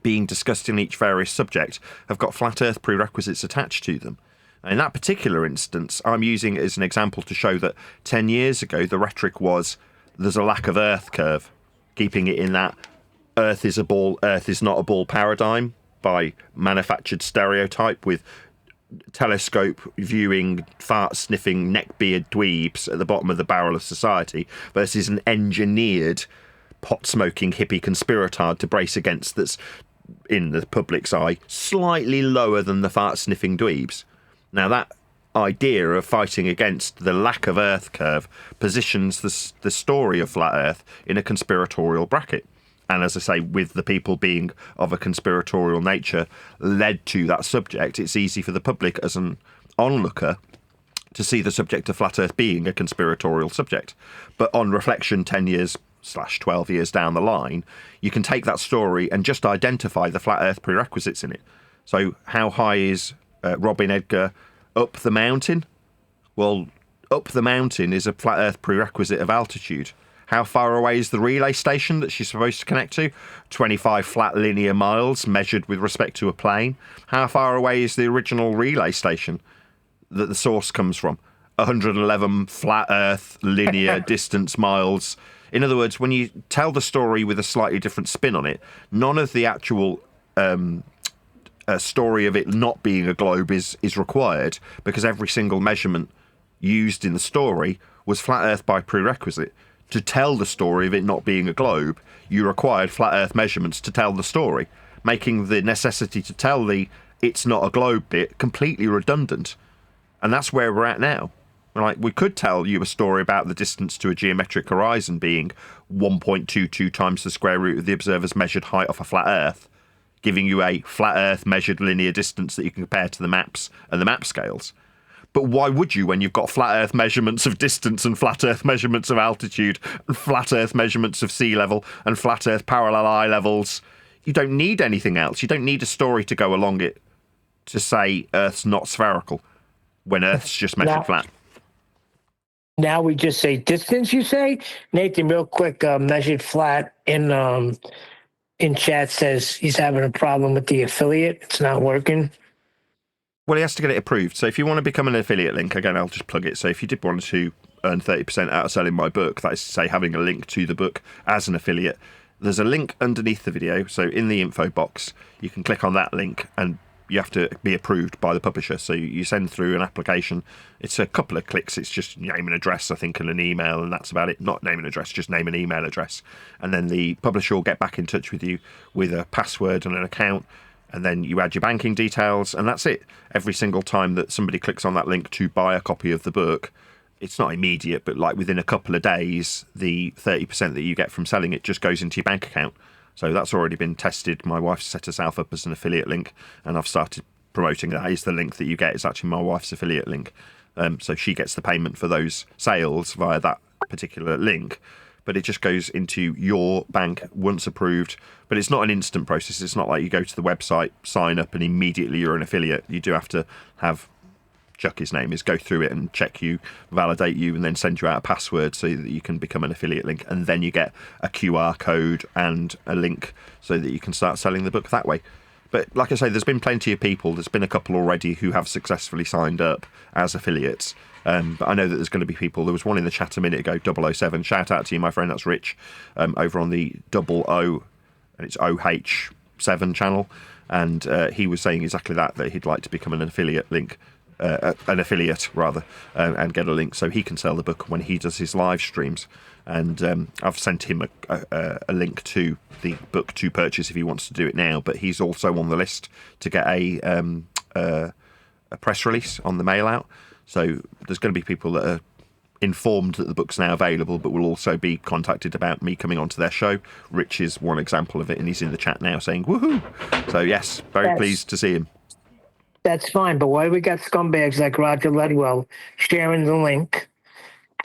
being discussed in each various subject have got flat earth prerequisites attached to them. In that particular instance, I'm using it as an example to show that 10 years ago, the rhetoric was there's a lack of earth curve, keeping it in that earth is a ball, earth is not a ball paradigm by manufactured stereotype with telescope viewing, fart sniffing, neckbeard dweebs at the bottom of the barrel of society versus an engineered pot smoking hippie conspiratard to brace against that's, in the public's eye, slightly lower than the fart sniffing dweebs. Now, that idea of fighting against the lack of earth curve positions the story of flat earth in a conspiratorial bracket. And as I say, with the people being of a conspiratorial nature led to that subject, it's easy for the public as an onlooker to see the subject of flat earth being a conspiratorial subject. But on reflection, 10 years / 12 years down the line, you can take that story and just identify the flat earth prerequisites in it. So how high is Robin Edgar up the mountain? Well, up the mountain is a flat earth prerequisite of altitude. How far away is the relay station that she's supposed to connect to? 25 flat linear miles measured with respect to a plane. How far away is the original relay station that the source comes from? 111 flat earth linear distance miles. In other words, when you tell the story with a slightly different spin on it, none of the actual story of it not being a globe is required, because every single measurement used in the story was flat earth by prerequisite. To tell the story of it not being a globe, you required flat earth measurements to tell the story, making the necessity to tell the it's not a globe bit completely redundant. And that's where we're at now. Like, we could tell you a story about the distance to a geometric horizon being 1.22 times the square root of the observer's measured height off a flat earth, giving you a flat earth measured linear distance that you can compare to the maps and the map scales. But why would you when you've got flat earth measurements of distance and flat earth measurements of altitude and flat earth measurements of sea level and flat earth parallel eye levels? You don't need anything else. You don't need a story to go along it to say Earth's not spherical when Earth's just measured flat. Now we just say distance, you say? Nathan, real quick, measured flat in chat says he's having a problem with the affiliate. It's not working. Well, he has to get it approved. So if you want to become an affiliate link, again, I'll just plug it. So if you did want to earn 30% out of selling my book, that is to say having a link to the book as an affiliate, there's a link underneath the video. So in the info box, you can click on that link and you have to be approved by the publisher. So you send through an application. It's a couple of clicks. It's just name and address, I think, and an email, and that's about it. Not name and address, just name and email address. And then the publisher will get back in touch with you with a password and an account. And then you add your banking details, and that's it. Every single time that somebody clicks on that link to buy a copy of the book, it's not immediate, but like within a couple of days, the 30% that you get from selling it just goes into your bank account. So that's already been tested. My wife set herself up as an affiliate link, and I've started promoting that. Is the link that you get is actually my wife's affiliate link. So she gets the payment for those sales via that particular link. but it just goes into your bank once approved. But it's not an instant process. It's not like you go to the website, sign up, and immediately you're an affiliate. You do have to have, Chuck, his name is, go through it and check you, validate you, and then send you out a password so that you can become an affiliate link. And then you get a QR code and a link so that you can start selling the book that way. But like I say, there's been plenty of people. There's been a couple already who have successfully signed up as affiliates. But I know that there's going to be people. There was one in the chat a minute ago, 007. Shout out to you, my friend. That's Rich, over on the 00, and it's OH7 channel. And he was saying exactly that he'd like to become an affiliate link. An affiliate rather, and get a link so he can sell the book when he does his live streams. And I've sent him a link to the book to purchase if he wants to do it now. But he's also on the list to get a press release on the mail out. So there's going to be people that are informed that the book's now available, but will also be contacted about me coming onto their show. Rich is one example of it, and he's in the chat now saying woohoo. So yes, very pleased to see him. That's fine, but why we got scumbags like Roger Ledwell sharing the link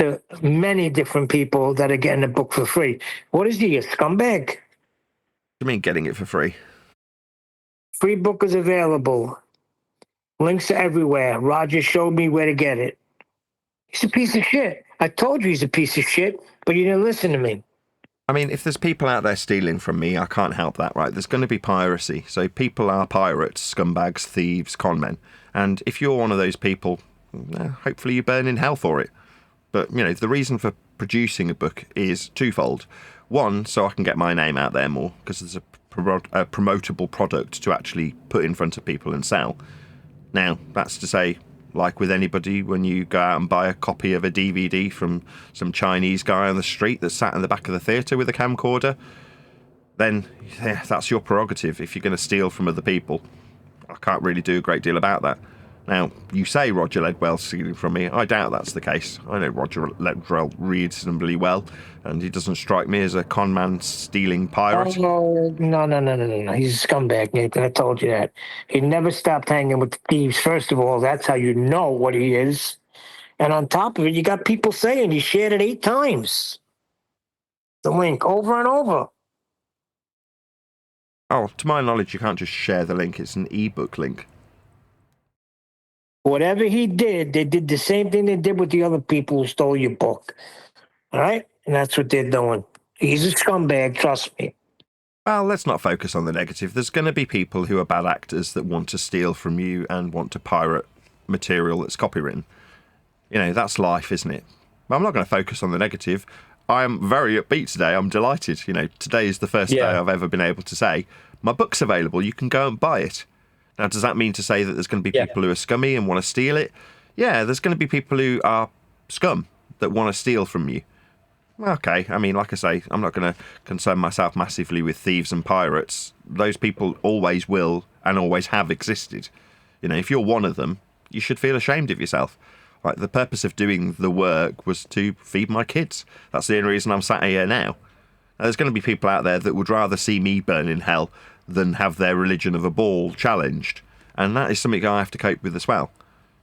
to many different people that are getting the book for free? What is he, a scumbag? What do you mean getting it for free? Free book is available. Links are everywhere. Roger showed me where to get it. He's a piece of shit. I told you he's a piece of shit, but you didn't listen to me. I mean, if there's people out there stealing from me, I can't help that, right? There's going to be piracy. So people are pirates, scumbags, thieves, con men. And if you're one of those people, hopefully you burn in hell for it. But, you know, the reason for producing a book is twofold. One, so I can get my name out there more, because there's a promotable product to actually put in front of people and sell. Now, that's to say, like with anybody, when you go out and buy a copy of a DVD from some Chinese guy on the street that sat in the back of the theatre with a camcorder, then that's your prerogative. If you're going to steal from other people, I can't really do a great deal about that. Now, you say Roger Ledwell's stealing from me. I doubt that's the case. I know Roger Ledwell reasonably well, and he doesn't strike me as a con man stealing pirate. Oh, no. He's a scumbag, Nathan. I told you that. He never stopped hanging with the thieves. First of all, that's how you know what he is. And on top of it, you got people saying he shared it 8 times. The link, over and over. Oh, to my knowledge, you can't just share the link. It's an ebook link. Whatever he did, they did the same thing they did with the other people who stole your book. All right? And that's what they're doing. He's a scumbag, trust me. Well, let's not focus on the negative. There's going to be people who are bad actors that want to steal from you and want to pirate material that's copywritten. You know, that's life, isn't it? But I'm not going to focus on the negative. I am very upbeat today. I'm delighted. You know, today is the first day I've ever been able to say, my book's available, you can go and buy it. Now, does that mean to say that there's going to be people who are scummy and want to steal it? Yeah, there's going to be people who are scum that want to steal from you. Okay, I mean, like I say, I'm not going to concern myself massively with thieves and pirates. Those people always will and always have existed. You know, if you're one of them, you should feel ashamed of yourself. Like, the purpose of doing the work was to feed my kids. That's the only reason I'm sat here now. There's going to be people out there that would rather see me burn in hell than have their religion of a ball challenged. And that is something I have to cope with as well.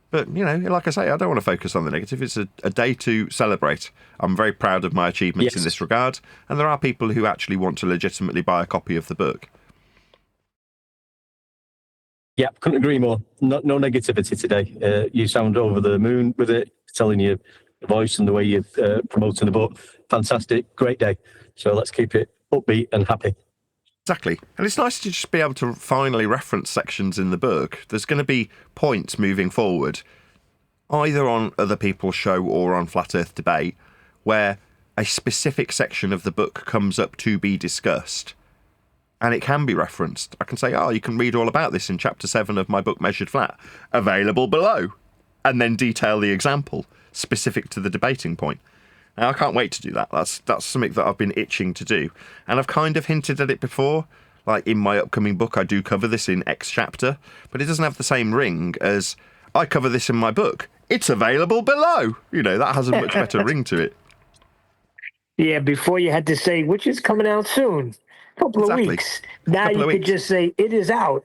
But, you know, like I say, I don't want to focus on the negative. It's a day to celebrate. I'm very proud of my achievements in this regard. And there are people who actually want to legitimately buy a copy of the book. Yeah, couldn't agree more. No negativity today. You sound over the moon with it, telling your voice and the way you're promoting the book. Fantastic. Great day. So let's keep it upbeat and happy. Exactly. And it's nice to just be able to finally reference sections in the book. There's going to be points moving forward, either on other people's show or on Flat Earth Debate, where a specific section of the book comes up to be discussed. And it can be referenced. I can say, you can read all about this in chapter 7 of my book, Measured Flat, available below. And then detail the example specific to the debating point. Now, I can't wait to do that. That's something that I've been itching to do. And I've kind of hinted at it before. Like, in my upcoming book, I do cover this in X chapter. But it doesn't have the same ring as, I cover this in my book. It's available below. You know, that has a much better ring to it. Yeah, before you had to say, which is coming out soon. Couple of weeks. Now you could just say, it is out.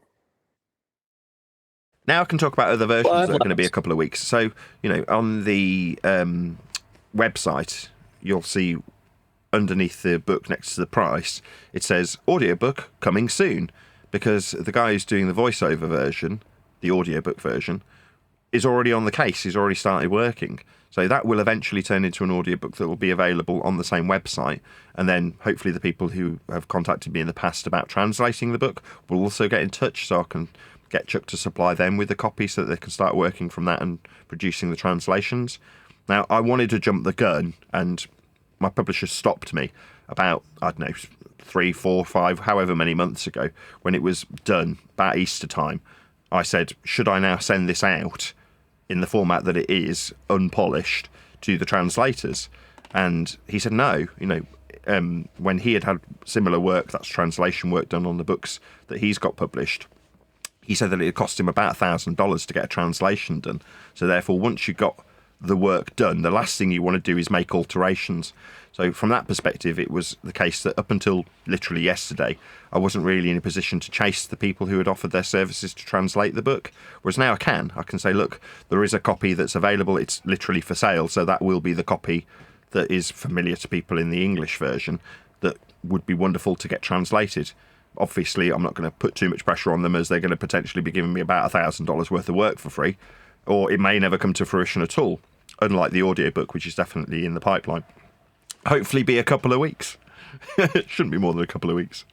Now I can talk about other versions that are going to be a couple of weeks. So, you know, on the website, you'll see underneath the book next to the price, it says audiobook coming soon, because the guy who's doing the voiceover version, the audiobook version, is already on the case. He's already started working. So that will eventually turn into an audiobook that will be available on the same website. And then hopefully the people who have contacted me in the past about translating the book will also get in touch, so I can get Chuck to supply them with a copy so that they can start working from that and producing the translations. Now, I wanted to jump the gun, and my publisher stopped me about, I don't know, 3, 4, 5, however many months ago, when it was done, about Easter time. I said, should I now send this out in the format that it is, unpolished, to the translators? And he said no. When he had similar work, that's translation work, done on the books that he's got published, he said that it cost him about $1,000 to get a translation done. So therefore, once you got the work done, the last thing you want to do is make alterations. So from that perspective, it was the case that up until literally yesterday, I wasn't really in a position to chase the people who had offered their services to translate the book. Whereas now I can say, look, there is a copy that's available. It's literally for sale. So that will be the copy that is familiar to people in the English version that would be wonderful to get translated. Obviously, I'm not going to put too much pressure on them, as they're going to potentially be giving me about $1,000 worth of work for free, or it may never come to fruition at all, unlike the audiobook, which is definitely in the pipeline. Hopefully be a couple of weeks. It shouldn't be more than a couple of weeks.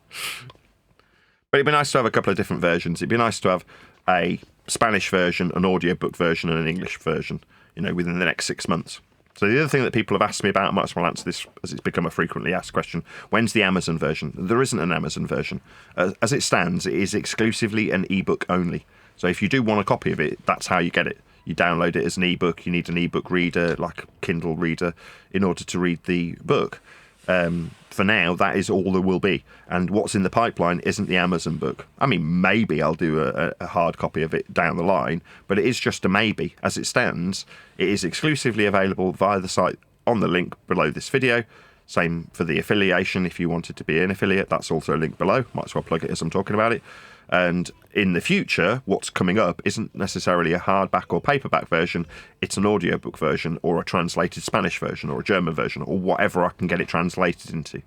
But it'd be nice to have a couple of different versions. It'd be nice to have a Spanish version, an audiobook version, and an English version, within the next 6 months. So the other thing that people have asked me about, I might as well answer this as it's become a frequently asked question, when's the Amazon version? There isn't an Amazon version. As it stands, it is exclusively an ebook only. So if you do want a copy of it, that's how you get it. You download it as an ebook. You need an ebook reader, like a Kindle reader, in order to read the book. For now, that is all there will be. And what's in the pipeline isn't the Amazon book. I mean, maybe I'll do a hard copy of it down the line, but it is just a maybe. As it stands, it is exclusively available via the site on the link below this video. Same for the affiliation. If you wanted to be an affiliate, that's also a link below. Might as well plug it as I'm talking about it. And in the future, what's coming up isn't necessarily a hardback or paperback version. It's an audiobook version, or a translated Spanish version, or a German version, or whatever I can get it translated into.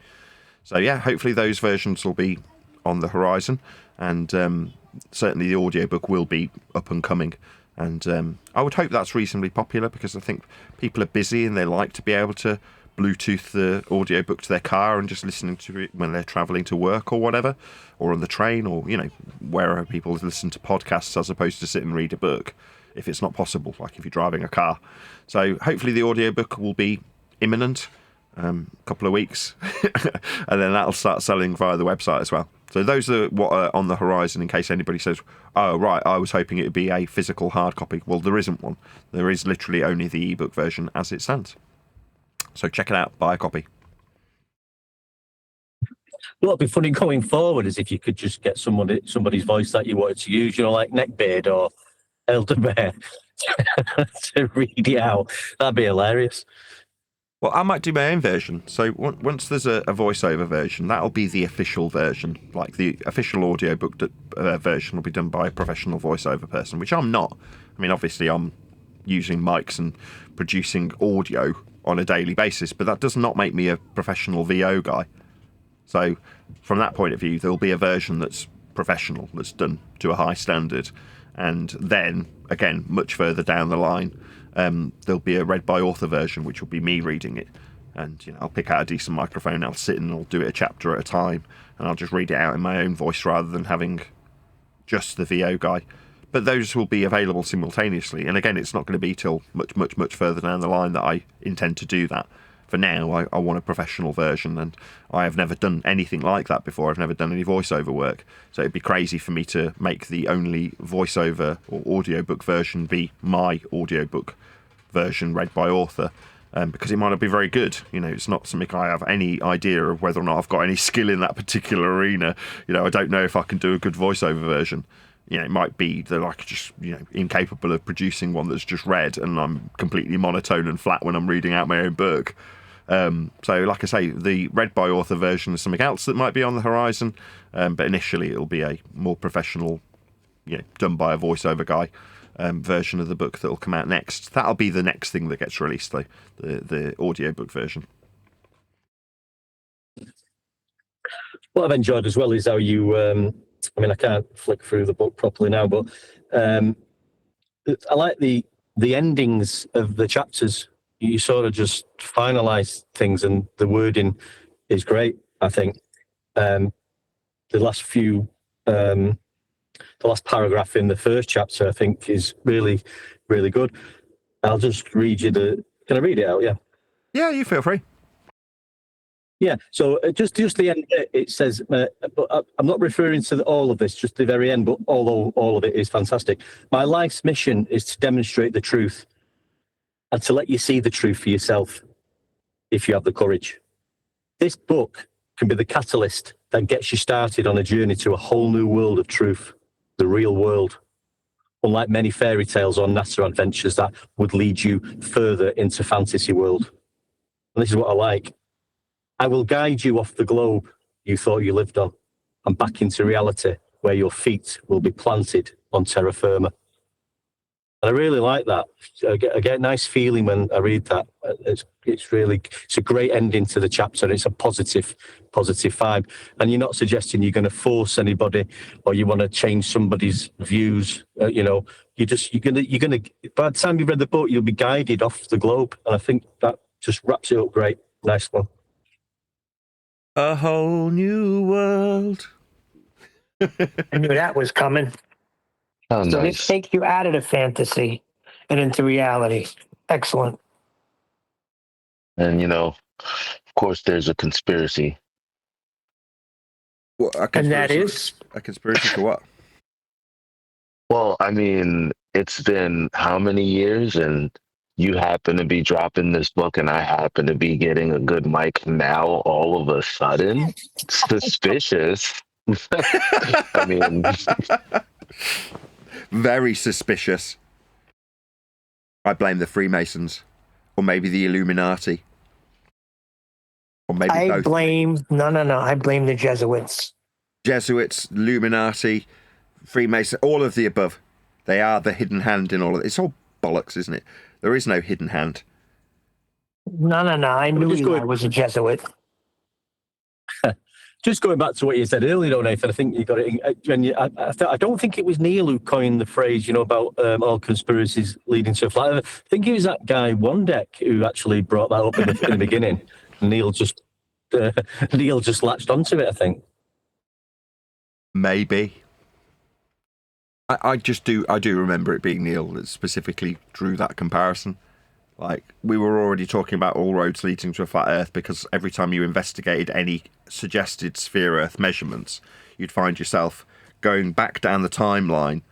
So yeah, hopefully those versions will be on the horizon, and certainly the audiobook will be up and coming. And I would hope that's reasonably popular, because I think people are busy and they like to be able to Bluetooth the audiobook to their car and just listening to it when they're traveling to work or whatever, or on the train, or wherever people listen to podcasts as opposed to sit and read a book, if it's not possible, like if you're driving a car. So hopefully the audiobook will be imminent, a couple of weeks, and then that'll start selling via the website as well. So those are what are on the horizon, in case anybody says, oh right, I was hoping it would be a physical hard copy. Well, there isn't one. There is literally only the ebook version as it stands. So check it out, buy a copy. What'd be funny going forward is if you could just get somebody's voice that you wanted to use, like Neckbeard or Elderbear, to read it out. That'd be hilarious. Well, I might do my own version. So once there's a voiceover version, that'll be the official version. Like the official audiobook version will be done by a professional voiceover person, which I'm not. I mean, obviously I'm using mics and producing audio on a daily basis, but that does not make me a professional VO guy. So from that point of view, there'll be a version that's professional, that's done to a high standard, and then again, much further down the line, there'll be a read by author version, which will be me reading it. And I'll pick out a decent microphone, I'll sit and I'll do it a chapter at a time, and I'll just read it out in my own voice rather than having just the VO guy. But those will be available simultaneously. And again, it's not going to be till much further down the line that I intend to do that. For now, I want a professional version, and I have never done anything like that before. I've never done any voiceover work. So it'd be crazy for me to make the only voiceover or audiobook version be my audiobook version read by author, because it might not be very good. It's not something I have any idea of whether or not I've got any skill in that particular arena. I don't know if I can do a good voiceover version. It might be that I just, incapable of producing one that's just read, and I'm completely monotone and flat when I'm reading out my own book. So, like I say, the read by author version is something else that might be on the horizon, but initially it'll be a more professional, done by a voiceover guy version of the book that'll come out next. That'll be the next thing that gets released, though, the audiobook version. what I've enjoyed as well is how you, I mean, I can't flick through the book properly now, but I like the endings of the chapters. You sort of just finalize things, and the wording is great, I think. The last few, the last paragraph in the first chapter, I think, is really, really good. I'll just read you can I read it out? Yeah. Yeah, you feel free. Yeah, so just the end, it says, but I'm not referring to all of this, just the very end, but although all of it is fantastic. My life's mission is to demonstrate the truth and to let you see the truth for yourself, if you have the courage. This book can be the catalyst that gets you started on a journey to a whole new world of truth, the real world, unlike many fairy tales or NASA adventures that would lead you further into fantasy world. And this is what I like. I will guide you off the globe you thought you lived on and back into reality where your feet will be planted on terra firma. And I really like that. I get a nice feeling when I read that. It's a great ending to the chapter. It's a positive vibe. And you're not suggesting you're going to force anybody or you want to change somebody's views. You're going to, by the time you've read the book, you'll be guided off the globe. And I think that just wraps it up great. Nice one. A whole new world. I knew that was coming. Oh, So nice. this takes you out of the fantasy and into reality. Excellent. And, of course, there's a conspiracy. What, And that is? A conspiracy for what? Well, I mean, it's been how many years? And you happen to be dropping this book, and I happen to be getting a good mic now all of a sudden? Suspicious. I mean... Very suspicious. I blame the Freemasons, or maybe the Illuminati, or maybe both. I blame the Jesuits. Jesuits, Illuminati, Freemason, all of the above. They are the hidden hand in all of it. It's all bollocks, isn't it? There is no hidden hand. No. I knew Eli was a Jesuit. Just going back to what you said earlier, though, Nathan, I think you got it. I don't think it was Neil who coined the phrase, about all conspiracies leading to a flat Earth. I think it was that guy Wondek who actually brought that up in the beginning. Neil just latched onto it, I think. Maybe. I do remember it being Neil that specifically drew that comparison. Like, we were already talking about all roads leading to a flat Earth because every time you investigated any suggested sphere Earth measurements, you'd find yourself going back down the timeline,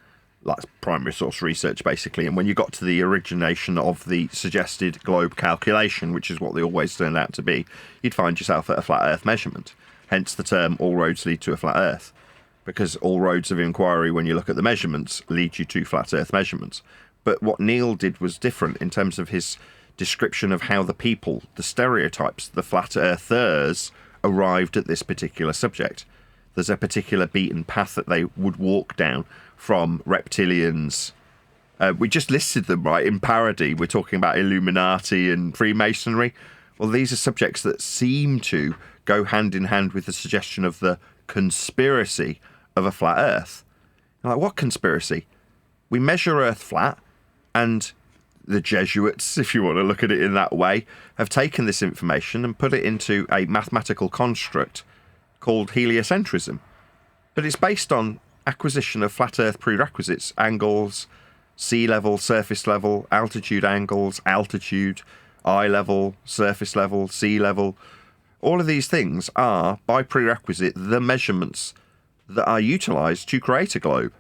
like primary source research, basically. And when you got to the origination of the suggested globe calculation, which is what they always turned out to be, you'd find yourself at a flat Earth measurement. Hence the term all roads lead to a flat Earth, because all roads of inquiry, when you look at the measurements, lead you to flat Earth measurements. But what Neil did was different in terms of his description of how the people, the stereotypes, the flat earthers, arrived at this particular subject. There's a particular beaten path that they would walk down from reptilians. We just listed them, right, in parody. We're talking about Illuminati and Freemasonry. Well, these are subjects that seem to go hand in hand with the suggestion of the conspiracy of a flat Earth. Like, what conspiracy? We measure Earth flat, and the Jesuits, if you want to look at it in that way, have taken this information and put it into a mathematical construct called heliocentrism. But it's based on acquisition of flat Earth prerequisites, angles, sea level, surface level, altitude angles, altitude, eye level, surface level, sea level. All of these things are, by prerequisite, the measurements that are utilised to create a globe.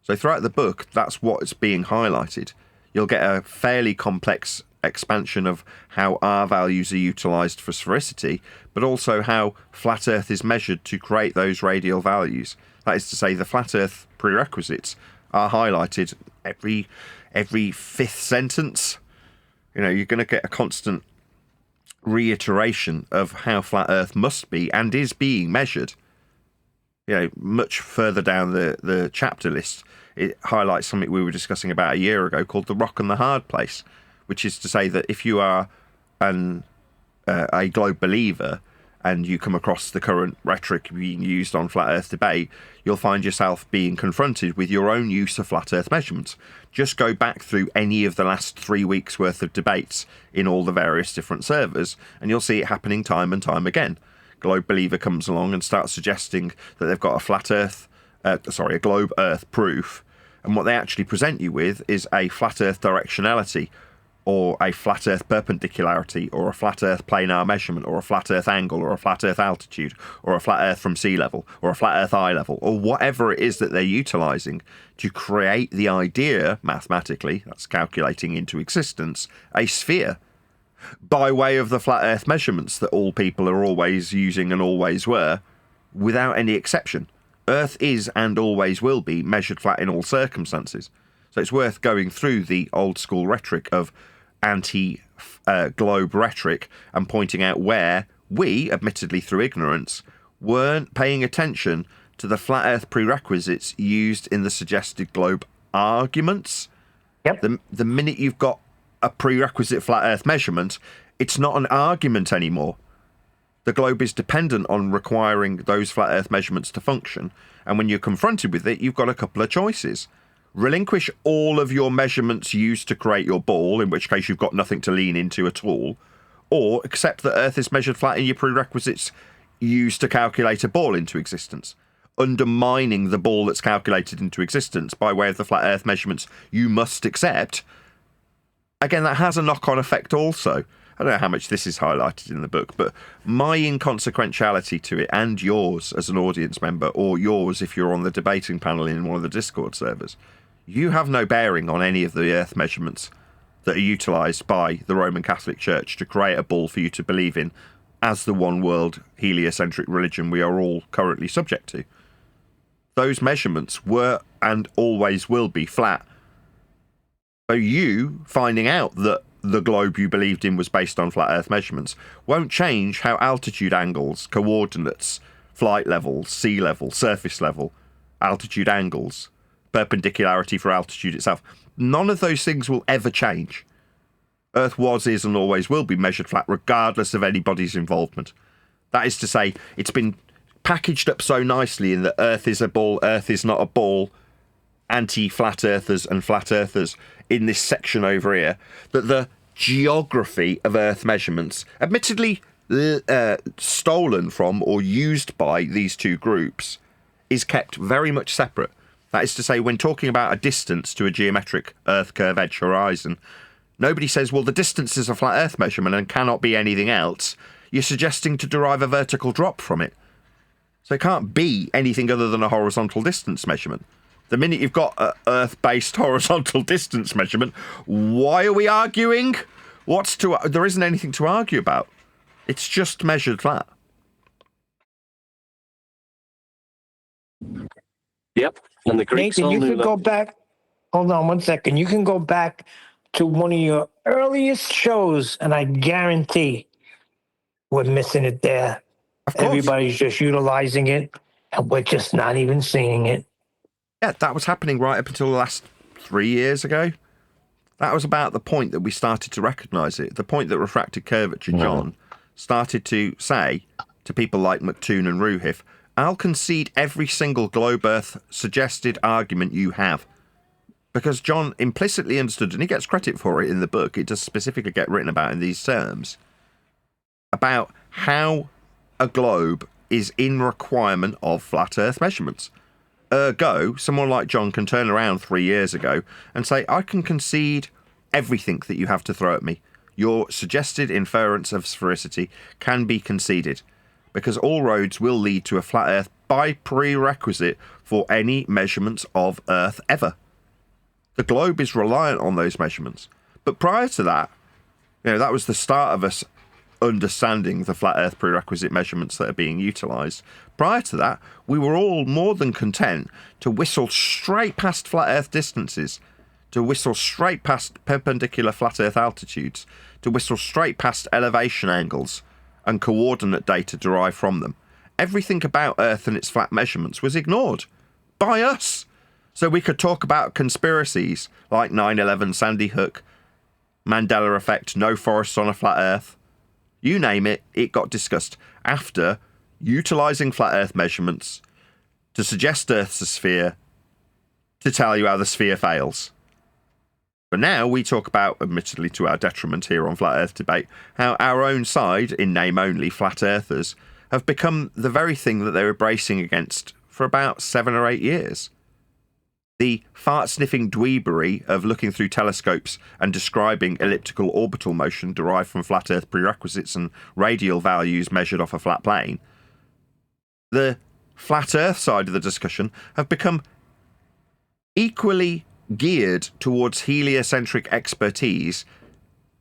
So throughout the book, that's what's being highlighted. You'll get a fairly complex expansion of how R values are utilised for sphericity, but also how flat Earth is measured to create those radial values. That is to say, the flat Earth prerequisites are highlighted every fifth sentence. You're going to get a constant reiteration of how flat Earth must be and is being measured. Much further down the chapter list, it highlights something we were discussing about a year ago called the rock and the hard place, which is to say that if you are a globe believer and you come across the current rhetoric being used on flat earth debate, you'll find yourself being confronted with your own use of flat earth measurements. Just go back through any of the last 3 weeks worth of debates in all the various different servers, and you'll see it happening time and time again. Globe Believer comes along and starts suggesting that they've got a globe earth proof, and what they actually present you with is a flat earth directionality, or a flat earth perpendicularity, or a flat earth planar measurement, or a flat earth angle, or a flat earth altitude, or a flat earth from sea level, or a flat earth eye level, or whatever it is that they're utilizing to create the idea, mathematically, that's calculating into existence, a sphere, by way of the flat earth measurements that all people are always using and always were, without any exception. Earth is and always will be measured flat in all circumstances. So it's worth going through the old school rhetoric of anti-globe rhetoric and pointing out where we, admittedly through ignorance, weren't paying attention to the flat earth prerequisites used in the suggested globe arguments. Yep. The minute you've got a prerequisite flat earth measurement, it's not an argument anymore. The globe is dependent on requiring those flat earth measurements to function, and when you're confronted with it, you've got a couple of choices. Relinquish all of your measurements used to create your ball, in which case you've got nothing to lean into at all, or accept that Earth is measured flat in your prerequisites used to calculate a ball into existence, undermining the ball that's calculated into existence by way of the flat Earth measurements you must accept. Again, that has a knock-on effect also. I don't know how much this is highlighted in the book, but my inconsequentiality to it, and yours as an audience member, or yours if you're on the debating panel in one of the Discord servers, you have no bearing on any of the earth measurements that are utilised by the Roman Catholic Church to create a ball for you to believe in as the one world heliocentric religion we are all currently subject to. Those measurements were and always will be flat. So you finding out that the globe you believed in was based on flat earth measurements won't change how altitude angles, coordinates, flight levels, sea level, surface level, altitude angles, perpendicularity for altitude itself, none of those things will ever change. Earth was, is, and always will be measured flat regardless of anybody's involvement. That is to say, it's been packaged up so nicely in that Earth is a ball, Earth is not a ball, anti-flat earthers and flat earthers in this section over here, that the geography of Earth measurements, admittedly stolen from or used by these two groups, is kept very much separate. That is to say, when talking about a distance to a geometric Earth curve edge horizon, nobody says, well, the distance is a flat Earth measurement and cannot be anything else. You're suggesting to derive a vertical drop from it. So it can't be anything other than a horizontal distance measurement. The minute you've got an Earth-based horizontal distance measurement, why are we arguing? There isn't anything to argue about. It's just measured flat. Yep. And the Greeks Nathan, all you knew could that. go back. Hold on 1 second. You can go back to one of your earliest shows, and I guarantee we're missing it there. Of course. Everybody's just utilizing it, and we're just not even seeing it. Yeah, that was happening right up until the last 3 years ago. That was about the point that we started to recognise it. The point that refracted curvature, John, started to say to people like McToon and Ruhif, I'll concede every single globe Earth suggested argument you have. Because John implicitly understood, and he gets credit for it in the book, it does specifically get written about in these terms, about how a globe is in requirement of flat Earth measurements. Ergo, someone like John can turn around 3 years ago and say, I can concede everything that you have to throw at me. Your suggested inference of sphericity can be conceded, because all roads will lead to a flat Earth by prerequisite for any measurements of Earth ever. The globe is reliant on those measurements. But prior to that, that was the start of us understanding the flat Earth prerequisite measurements that are being utilised. Prior to that, we were all more than content to whistle straight past flat Earth distances, to whistle straight past perpendicular flat Earth altitudes, to whistle straight past elevation angles and coordinate data derived from them. Everything about Earth and its flat measurements was ignored by us. So we could talk about conspiracies like 9/11, Sandy Hook, Mandela effect, no forests on a flat Earth. You name it, it got discussed. after utilising flat Earth measurements to suggest Earth's a sphere, to tell you how the sphere fails. But now we talk about, admittedly to our detriment here on Flat Earth Debate, how our own side, in name only, flat earthers, have become the very thing that they were bracing against for about 7 or 8 years. The fart-sniffing dweebery of looking through telescopes and describing elliptical orbital motion derived from flat Earth prerequisites and radial values measured off a flat plane. The flat Earth side of the discussion have become equally geared towards heliocentric expertise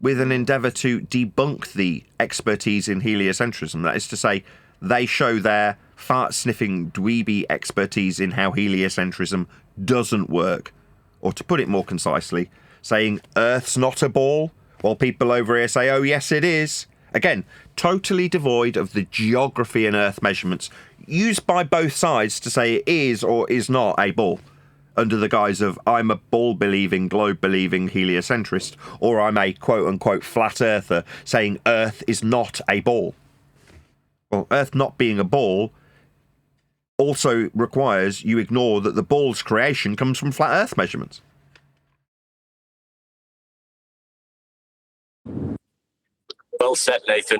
with an endeavour to debunk the expertise in heliocentrism. That is to say, they show their fart-sniffing dweeby expertise in how heliocentrism doesn't work. Or to put it more concisely, saying Earth's not a ball, while people over here say, oh yes it is. Again, totally devoid of the geography and Earth measurements used by both sides to say it is or is not a ball, under the guise of I'm a ball-believing, globe-believing heliocentrist, or I'm a quote-unquote flat earther saying Earth is not a ball. Well, Earth not being a ball also requires you ignore that the ball's creation comes from flat Earth measurements. Well said, Nathan.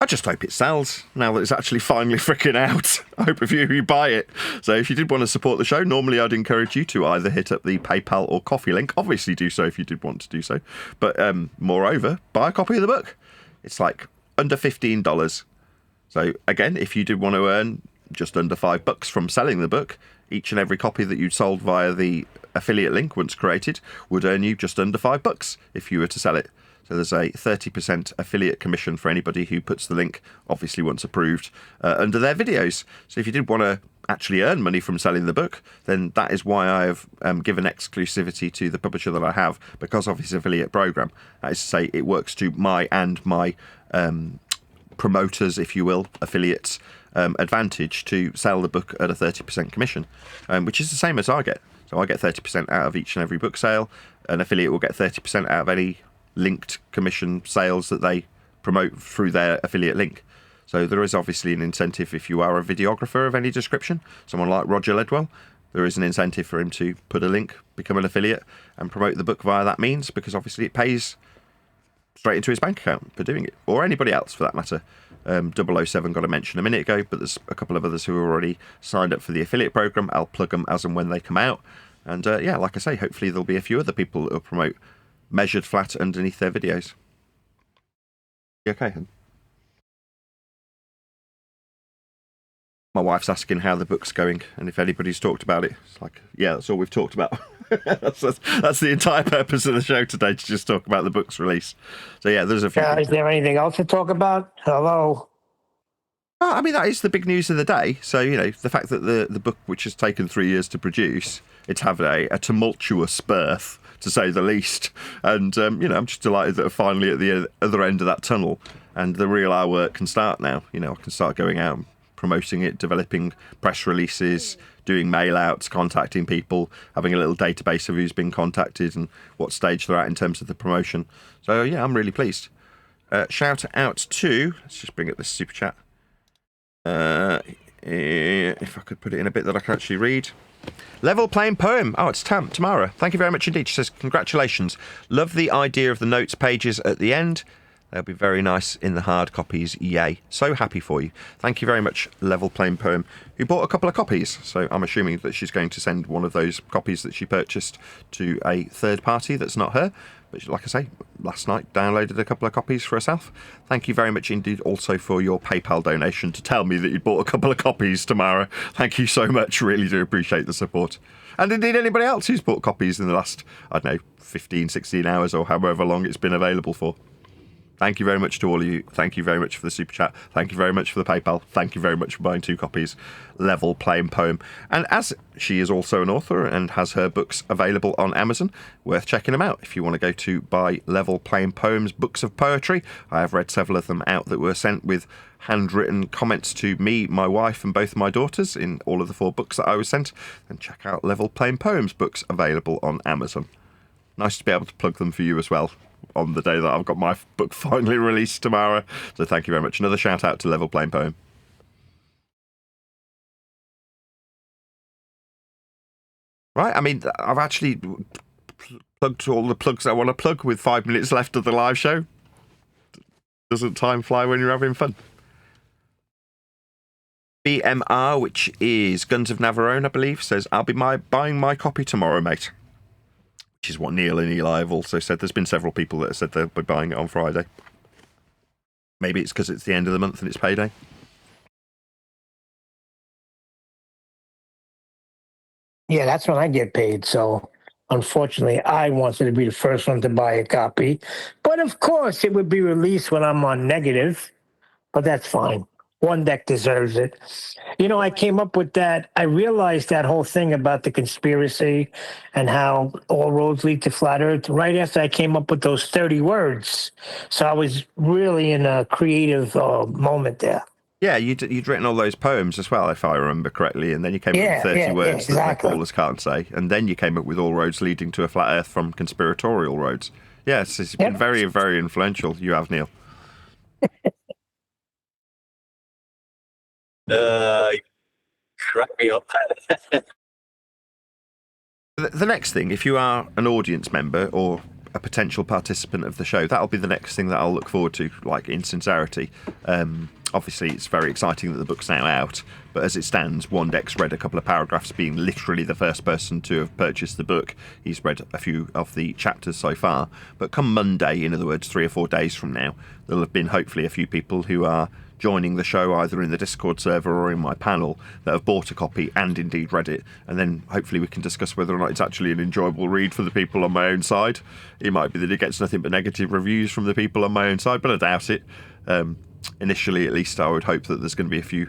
I just hope it sells now that it's actually finally freaking out. I hope a few of you buy it. So if you did want to support the show, normally I'd encourage you to either hit up the PayPal or Coffee link. Obviously do so if you did want to do so. But moreover, buy a copy of the book. It's like under $15. So again, if you did want to earn just under $5 from selling the book, each and every copy that you sold via the affiliate link once created would earn you just under $5 if you were to sell it. So there's a 30% affiliate commission for anybody who puts the link, obviously once approved, under their videos. So if you did want to actually earn money from selling the book, then that is why I have given exclusivity to the publisher that I have because of his affiliate program. That is to say, it works to my promoters, if you will, affiliates, advantage to sell the book at a 30% commission, which is the same as I get. So I get 30% out of each and every book sale. An affiliate will get 30% out of any linked commission sales that they promote through their affiliate link. So there is obviously an incentive if you are a videographer of any description, someone like Roger Ledwell, there is an incentive for him to put a link, become an affiliate and promote the book via that means, because obviously it pays straight into his bank account for doing it, or anybody else for that matter. 007 got a mention a minute ago, but there's a couple of others who are already signed up for the affiliate program. I'll plug them as and when they come out. And yeah, like I say, hopefully there'll be a few other people that will promote measured flat underneath their videos. You okay, hun? My wife's asking how the book's going and if anybody's talked about it. It's like, yeah, that's all we've talked about. that's the entire purpose of the show today, to just talk about the book's release. So yeah, there's a few. Is there anything else to talk about? Hello? I mean, that is the big news of the day. So, you know, the fact that the book, which has taken 3 years to produce, it's had a tumultuous birth, to say the least. And, you know, I'm just delighted that finally at the other end of that tunnel and the real our work can start now. You know, I can start going out and promoting it, developing press releases, doing mail outs, contacting people, having a little database of who's been contacted and what stage they're at in terms of the promotion. So, yeah, I'm really pleased. Shout out to, let's just bring up this super chat. If I could put it in a bit that I can actually read. Level Playing Poem. Oh, it's Tamara. Thank you very much indeed. She says, congratulations. Love the idea of the notes pages at the end. They'll be very nice in the hard copies. Yay. So happy for you. Thank you very much, Level Playing Poem, who bought a couple of copies. So I'm assuming that she's going to send one of those copies that she purchased to a third party that's not her. But like I say, last night downloaded a couple of copies for herself. Thank you very much indeed also for your PayPal donation to tell me that you bought a couple of copies, Tamara. Thank you so much. Really do appreciate the support. And indeed anybody else who's bought copies in the last, I don't know, 15, 16 hours or however long it's been available for. Thank you very much to all of you. Thank you very much for the super chat. Thank you very much for the PayPal. Thank you very much for buying 2 copies. Level Playing Poem. And as she is also an author and has her books available on Amazon, worth checking them out. If you want to go to buy Level Playing Poem's books of poetry, I have read several of them out that were sent with handwritten comments to me, my wife and both my daughters in all of the 4 books that I was sent. And check out Level Playing Poem's books available on Amazon. nice to be able to plug them for you as well on the day that I've got my book finally released tomorrow. So thank you very much. Another shout out to Level Playing Poem. Right, I mean, I've actually plugged all the plugs I want to plug with 5 minutes left of the live show. Doesn't time fly when you're having fun? BMR, which is Guns of Navarone, I believe, says, I'll be buying my copy tomorrow, mate. Which is what Neil and Eli have also said. There's been several people that have said they'll be buying it on Friday. Maybe it's because it's the end of the month and it's payday. Yeah, that's when I get paid. So unfortunately, I wanted to be the first one to buy a copy. But of course, it would be released when I'm on negative. But that's fine. One deck deserves it. You know, I came up with that. I realized that whole thing about the conspiracy and how all roads lead to flat Earth right after I came up with those 30 words. So I was really in a creative moment there. Yeah, you'd written all those poems as well, if I remember correctly, and then you came up with 30 words that the callers can't say, and then you came up with all roads leading to a flat Earth from conspiratorial roads. Yes, it's been very, very influential. You have, Neil. Crack me up. The next thing, if you are an audience member or a potential participant of the show, that'll be the next thing that I'll look forward to, like, in sincerity. Obviously, it's very exciting that the book's now out, but as it stands, Wandex read a couple of paragraphs, being literally the first person to have purchased the book. He's read a few of the chapters so far, but come Monday, in other words, 3 or 4 days from now, there'll have been hopefully a few people who are joining the show either in the Discord server or in my panel that have bought a copy and indeed read it, and then hopefully we can discuss whether or not it's actually an enjoyable read for the people on my own side. It might be that it gets nothing but negative reviews from the people on my own side, but I doubt it. Initially, at least, I would hope that there's going to be a few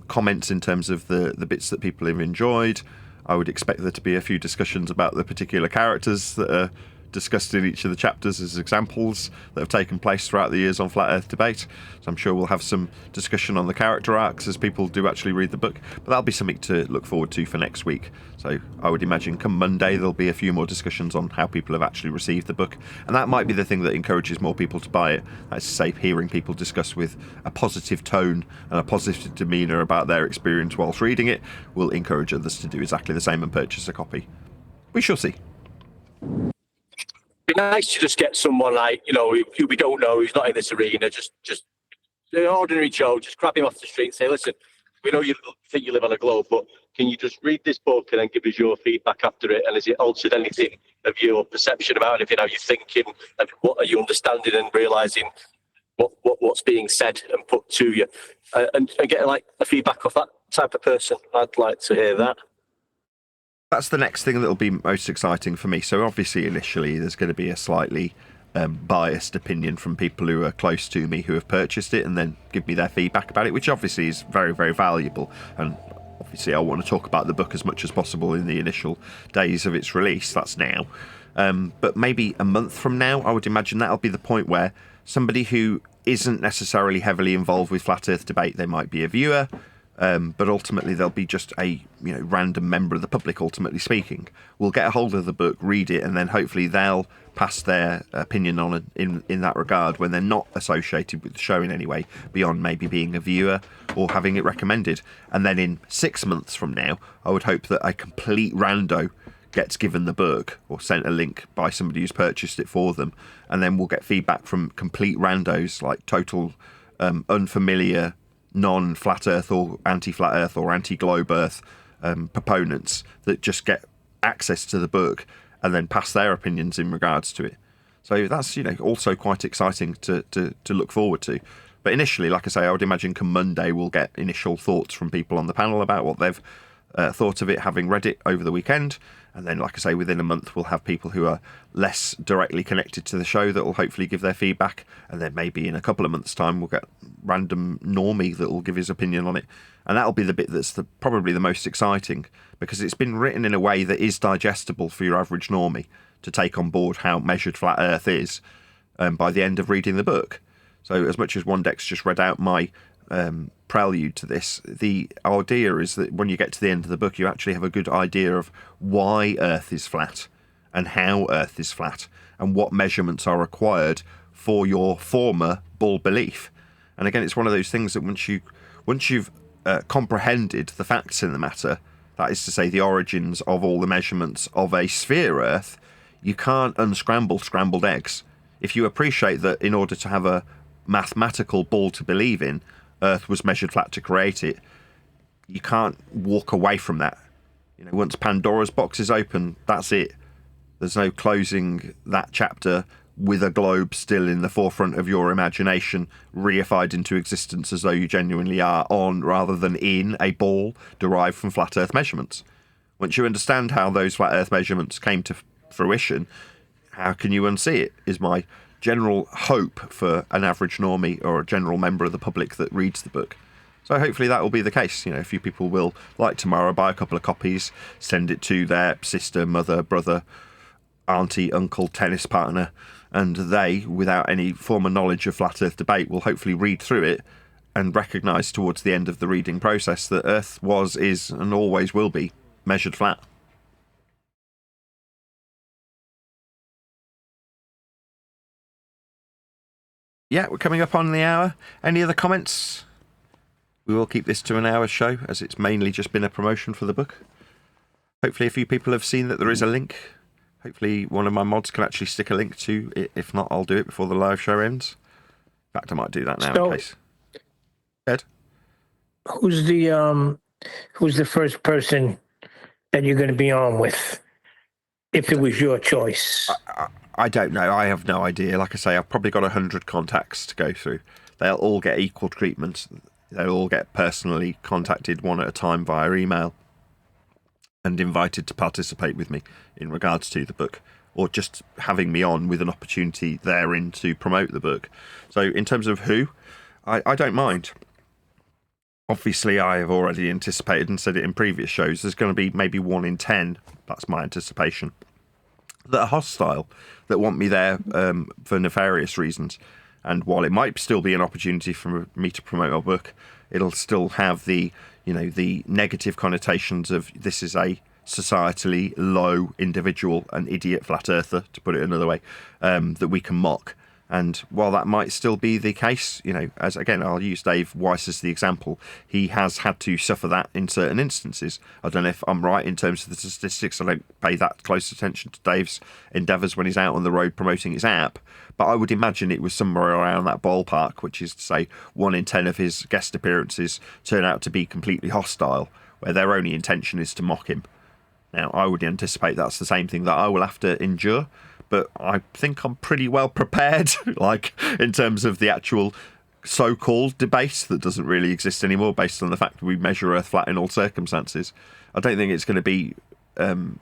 comments in terms of the bits that people have enjoyed. I would expect there to be a few discussions about the particular characters that are discussed in each of the chapters as examples that have taken place throughout the years on Flat Earth Debate. So I'm sure we'll have some discussion on the character arcs as people do actually read the book, but that'll be something to look forward to for next week. So I would imagine come Monday there'll be a few more discussions on how people have actually received the book, and that might be the thing that encourages more people to buy it. That's to say, hearing people discuss with a positive tone and a positive demeanour about their experience whilst reading it will encourage others to do exactly the same and purchase a copy. We shall see. It'd be nice to just get someone like, you know, who we don't know, who's not in this arena, just an ordinary Joe, just grab him off the street and say, listen, we know you think you live on a globe, but can you just read this book and then give us your feedback after it? And has it altered anything of your perception about anything, how you're thinking, and what are you understanding and realising what's being said and put to you? And get like a feedback of that type of person. I'd like to hear that. That's the next thing that'll be most exciting for me. So obviously, initially, there's going to be a slightly biased opinion from people who are close to me who have purchased it and then give me their feedback about it, which obviously is very, very valuable. And obviously, I want to talk about the book as much as possible in the initial days of its release. That's now. But maybe a month from now, I would imagine that'll be the point where somebody who isn't necessarily heavily involved with Flat Earth Debate, they might be a viewer, but ultimately they'll be just a random member of the public, ultimately speaking, will get a hold of the book, read it, and then hopefully they'll pass their opinion on it in that regard when they're not associated with the show in any way, beyond maybe being a viewer or having it recommended. And then in 6 months from now, I would hope that a complete rando gets given the book or sent a link by somebody who's purchased it for them, and then we'll get feedback from complete randos, like total unfamiliar non-flat earth or anti-flat earth or anti-globe earth proponents that just get access to the book and then pass their opinions in regards to it. So that's also quite exciting to look forward to. But initially, like I say, I would imagine come Monday we'll get initial thoughts from people on the panel about what they've thought of it, having read it over the weekend. And then, like I say, within a month, we'll have people who are less directly connected to the show that will hopefully give their feedback. And then maybe in a couple of months' time, we'll get random normie that will give his opinion on it. And that'll be the bit that's probably the most exciting, because it's been written in a way that is digestible for your average normie to take on board how measured Flat Earth is by the end of reading the book. So as much as Wandex just read out my prelude to this, the idea is that when you get to the end of the book, you actually have a good idea of why Earth is flat and how Earth is flat and what measurements are required for your former bull belief. And again, it's one of those things that once you've comprehended the facts in the matter, that is to say the origins of all the measurements of a sphere Earth, you can't unscramble scrambled eggs. If you appreciate that in order to have a mathematical bull to believe in, Earth was measured flat to create it, you can't walk away from that. You know, once Pandora's box is open, that's it. There's no closing that chapter with a globe still in the forefront of your imagination, reified into existence as though you genuinely are on rather than in a ball derived from flat Earth measurements. Once you understand how those flat Earth measurements came to fruition, how can you unsee it, is my general hope for an average normie or a general member of the public that reads the book. So hopefully that will be the case. You know, a few people will, like tomorrow, buy a couple of copies, send it to their sister, mother, brother, auntie, uncle, tennis partner, and they, without any former knowledge of flat Earth debate, will hopefully read through it and recognise towards the end of the reading process that Earth was, is, and always will be measured flat. Yeah, we're coming up on the hour. Any other comments? We will keep this to an hour show, as it's mainly just been a promotion for the book. Hopefully a few people have seen that there is a link. Hopefully one of my mods can actually stick a link to it. If not, I'll do it before the live show ends. In fact, I might do that now in case. Ed? Who's the first person that you're going to be on with, if it was your choice? I don't know. I have no idea. Like I say, I've probably got 100 contacts to go through. They'll all get equal treatment. They'll all get personally contacted one at a time via email and invited to participate with me in regards to the book, or just having me on with an opportunity therein to promote the book. So in terms of who, I don't mind. Obviously, I have already anticipated and said it in previous shows, there's going to be maybe 1 in 10, that's my anticipation, that are hostile, that want me there for nefarious reasons. And while it might still be an opportunity for me to promote our book, it'll still have the, you know, the negative connotations of this is a societally low individual, an idiot flat earther, to put it another way, that we can mock. And while that might still be the case, you know, as again, I'll use Dave Weiss as the example, he has had to suffer that in certain instances. I don't know if I'm right in terms of the statistics. I don't pay that close attention to Dave's endeavours when he's out on the road promoting his app, but I would imagine it was somewhere around that ballpark, which is to say 1 in 10 of his guest appearances turn out to be completely hostile, where their only intention is to mock him. Now, I would anticipate that's the same thing that I will have to endure, but I think I'm pretty well prepared, like, in terms of the actual so-called debate that doesn't really exist anymore based on the fact that we measure Earth flat in all circumstances. I don't think it's going to be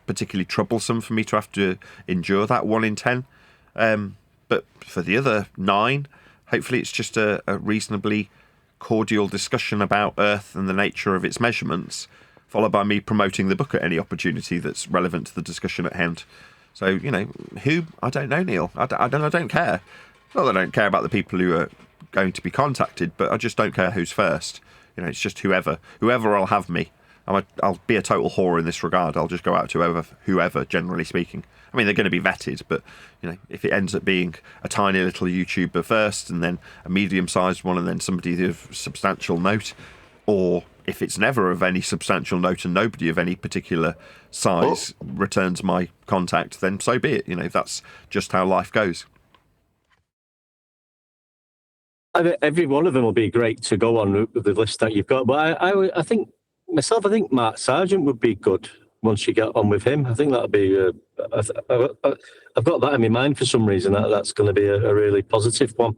particularly troublesome for me to have to endure that 1 in 10. But for the other 9, hopefully it's just a reasonably cordial discussion about Earth and the nature of its measurements, followed by me promoting the book at any opportunity that's relevant to the discussion at hand. So, you know, who? I don't know, Neil. I don't care. Not that I don't care about the people who are going to be contacted, but I just don't care who's first. You know, it's just whoever will have me. I'll be a total whore in this regard. I'll just go out to whoever, generally speaking. I mean, they're going to be vetted, but, you know, if it ends up being a tiny little YouTuber first and then a medium-sized one and then somebody of substantial note, or if it's never of any substantial note and nobody of any particular size returns my contact, then so be it. You know, that's just how life goes. Every one of them will be great to go on with the list that you've got. But I think myself, I think Mark Sargent would be good once you get on with him. I think that'll be. I've got that in my mind for some reason. That's going to be a really positive one.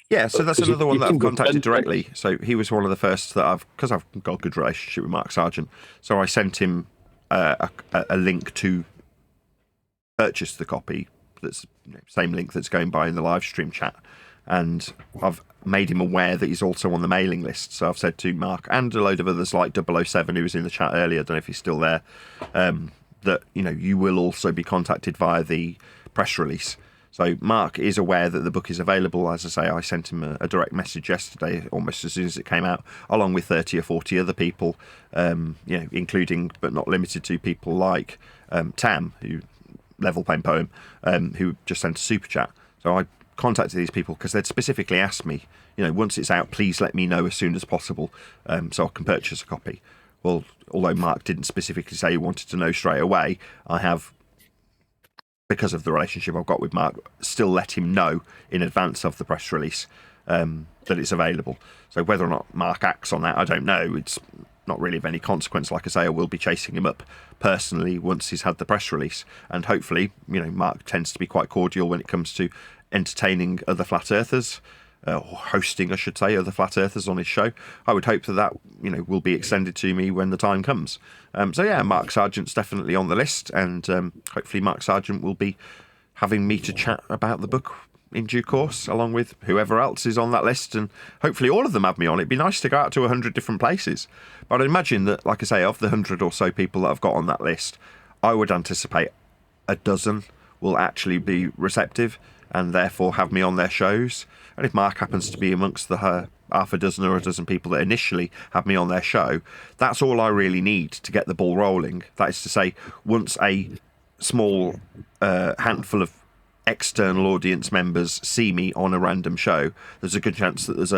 Yeah, so that's another one that I've contacted directly. So he was one of the first that because I've got a good relationship with Mark Sargent, so I sent him a link to purchase the copy. That's the same link that's going by in the live stream chat, and I've made him aware that he's also on the mailing list. So I've said to Mark and a load of others like 007 who was in the chat earlier, I don't know if he's still there, that, you know, you will also be contacted via the press release. So Mark is aware that the book is available. As I say, I sent him a direct message yesterday, almost as soon as it came out, along with 30 or 40 other people, you know, including but not limited to people like Tam, who Level Pain Poem, who just sent a super chat. So I contacted these people because they'd specifically asked me, once it's out, please let me know as soon as possible, so I can purchase a copy. Well, although Mark didn't specifically say he wanted to know straight away, I have, because of the relationship I've got with Mark, still let him know in advance of the press release that it's available. So whether or not Mark acts on that, I don't know. It's not really of any consequence. Like I say, I will be chasing him up personally once he's had the press release. And hopefully, Mark tends to be quite cordial when it comes to entertaining other flat earthers, or hosting, I should say, other flat earthers on his show. I would hope that will be extended to me when the time comes. So yeah, Mark Sargent's definitely on the list, and hopefully Mark Sargent will be having me to chat about the book in due course, along with whoever else is on that list, and hopefully all of them have me on. It'd be nice to go out to 100 different places. But I'd imagine that, like I say, of the 100 or so people that I've got on that list, I would anticipate a dozen will actually be receptive and therefore have me on their shows. And if Mark happens to be amongst the half a dozen or a dozen people that initially have me on their show, that's all I really need to get the ball rolling. That is to say, once a small handful of external audience members see me on a random show, there's a good chance that there's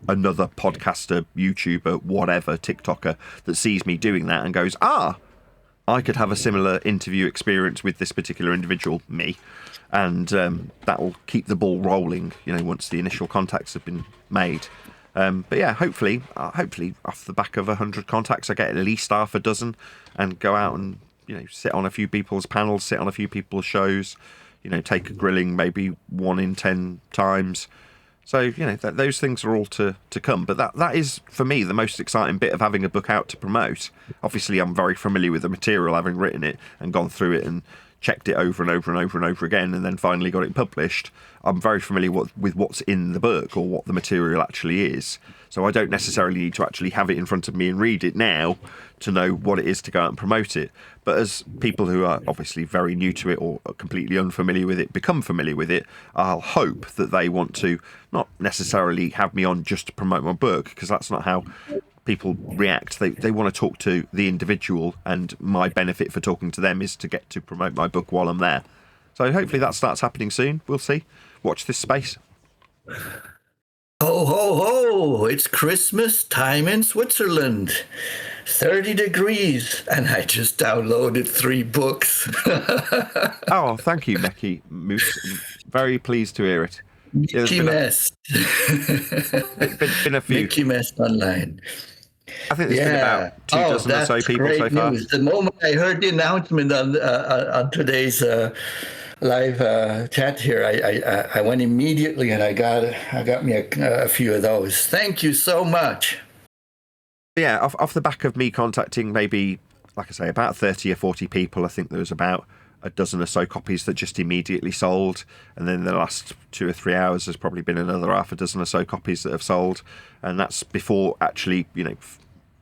another podcaster, YouTuber, whatever, TikToker that sees me doing that and goes, I could have a similar interview experience with this particular individual, me, and that will keep the ball rolling, once the initial contacts have been made. But yeah, hopefully off the back of 100 contacts, I get at least half a dozen and go out and, sit on a few people's panels, sit on a few people's shows, take a grilling maybe 1 in 10 times. So, those things are all to come. But that is, for me, the most exciting bit of having a book out to promote. Obviously, I'm very familiar with the material, having written it and gone through it and checked it over and over and over and over again, and then finally got it published. I'm very familiar with what's in the book, or what the material actually is. So I don't necessarily need to actually have it in front of me and read it now to know what it is to go out and promote it. But as people who are obviously very new to it or are completely unfamiliar with it become familiar with it, I'll hope that they want to not necessarily have me on just to promote my book, because that's not how people react. They want to talk to the individual, and my benefit for talking to them is to get to promote my book while I'm there. So hopefully that starts happening soon. We'll see. Watch this space. Ho, ho, ho! It's Christmas time in Switzerland. 30 degrees, and I just downloaded 3 books. Oh, thank you, Mecky Moose. Very pleased to hear it. Mickey Mess. Been a few. Mickey Mess online. I think there's been about 2 dozen or so people so far. News. The moment I heard the announcement on today's live chat here, I went immediately and I got me a few of those. Thank you so much. Yeah, off the back of me contacting maybe, like I say, about 30 or 40 people, I think there was about a dozen or so copies that just immediately sold, and then the last 2 or 3 hours there's probably been another half a dozen or so copies that have sold, and that's before actually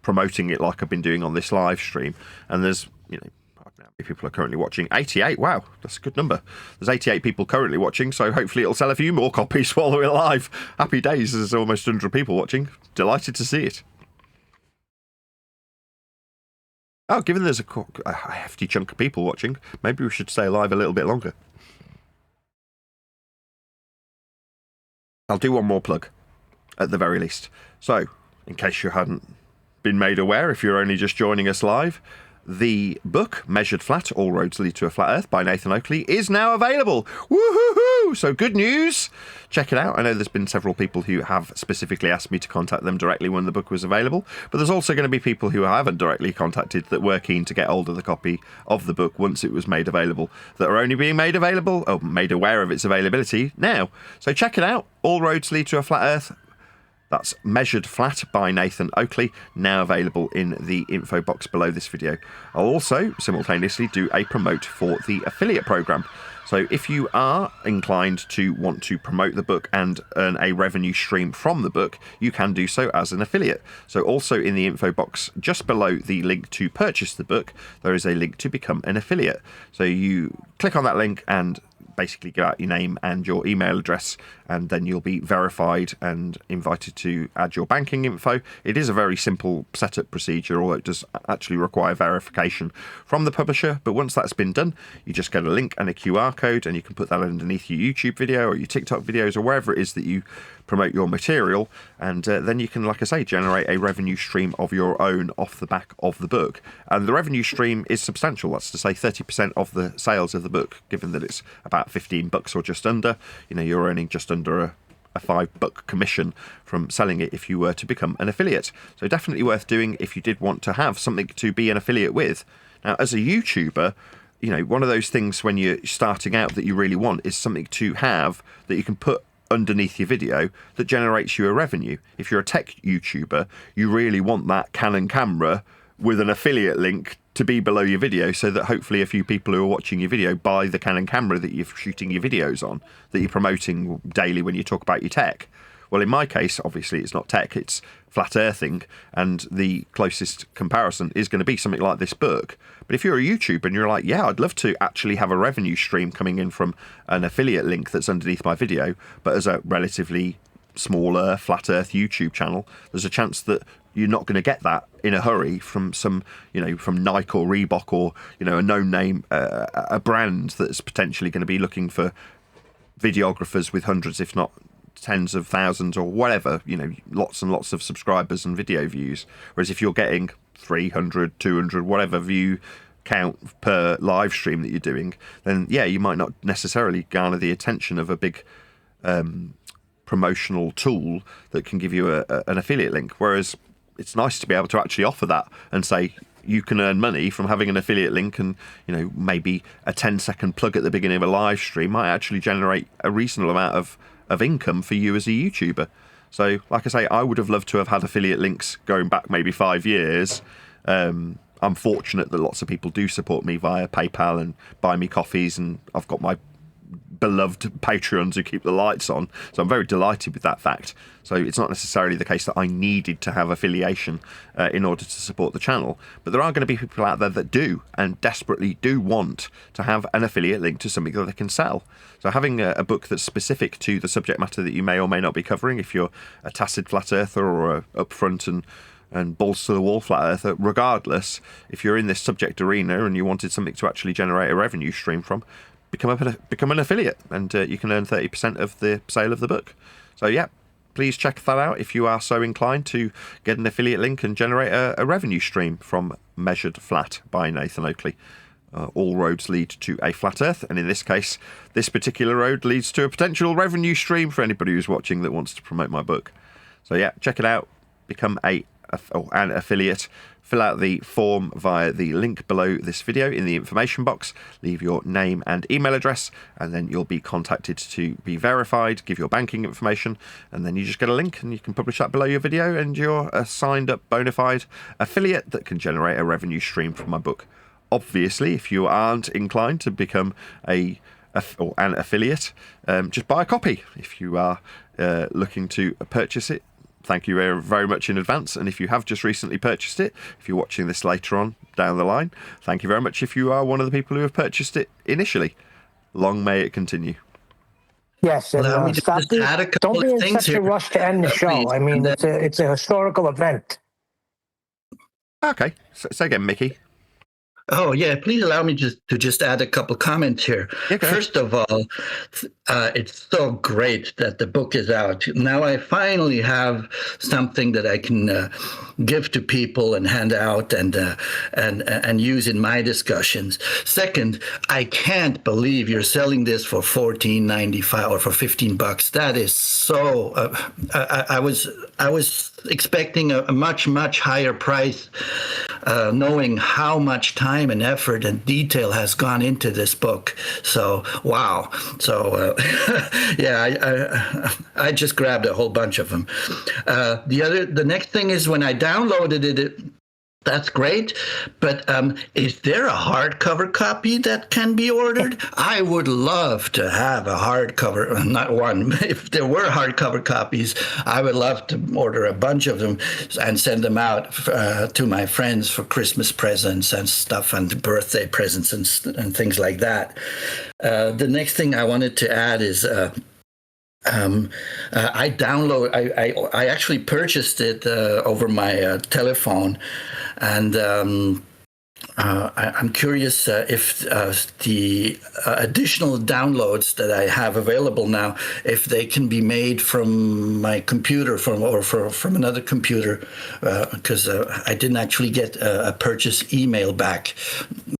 promoting it like I've been doing on this live stream. And there's I don't know how many people are currently watching. 88. Wow, that's a good number. There's 88 people currently watching, so hopefully it'll sell a few more copies while we're live. Happy days. There's almost 100 people watching. Delighted to see it. Oh, given there's a hefty chunk of people watching, maybe we should stay alive a little bit longer. I'll do one more plug, at the very least. So, in case you hadn't been made aware, if you're only just joining us live, the book, Measured Flat, All Roads Lead to a Flat Earth by Nathan Oakley, is now available. Woohoo! So good news! Check it out. I know there's been several people who have specifically asked me to contact them directly when the book was available, but there's also going to be people who I haven't directly contacted that were keen to get hold of the copy of the book once it was made available, that are only being made aware of its availability now. So check it out. All Roads Lead to a Flat Earth. That's Measured Flat by Nathan Oakley, now available in the info box below this video. I'll also simultaneously do a promote for the affiliate program. So if you are inclined to want to promote the book and earn a revenue stream from the book, you can do so as an affiliate. So also in the info box just below the link to purchase the book, there is a link to become an affiliate. So you click on that link and basically give out your name and your email address, and then you'll be verified and invited to add your banking info. It is a very simple setup procedure, although it does actually require verification from the publisher. But once that's been done, you just get a link and a QR code, and you can put that underneath your YouTube video or your TikTok videos or wherever it is that you promote your material, and then you can, like I say, generate a revenue stream of your own off the back of the book. And the revenue stream is substantial. That's to say 30% of the sales of the book, given that it's about $15 or just under. You're earning just under a $5 commission from selling it if you were to become an affiliate. So definitely worth doing if you did want to have something to be an affiliate with. Now, as a YouTuber, one of those things when you're starting out that you really want is something to have that you can put underneath your video that generates you a revenue. If you're a tech YouTuber, you really want that Canon camera with an affiliate link to be below your video, so that hopefully a few people who are watching your video buy the Canon camera that you're shooting your videos on, that you're promoting daily when you talk about your tech. Well, in my case, obviously it's not tech, it's flat earthing, and the closest comparison is going to be something like this book. But if you're a YouTuber and you're like, yeah, I'd love to actually have a revenue stream coming in from an affiliate link that's underneath my video, but as a relatively smaller flat earth YouTube channel, there's a chance that you're not going to get that in a hurry from some, from Nike or Reebok or, a known name, a brand that's potentially going to be looking for videographers with hundreds, if not tens of thousands or whatever, lots and lots of subscribers and video views. Whereas if you're getting 300, 200, whatever view count per live stream that you're doing, then yeah, you might not necessarily garner the attention of a big promotional tool that can give you an affiliate link. Whereas it's nice to be able to actually offer that and say you can earn money from having an affiliate link, and maybe a 10-second plug at the beginning of a live stream might actually generate a reasonable amount of income for you as a YouTuber. So, like I say, I would have loved to have had affiliate links going back maybe 5 years. I'm fortunate that lots of people do support me via PayPal and buy me coffees, and I've got my beloved Patreons who keep the lights on. So I'm very delighted with that fact. So it's not necessarily the case that I needed to have affiliation in order to support the channel. But there are going to be people out there that do, and desperately do want to have an affiliate link to something that they can sell. So having a book that's specific to the subject matter that you may or may not be covering, if you're a tacit flat earther or a upfront and balls to the wall flat earther, regardless, if you're in this subject arena and you wanted something to actually generate a revenue stream from, become an affiliate, and you can earn 30% of the sale of the book. So yeah, please check that out if you are so inclined to get an affiliate link and generate a revenue stream from Measured Flat by Nathan Oakley. All roads lead to a flat earth, and in this case, this particular road leads to a potential revenue stream for anybody who's watching that wants to promote my book. So yeah, check it out, become an affiliate. Fill out the form via the link below this video in the information box. Leave your name and email address, and then you'll be contacted to be verified, give your banking information, and then you just get a link and you can publish that below your video, and you're a signed up bona fide affiliate that can generate a revenue stream from my book. Obviously, if you aren't inclined to become an affiliate, just buy a copy. If you are looking to purchase it, thank you very, very much in advance. And if you have just recently purchased it, if you're watching this later on down the line, thank you very much if you are one of the people who have purchased it initially. Long may it continue. Yes, and don't be in such a rush to end the show. I mean, it's a historical event. Okay, say again, Mickey. Oh, yeah. Please allow me to just add a couple comments here. First of all, it's so great that the book is out. Now I finally have something that I can give to people and hand out and use in my discussions. Second, I can't believe you're selling this for $14.95 or for $15. That is so. I was expecting a much higher price, knowing how much time and effort and detail has gone into this book. So wow. So yeah, I just grabbed a whole bunch of them. The next thing is when I downloaded it That's great, but is there a hardcover copy that can be ordered? I would love to have a hardcover, not one. If there were hardcover copies, I would love to order a bunch of them and send them out to my friends for Christmas presents and stuff, and birthday presents and things like that. The next thing I wanted to add is I actually purchased it over my telephone, and I'm curious if the additional downloads that I have available now, if they can be made from my computer from another computer, because I didn't actually get a purchase email back,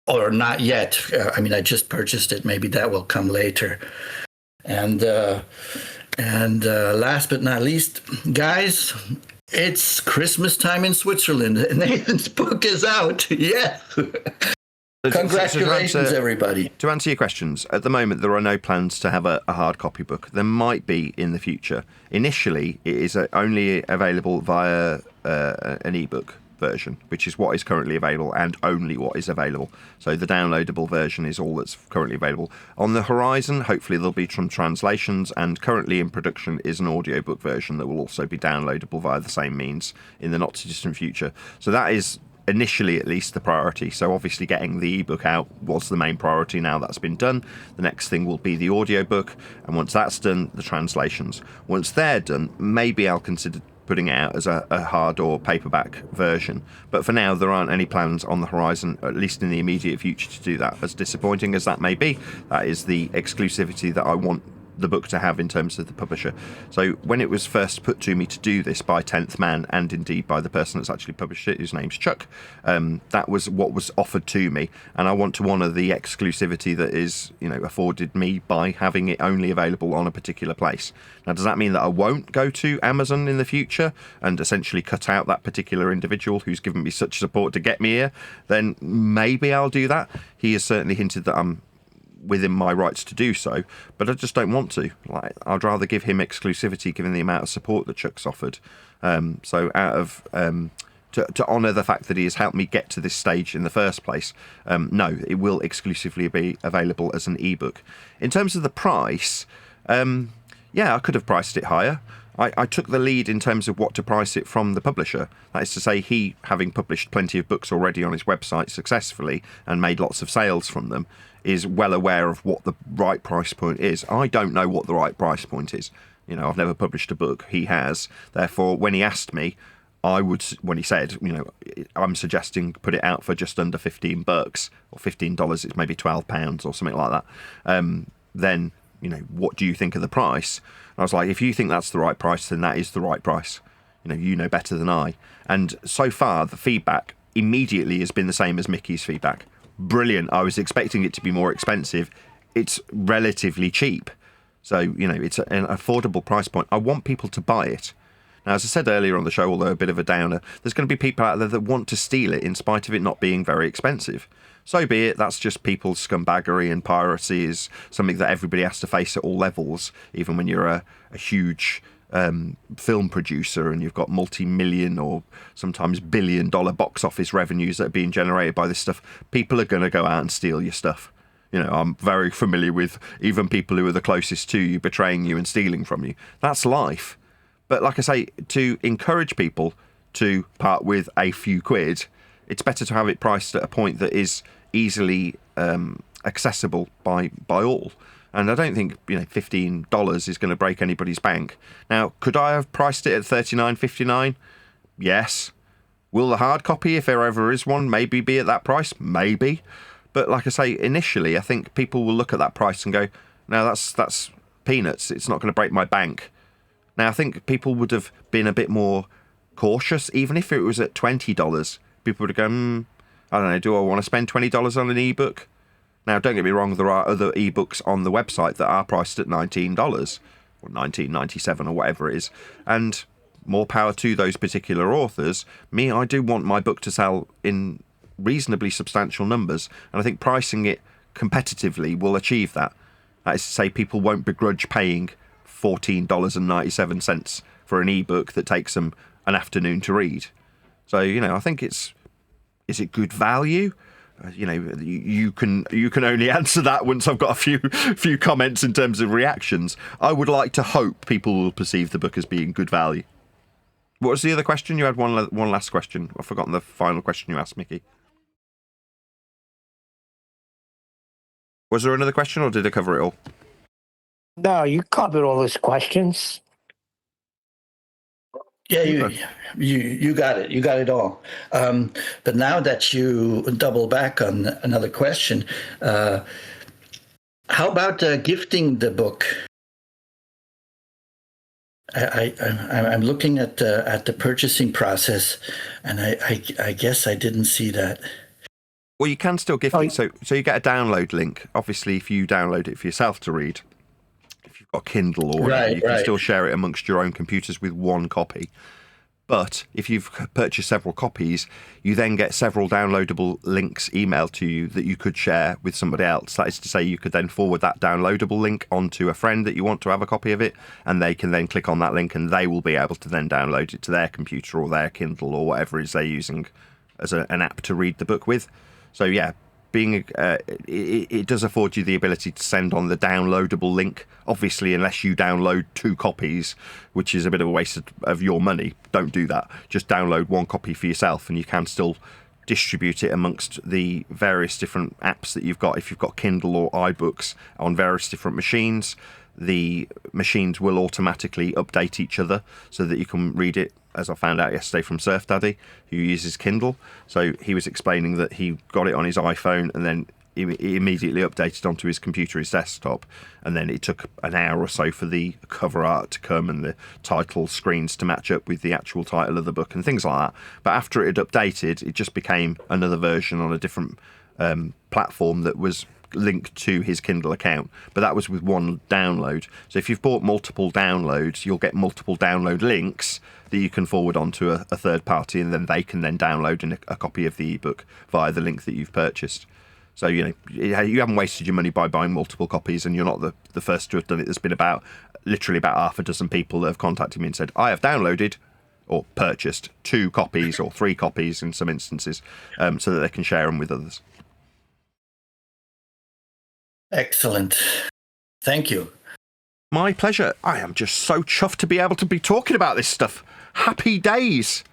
or not yet. I mean, I just purchased it. Maybe that will come later. And last but not least, guys, it's Christmas time in Switzerland. Nathan's book is out. Yes. Congratulations, everybody. To answer your questions, at the moment there are no plans to have a hard copy book. There might be in the future. Initially, it is only available via an ebook version, which is what is currently available and only what is available. So the downloadable version is all that's currently available. On the horizon, hopefully there'll be some translations, and currently in production is an audiobook version that will also be downloadable via the same means in the not too distant future. So that is initially at least the priority. So obviously getting the ebook out was the main priority. Now that's been done, the next thing will be the audiobook, and once that's done, the translations. Once they're done, maybe I'll consider putting it out as a hard or paperback version, but for now there aren't any plans on the horizon, at least in the immediate future, to do that. As disappointing as that may be, that is the exclusivity that I want the book to have in terms of the publisher. So when it was first put to me to do this by 10th Man, and indeed by the person that's actually published it, whose name's Chuck, that was what was offered to me, and I want to honour the exclusivity that is, afforded me by having it only available on a particular place. Now, does that mean that I won't go to Amazon in the future and essentially cut out that particular individual who's given me such support to get me here? Then maybe I'll do that. He has certainly hinted that I'm within my rights to do so, but I just don't want to. I'd rather give him exclusivity given the amount of support that Chuck's offered. So out of to honour the fact that he has helped me get to this stage in the first place, no, it will exclusively be available as an ebook. In terms of the price, I could have priced it higher. I took the lead in terms of what to price it from the publisher. That is to say, he, having published plenty of books already on his website successfully and made lots of sales from them, is well aware of what the right price point is. I don't know what the right price point is. I've never published a book. He has. Therefore, when he asked me, when he said, I'm suggesting put it out for just under $15 or $15, it's maybe £12 or something like that. Then, what do you think of the price? I was like, if you think that's the right price, then that is the right price. You know better than I. And so far, the feedback immediately has been the same as Mickey's feedback. Brilliant. I was expecting it to be more expensive. It's relatively cheap. So, it's an affordable price point. I want people to buy it. Now, as I said earlier on the show, although a bit of a downer, there's going to be people out there that want to steal it in spite of it not being very expensive. So be it. That's just people's scumbaggery, and piracy is something that everybody has to face at all levels, even when you're a huge film producer and you've got multi-million or sometimes billion-dollar box office revenues that are being generated by this stuff. People are going to go out and steal your stuff. I'm very familiar with even people who are the closest to you betraying you and stealing from you. That's life. But like I say, to encourage people to part with a few quid, it's better to have it priced at a point that is easily accessible by all. And I don't think $15 is going to break anybody's bank. Now, could I have priced it at $39.59? Yes. Will the hard copy, if there ever is one, maybe be at that price? Maybe. But like I say, initially, I think people will look at that price and go, no, that's peanuts. It's not going to break my bank. Now, I think people would have been a bit more cautious. Even if it was at $20, people would have gone, I don't know, do I want to spend $20 on an ebook? Now, don't get me wrong, there are other ebooks on the website that are priced at $19 or $19.97 or whatever it is, and more power to those particular authors. Me, I do want my book to sell in reasonably substantial numbers, and I think pricing it competitively will achieve that. That is to say, people won't begrudge paying $14.97 for an ebook that takes them an afternoon to read. So, I think it's Is it good value? You can only answer that once I've got a few comments in terms of reactions. I would like to hope people will perceive the book as being good value. What was the other question? You had one last question. I've forgotten the final question you asked, Mickey. Was there another question, or did I cover it all? No, you covered all those questions. Yeah, you got it. You got it all. But now that you double back on another question, how about gifting the book? I'm looking at the purchasing process, and I guess I didn't see that. Well, you can still gift it. So you get a download link. Obviously, if you download it for yourself to read, if you've got Kindle or whatever, you can still share it amongst your own computers with one copy. But if you've purchased several copies, you then get several downloadable links emailed to you that you could share with somebody else. That is to say, you could then forward that downloadable link onto a friend that you want to have a copy of it, and they can then click on that link and they will be able to then download it to their computer or their Kindle or whatever it is they're using as an app to read the book with. So yeah, it does afford you the ability to send on the downloadable link. Obviously, unless you download 2 copies, which is a bit of a waste of your money, don't do that. Just download 1 copy for yourself, and you can still distribute it amongst the various different apps that you've got. If you've got Kindle or iBooks on various different machines, the machines will automatically update each other so that you can read it, as I found out yesterday from Surf Daddy, who uses Kindle. So he was explaining that he got it on his iPhone and then he immediately updated onto his computer, his desktop, and then it took an hour or so for the cover art to come and the title screens to match up with the actual title of the book and things like that. But after it had updated, it just became another version on a different platform that was linked to his Kindle account, but that was with 1 download. So if you've bought multiple downloads, you'll get multiple download links that you can forward on to a third party, and then they can then download a copy of the ebook via the link that you've purchased. So you haven't wasted your money by buying multiple copies, and you're not the first to have done it. There's been literally about half a dozen people that have contacted me and said, I have downloaded or purchased 2 copies or 3 copies in some instances, so that they can share them with others. Excellent. Thank you. My pleasure. I am just so chuffed to be able to be talking about this stuff. Happy days.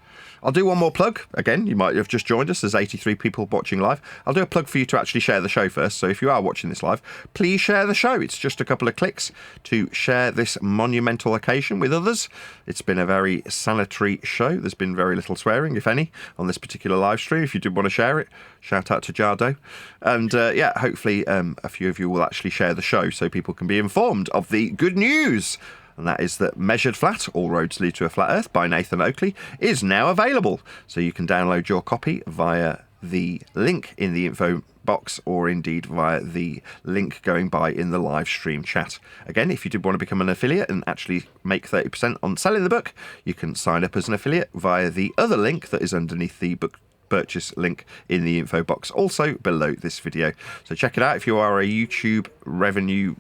I'll do one more plug. Again, you might have just joined us. There's 83 people watching live. I'll do a plug for you to actually share the show first. So if you are watching this live, please share the show. It's just a couple of clicks to share this monumental occasion with others. It's been a very sanitary show. There's been very little swearing, if any, on this particular live stream. If you did want to share it, shout out to Jardo. And hopefully a few of you will actually share the show so people can be informed of the good news. And that is that Measured Flat, All Roads Lead to a Flat Earth by Nathan Oakley is now available. So you can download your copy via the link in the info box, or indeed via the link going by in the live stream chat. Again, if you did want to become an affiliate and actually make 30% on selling the book, you can sign up as an affiliate via the other link that is underneath the book purchase link in the info box, also below this video. So check it out if you are a YouTube revenue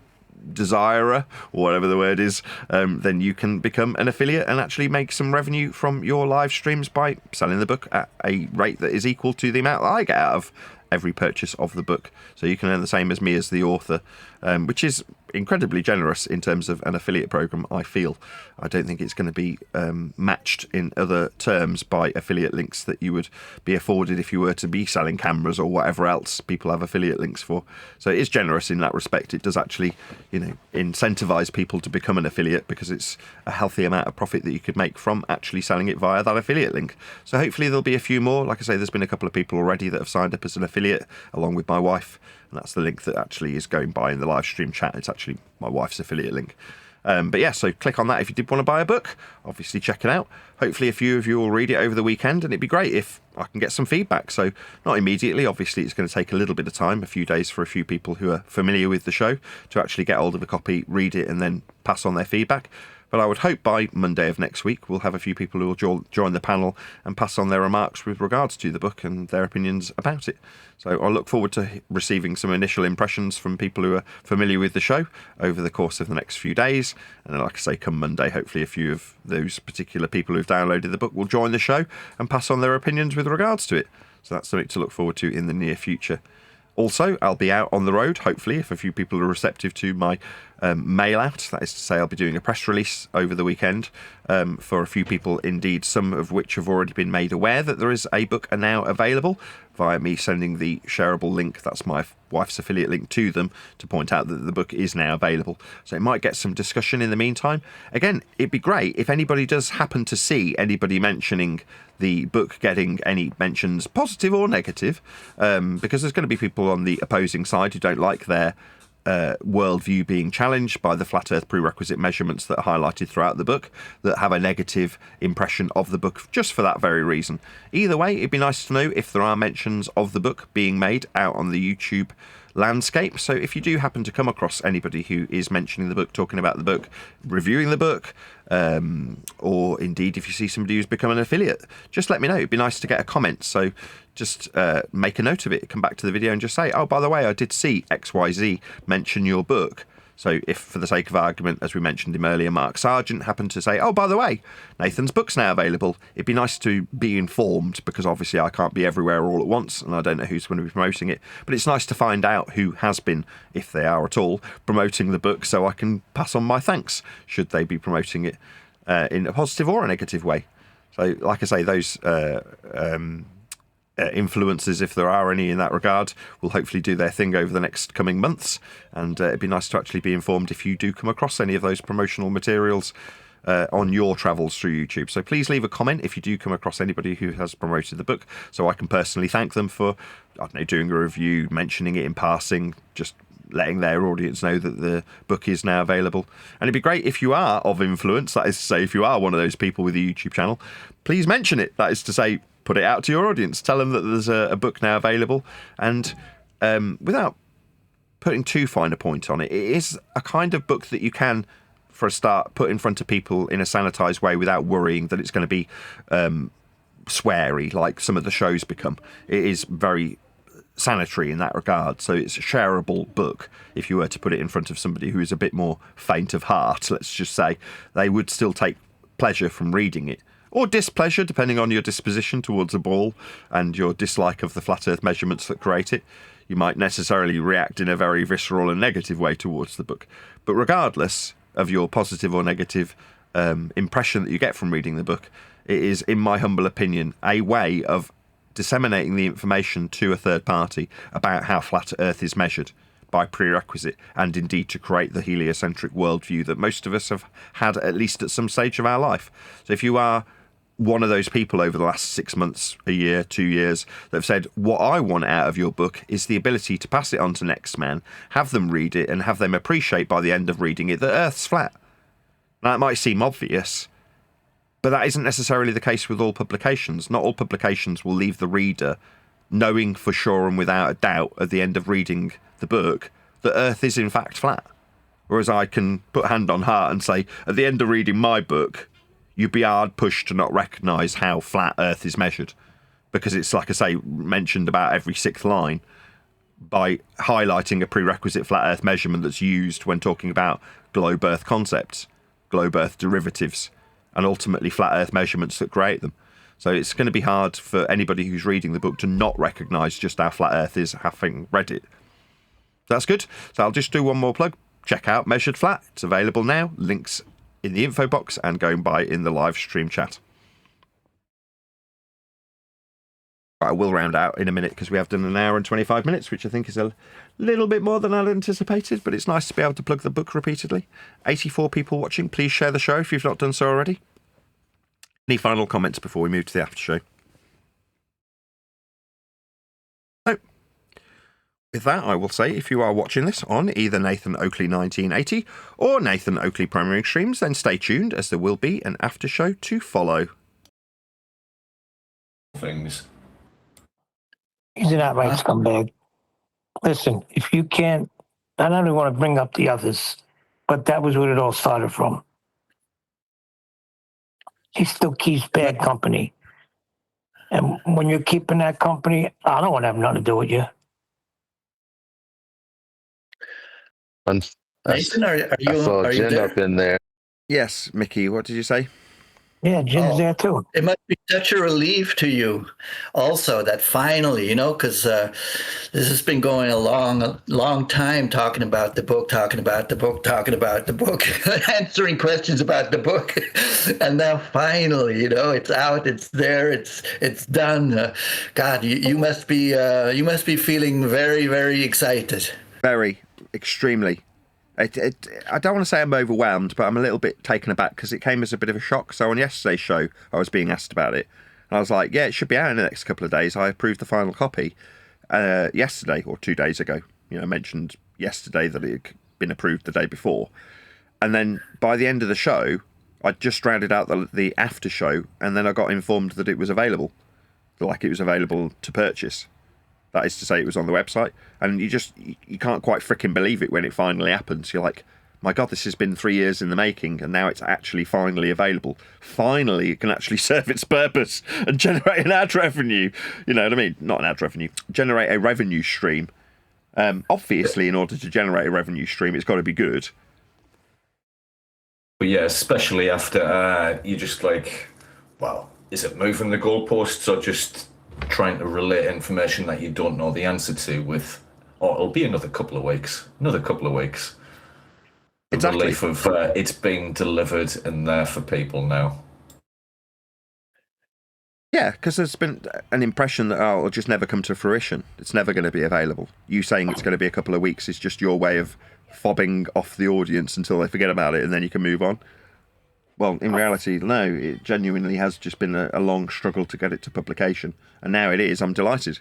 desirer, or whatever the word is, then you can become an affiliate and actually make some revenue from your live streams by selling the book at a rate that is equal to the amount that I get out of every purchase of the book. So you can earn the same as me as the author, which is incredibly generous in terms of an affiliate program, I feel. I don't think it's going to be matched in other terms by affiliate links that you would be afforded if you were to be selling cameras or whatever else people have affiliate links for. So it is generous in that respect. It does actually, incentivize people to become an affiliate, because it's a healthy amount of profit that you could make from actually selling it via that affiliate link. So hopefully there'll be a few more. Like I say, there's been a couple of people already that have signed up as an affiliate, along with my wife, and that's the link that actually is going by in the live stream chat. It's actually my wife's affiliate link. But yeah, so click on that if you did want to buy a book. Obviously check it out. Hopefully a few of you will read it over the weekend, and it'd be great if I can get some feedback. So not immediately, obviously it's going to take a little bit of time, a few days for a few people who are familiar with the show to actually get hold of a copy, read it, and then pass on their feedback. But I would hope by Monday of next week we'll have a few people who will join the panel and pass on their remarks with regards to the book and their opinions about it. So I look forward to receiving some initial impressions from people who are familiar with the show over the course of the next few days. And like I say, come Monday, hopefully a few of those particular people who've downloaded the book will join the show and pass on their opinions with regards to it. So that's something to look forward to in the near future. Also, I'll be out on the road, hopefully, if a few people are receptive to my mail out. That is to say, I'll be doing a press release over the weekend for a few people, indeed, some of which have already been made aware that there is a book now available via me sending the shareable link. That's my wife's affiliate link to them to point out that the book is now available. So it might get some discussion in the meantime. Again, it'd be great if anybody does happen to see anybody mentioning the book getting any mentions, positive or negative, because there's going to be people on the opposing side who don't like their worldview being challenged by the flat earth prerequisite measurements that are highlighted throughout the book, that have a negative impression of the book just for that very reason. Either way, it'd be nice to know if there are mentions of the book being made out on the YouTube landscape. So if you do happen to come across anybody who is mentioning the book, talking about the book, reviewing the book, or indeed if you see somebody who's become an affiliate, just let me know. It'd be nice to get a comment. So just make a note of it, come back to the video and just say, oh, by the way, I did see XYZ mention your book. So if, for the sake of argument, as we mentioned him earlier, Mark Sargent happened to say, oh, by the way, Nathan's book's now available, it'd be nice to be informed, because obviously I can't be everywhere all at once and I don't know who's going to be promoting it. But it's nice to find out who has been, if they are at all, promoting the book, so I can pass on my thanks should they be promoting it in a positive or a negative way. So, like I say, those influencers, if there are any in that regard, will hopefully do their thing over the next coming months, and it'd be nice to actually be informed if you do come across any of those promotional materials on your travels through YouTube. So please leave a comment if you do come across anybody who has promoted the book, so I can personally thank them for, I don't know, doing a review, mentioning it in passing, just letting their audience know that the book is now available. And it'd be great if you are of influence, that is to say, if you are one of those people with a YouTube channel, please mention it. That is to say, put it out to your audience. Tell them that there's a book now available. And without putting too fine a point on it, it is a kind of book that you can, for a start, put in front of people in a sanitized way without worrying that it's going to be sweary like some of the shows become. It is very sanitary in that regard, so it's a shareable book. If you were to put it in front of somebody who is a bit more faint of heart, let's just say, they would still take pleasure from reading it, or displeasure, depending on your disposition towards a ball and your dislike of the flat earth measurements that create it. You might necessarily react in a very visceral and negative way towards the book. But regardless of your positive or negative impression that you get from reading the book, it is, in my humble opinion, a way of disseminating the information to a third party about how flat earth is measured by prerequisite, and indeed to create the heliocentric worldview that most of us have had at least at some stage of our life. So if you are one of those people over the last 6 months, a year, 2 years, that have said, what I want out of your book is the ability to pass it on to next man, have them read it, and have them appreciate by the end of reading it that Earth's flat. Now, it might seem obvious, but that isn't necessarily the case with all publications. Not all publications will leave the reader knowing for sure and without a doubt at the end of reading the book that Earth is in fact flat. Whereas I can put hand on heart and say, at the end of reading my book, you'd be hard pushed to not recognise how flat Earth is measured, because it's, like I say, mentioned about every 6th line by highlighting a prerequisite flat Earth measurement that's used when talking about globe Earth concepts, globe Earth derivatives, and ultimately flat Earth measurements that create them. So it's going to be hard for anybody who's reading the book to not recognise just how flat Earth is, having read it. That's good. So I'll just do one more plug. Check out Measured Flat. It's available now. Links in the info box and going by in the live stream chat. I will round out in a minute because we have done an hour and 25 minutes, which I think is a little bit more than I'd anticipated, but it's nice to be able to plug the book repeatedly. 84 people watching. Please share the show if you've not done so already. Any final comments before we move to the after show? So, with that, I will say, if you are watching this on either Nathan Oakley 1980 or Nathan Oakley Primary Streams, then stay tuned, as there will be an after show to follow. Things. He's an outright scumbag. Listen, if you can't, I don't even want to bring up the others, but that was where it all started from. He still keeps bad company. And when you're keeping that company, I don't want to have nothing to do with you. I Nathan, are you saw Jen there? up in there. Yes, Mickey, what did you say? Yeah, Jim's there too. It must be such a relief to you also that finally, because this has been going a long time talking about the book, answering questions about the book. And now finally, it's out, it's there, it's done. God, you must be feeling very, very excited. Very, extremely. I don't want to say I'm overwhelmed, but I'm a little bit taken aback because it came as a bit of a shock. So on yesterday's show, I was being asked about it. And I was like, yeah, it should be out in the next couple of days. I approved the final copy yesterday or 2 days ago. I mentioned yesterday that it had been approved the day before. And then by the end of the show, I just rounded out the after show, and then I got informed that it was available. Like it was available to purchase. That is to say, it was on the website, and you can't quite fricking believe it when it finally happens. You're like, my God, this has been 3 years in the making, and now it's actually finally available. Finally, it can actually serve its purpose and generate an ad revenue. You know what I mean? Not an ad revenue. Generate a revenue stream. Obviously, in order to generate a revenue stream, it's got to be good. But yeah, especially after you're just like, well, is it moving the goalposts or just trying to relay information that you don't know the answer to with, it'll be another couple of weeks. Exactly. Relief of it's being delivered and there for people now. Yeah, because there's been an impression that it'll just never come to fruition. It's never going to be available. You saying it's going to be a couple of weeks is just your way of fobbing off the audience until they forget about it and then you can move on. Well, in reality, no, it genuinely has just been a long struggle to get it to publication. And now it is. I'm delighted.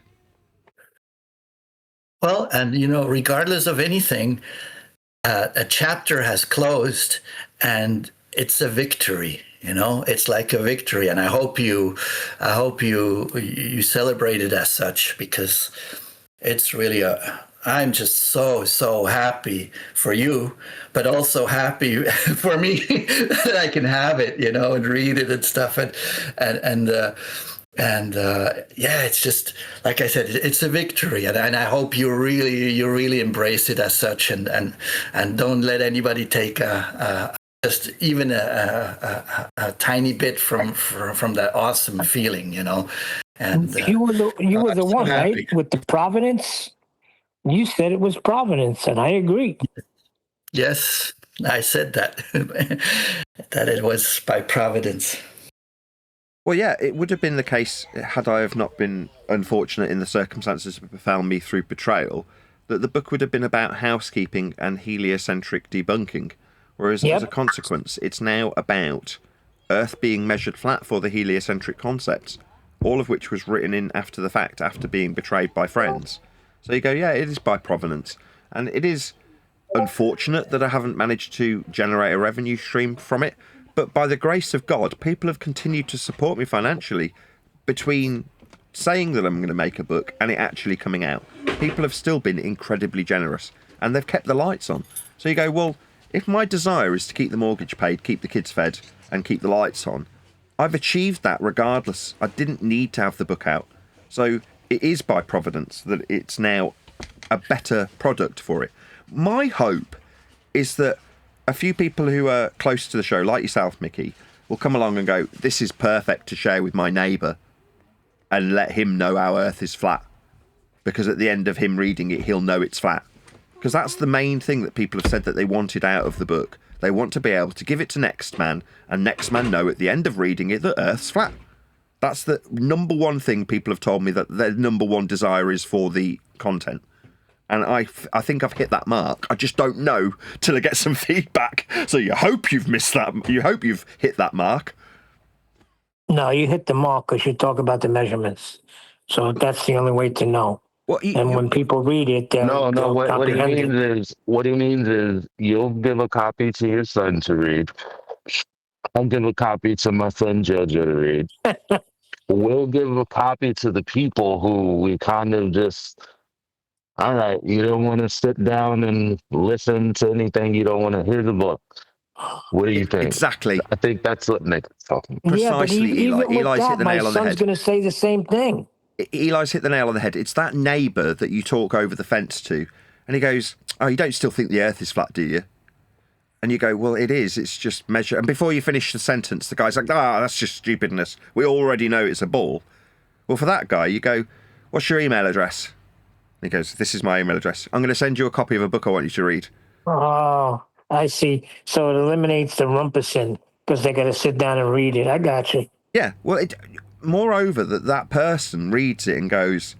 Well, and, regardless of anything, a chapter has closed and it's a victory. It's like a victory. And I hope you celebrate it as such, because it's really I'm just so happy for you, but also happy for me that I can have it, and read it and stuff. And yeah, it's just, like I said, it's a victory. And I hope you really embrace it as such, and don't let anybody take just even a tiny bit from that awesome feeling, And you were the one, happy. right? With the Providence. You said it was Providence, and I agree. Yes, I said that, that it was by Providence. Well, yeah, it would have been the case had I have not been unfortunate in the circumstances that befell me through betrayal, that the book would have been about housekeeping and heliocentric debunking, whereas as a consequence, it's now about Earth being measured flat for the heliocentric concepts, all of which was written in after the fact, after being betrayed by friends. So you go, yeah, it is by provenance. And it is unfortunate that I haven't managed to generate a revenue stream from it. But by the grace of God, people have continued to support me financially between saying that I'm going to make a book and it actually coming out. People have still been incredibly generous and they've kept the lights on. So you go, well, if my desire is to keep the mortgage paid, keep the kids fed and keep the lights on, I've achieved that regardless. I didn't need to have the book out. So it is by providence that it's now a better product for it. My hope is that a few people who are close to the show, like yourself, Mickey, will come along and go, this is perfect to share with my neighbour and let him know how Earth is flat. Because at the end of him reading it, he'll know it's flat. Because that's the main thing that people have said that they wanted out of the book. They want to be able to give it to next man and next man know at the end of reading it that Earth's flat. That's the number one thing people have told me that their number one desire is for the content. And I think I've hit that mark. I just don't know till I get some feedback. So you hope you've missed that. You hope you've hit that mark. No, you hit the mark because you talk about the measurements. So that's the only way to know. Well, when people read it, they'll what he comprehend means is you'll give a copy to your son to read. I'll give a copy to my son Jojo to read. We'll give a copy to the people who we kind of just, all right, you don't want to sit down and listen to anything. You don't want to hear the book. What do you think? Exactly. I think that's what Nick's talking about. Precisely, yeah, but Eli. Eli's hit the nail on the head. My son's going to say the same thing. Eli's hit the nail on the head. It's that neighbour that you talk over the fence to. And he goes, oh, you don't still think the Earth is flat, do you? And you go, well, it is. It's just measure. And before you finish the sentence, the guy's like, that's just stupidness. We already know it's a ball. Well, for that guy, you go, what's your email address? And he goes, this is my email address. I'm going to send you a copy of a book I want you to read. Oh, I see. So it eliminates the rumpussing because they got to sit down and read it. I got you. Yeah. Well, moreover, that person reads it and goes,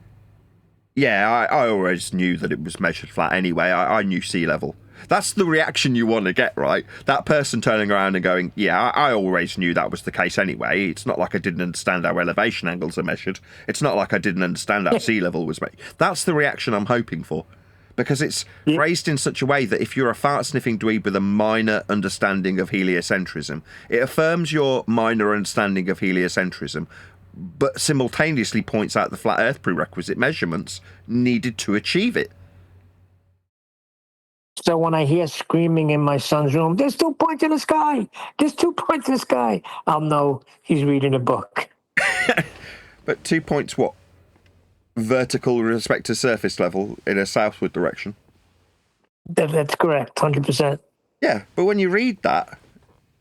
yeah, I always knew that it was measured flat anyway. I knew sea level. That's the reaction you want to get, right? That person turning around and going, yeah, I always knew that was the case anyway. It's not like I didn't understand how elevation angles are measured. It's not like I didn't understand how sea level was made. That's the reaction I'm hoping for. Because it's phrased in such a way that if you're a fart-sniffing dweeb with a minor understanding of heliocentrism, it affirms your minor understanding of heliocentrism, but simultaneously points out the flat Earth prerequisite measurements needed to achieve it. So when I hear screaming in my son's room, there's 2 points in the sky. There's 2 points in the sky. I'll know he's reading a book. But 2 points what? Vertical with respect to surface level in a southward direction? That's correct, 100%. Yeah, but when you read that,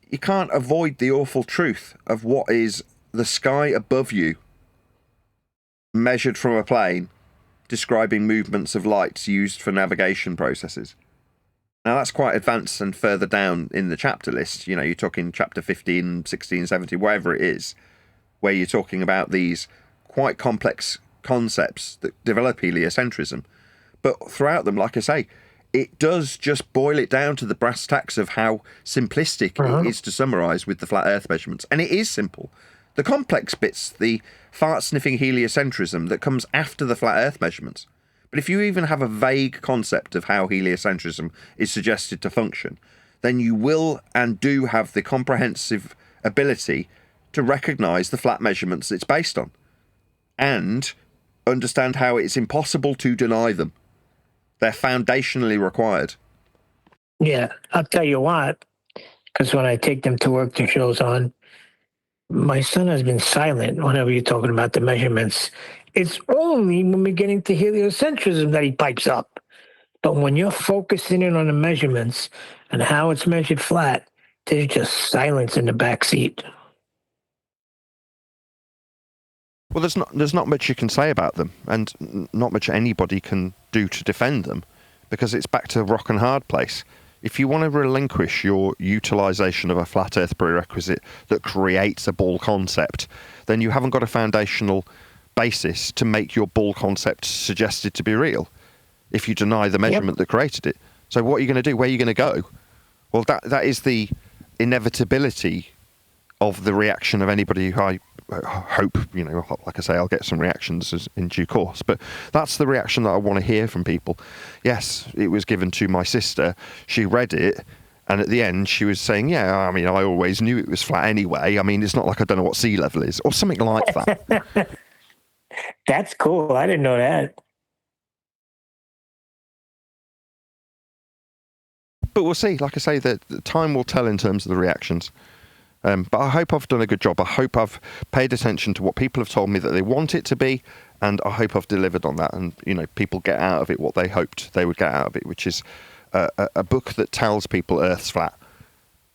you can't avoid the awful truth of what is the sky above you, measured from a plane, describing movements of lights used for navigation processes. Now, that's quite advanced and further down in the chapter list. You know, you're talking chapter 15, 16, 17, wherever it is, where you're talking about these quite complex concepts that develop heliocentrism. But throughout them, like I say, it does just boil it down to the brass tacks of how simplistic it is to summarise with the flat Earth measurements. And it is simple. The complex bits, the fart-sniffing heliocentrism that comes after the flat Earth measurements. But if you even have a vague concept of how heliocentrism is suggested to function, then you will and do have the comprehensive ability to recognise the flat measurements it's based on and understand how it's impossible to deny them. They're foundationally required. Yeah, I'll tell you what, because when I take them to work, the show's on, my son has been silent whenever you're talking about the measurements. It's only when we're getting to heliocentrism that he pipes up. But when you're focusing in on the measurements and how it's measured flat, there's just silence in the back seat. Well, there's not much you can say about them, and not much anybody can do to defend them, because it's back to rock and hard place. If you want to relinquish your utilisation of a flat Earth prerequisite that creates a ball concept, then you haven't got a foundational basis to make your ball concept suggested to be real, if you deny the measurement that created it. So what are you going to do? Where are you going to go? Well, that is the inevitability of the reaction of anybody who I hope, like I say, I'll get some reactions in due course, but that's the reaction that I want to hear from people. Yes, it was given to my sister. She read it, and at the end she was saying, yeah, I mean, I always knew it was flat anyway. I mean, it's not like I don't know what sea level is, or something like that. That's cool. I didn't know that. But we'll see. Like I say, the time will tell in terms of the reactions. But I hope I've done a good job. I hope I've paid attention to what people have told me that they want it to be, and I hope I've delivered on that. And, people get out of it what they hoped they would get out of it, which is a book that tells people Earth's flat.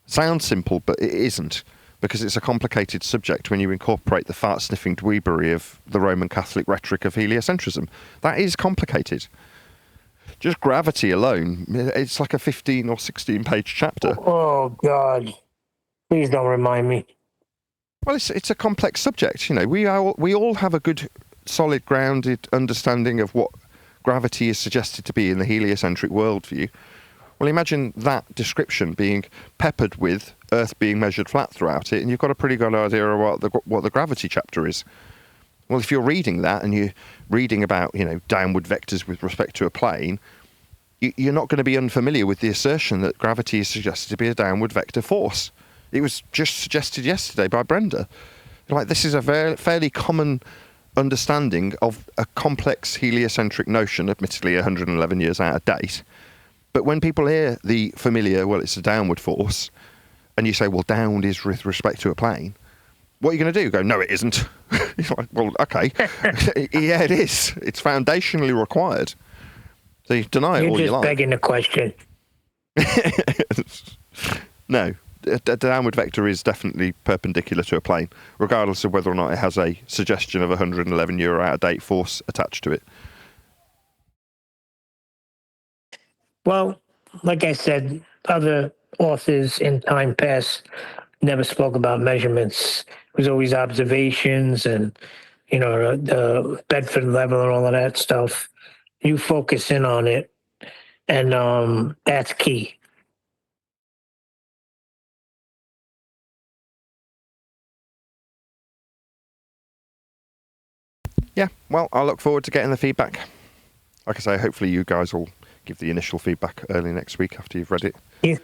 Sounds simple, but it isn't, because it's a complicated subject when you incorporate the fart-sniffing dweebery of the Roman Catholic rhetoric of heliocentrism. That is complicated. Just gravity alone, it's like a 15 or 16-page chapter. Oh, God. Please don't remind me. Well, it's a complex subject. We all have a good, solid, grounded understanding of what gravity is suggested to be in the heliocentric worldview. Well, imagine that description being peppered with Earth being measured flat throughout it, and you've got a pretty good idea of what the gravity chapter is. Well, if you're reading that and you're reading about, downward vectors with respect to a plane, you're not going to be unfamiliar with the assertion that gravity is suggested to be a downward vector force. It was just suggested yesterday by Brenda. This is a fairly common understanding of a complex heliocentric notion, admittedly 111 years out of date. But when people hear the familiar, well, it's a downward force, and you say, well, downward is with respect to a plane, what are you going to do? Go, no, it isn't. You're like, well, okay. Yeah, it is. It's foundationally required. So you deny it all you like. You're just begging the question. No, the downward vector is definitely perpendicular to a plane, regardless of whether or not it has a suggestion of 111 euro out-of-date force attached to it. Well, like I said, other authors in time past never spoke about measurements. It was always observations and, the Bedford level and all of that stuff. You focus in on it, and that's key. Yeah, well, I look forward to getting the feedback. Like I say, hopefully you guys will give the initial feedback early next week after you've read it. Yeah.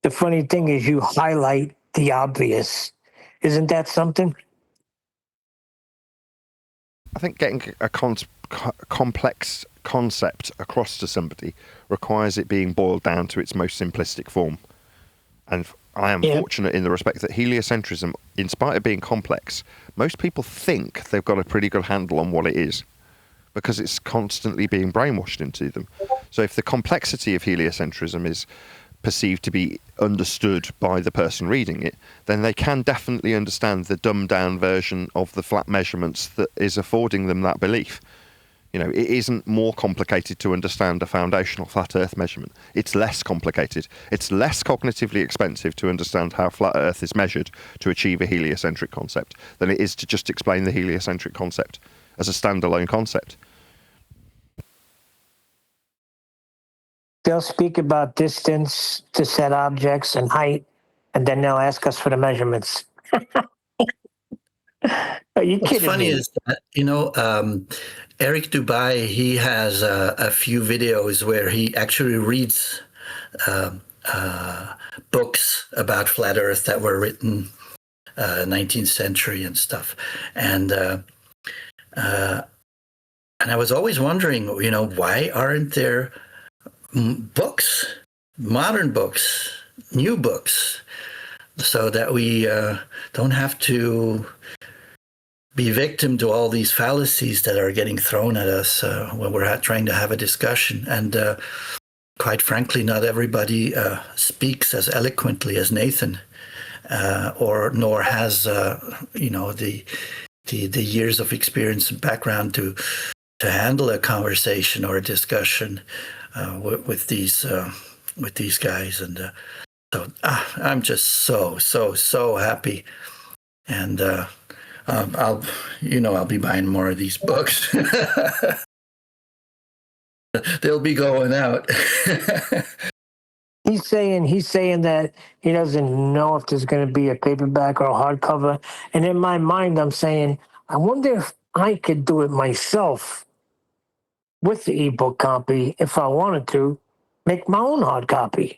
The funny thing is you highlight the obvious. Isn't that something? I think getting a complex concept across to somebody requires it being boiled down to its most simplistic form. And I am fortunate in the respect that heliocentrism, in spite of being complex, most people think they've got a pretty good handle on what it is because it's constantly being brainwashed into them. So if the complexity of heliocentrism is perceived to be understood by the person reading it, then they can definitely understand the dumbed down version of the flat measurements that is affording them that belief. It isn't more complicated to understand a foundational flat Earth measurement. It's less complicated. It's less cognitively expensive to understand how flat Earth is measured to achieve a heliocentric concept than it is to just explain the heliocentric concept as a standalone concept. They'll speak about distance to set objects and height, and then they'll ask us for the measurements. Are you What's kidding funny me? is that, Eric Dubai, he has a few videos where he actually reads books about flat Earth that were written 19th century and stuff. And I was always wondering, why aren't there books, modern books, new books, so that we don't have to be victim to all these fallacies that are getting thrown at us when we're trying to have a discussion. And quite frankly, not everybody speaks as eloquently as Nathan, nor has the years of experience and background to handle a conversation or a discussion with these guys. And so I'm just so happy. And I'll be buying more of these books. They'll be going out. He's saying that he doesn't know if there's going to be a paperback or a hardcover. And in my mind, I'm saying, I wonder if I could do it myself with the ebook copy if I wanted to, make my own hard copy.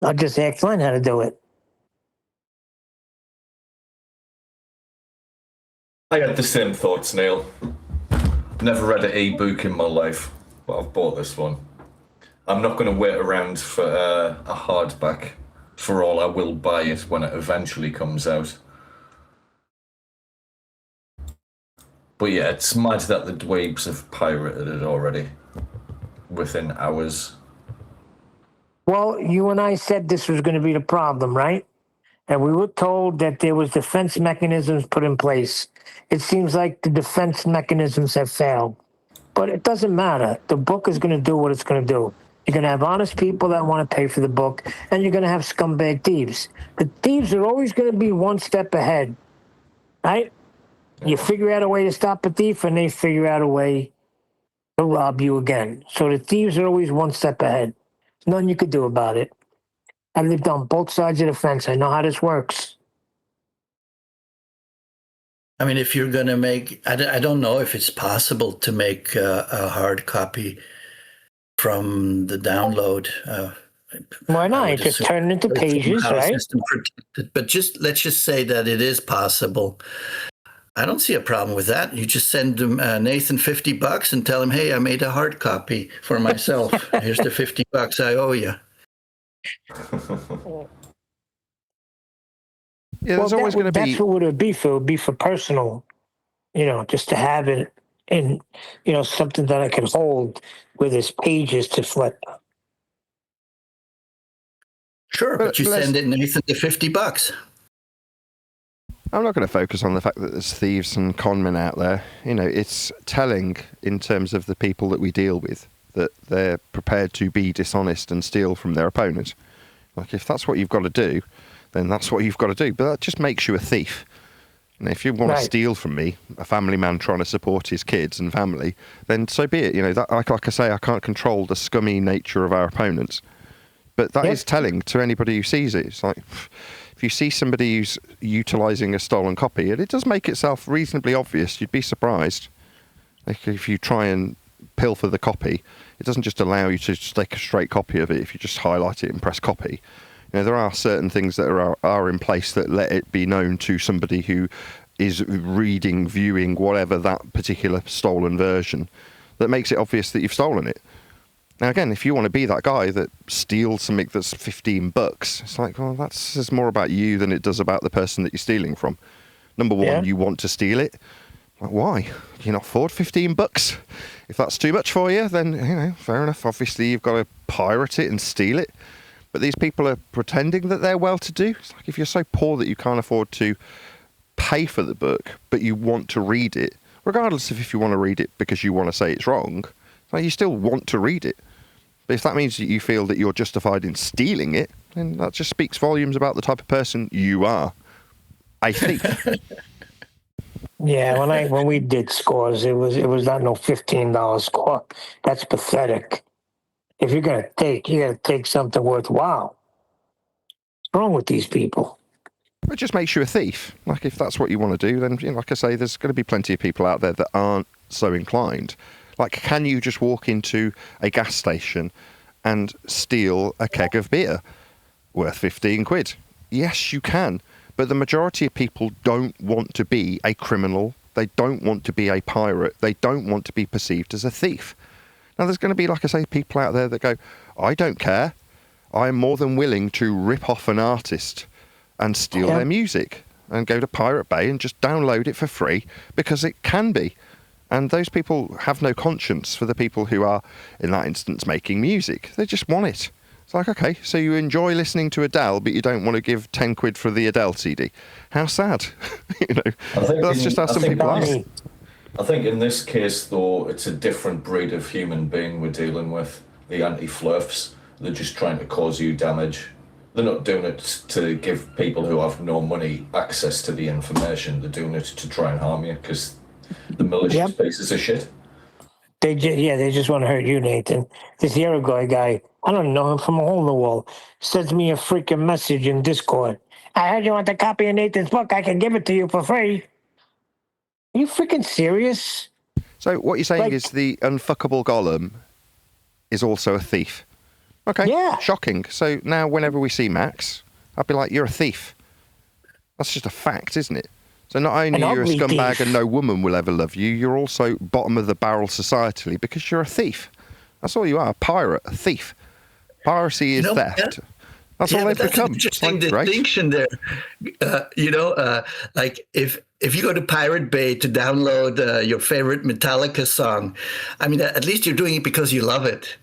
I'll just ask Glenn how to do it. I had the same thoughts, Neil. Never read an e-book in my life, but I've bought this one. I'm not going to wait around for a hardback. For all, I will buy it when it eventually comes out. But yeah, it's mad that the dweebs have pirated it already within hours. Well, you and I said this was going to be the problem, right? And we were told that there was defense mechanisms put in place. It seems like the defense mechanisms have failed. But it doesn't matter. The book is going to do what it's going to do. You're going to have honest people that want to pay for the book, and you're going to have scumbag thieves. The thieves are always going to be one step ahead, right? You figure out a way to stop a thief, and they figure out a way to rob you again. So the thieves are always one step ahead. Nothing you could do about it. I lived on both sides of the fence. I know how this works. I mean, if you're going to make, I don't know if it's possible to make a hard copy from the download. Why not? Just turn it into pages, right? But let's just say that it is possible. I don't see a problem with that. You just send them Nathan $50 and tell him, hey, I made a hard copy for myself. Here's the $50 I owe you. Yeah, there's always going to be. That's what would it be for? It would be for personal, just to have it in, something that I can hold where there's pages to flip. Sure, but you send it, Nathan, to $50. I'm not going to focus on the fact that there's thieves and conmen out there. It's telling in terms of the people that we deal with that they're prepared to be dishonest and steal from their opponent. Like, if that's what you've got to do, then that's what you've got to do. But that just makes you a thief. If you want to steal from me, a family man trying to support his kids and family, then so be it. That, like I say, I can't control the scummy nature of our opponents. But that is telling to anybody who sees it. It's like, if you see somebody who's utilising a stolen copy, and it does make itself reasonably obvious, you'd be surprised. Like, if you try and pilfer the copy, it doesn't just allow you to just take a straight copy of it if you just highlight it and press copy. There are certain things that are in place that let it be known to somebody who is reading, viewing, whatever, that particular stolen version, that makes it obvious that you've stolen it. Now, again, if you want to be that guy that steals something that's $15, it's like, well, that says more about you than it does about the person that you're stealing from. Number one, you want to steal it. Like, why? Can you not afford $15? If that's too much for you, then, fair enough. Obviously, you've got to pirate it and steal it. But these people are pretending that they're well-to-do. It's like, if you're so poor that you can't afford to pay for the book, but you want to read it, regardless of if you want to read it because you want to say it's wrong, you still want to read it. But if that means that you feel that you're justified in stealing it, then that just speaks volumes about the type of person you are. A thief. Yeah, when we did scores, it was not no $15 score. That's pathetic. If you're gonna take, you gotta take something worthwhile. What's wrong with these people? It just makes you a thief. Like, if that's what you want to do, then, like I say, there's going to be plenty of people out there that aren't so inclined. Like, can you just walk into a gas station and steal a keg of beer worth 15 quid? Yes, you can. But the majority of people don't want to be a criminal. They don't want to be a pirate. They don't want to be perceived as a thief. Now, there's going to be, like I say, people out there that go, I don't care. I'm more than willing to rip off an artist and steal their music and go to Pirate Bay and just download it for free because it can be. And those people have no conscience for the people who are, in that instance, making music. They just want it. It's like, okay, so you enjoy listening to Adele, but you don't want to give 10 quid for the Adele CD. How sad. That's just how some people are. I think in this case, though, it's a different breed of human being we're dealing with. The anti-flurfs. They're just trying to cause you damage. They're not doing it to give people who have no money access to the information. They're doing it to try and harm you because the malicious pieces of shit. They just want to hurt you, Nathan. This Uruguay guy, I don't know him from a hole in the wall, sends me a freaking message in Discord. I heard you want a copy of Nathan's book. I can give it to you for free. Are you freaking serious? So what you're saying is the unfuckable golem is also a thief. Okay, shocking. So now whenever we see Max, I'll be like, you're a thief. That's just a fact, isn't it? So not only are you a scumbag and no woman will ever love you, you're also bottom of the barrel societally because you're a thief. That's all you are, a pirate, a thief. Piracy is theft. That's all they've become. An interesting distinction there. Like if you go to Pirate Bay to download your favorite Metallica song, I mean, at least you're doing it because you love it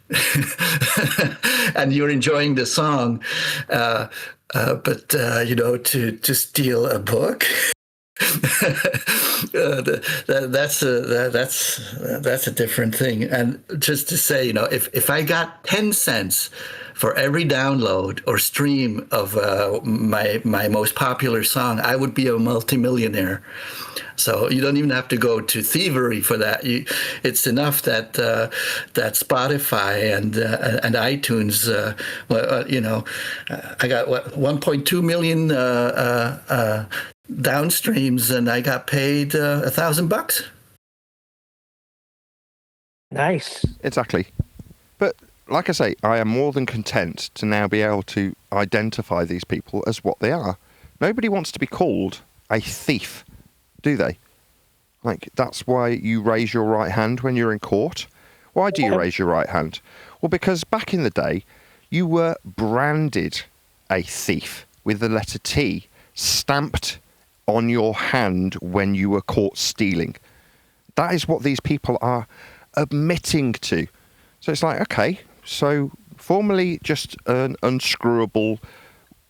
and you're enjoying the song. But to steal a book, that's a different thing. And just to say, if I got 10 cents for every download or stream of my most popular song, I would be a multimillionaire. So you don't even have to go to thievery for that. It's enough that Spotify and iTunes. I got 1.2 million downstreams, and I got paid $1,000. Nice. Exactly. But like I say, I am more than content to now be able to identify these people as what they are. Nobody wants to be called a thief, do they? Like, that's why you raise your right hand when you're in court. Why do you raise your right hand? Well, because back in the day, you were branded a thief with the letter T stamped on your hand when you were caught stealing. That is what these people are admitting to. So it's like, okay, so formerly just an unscrewable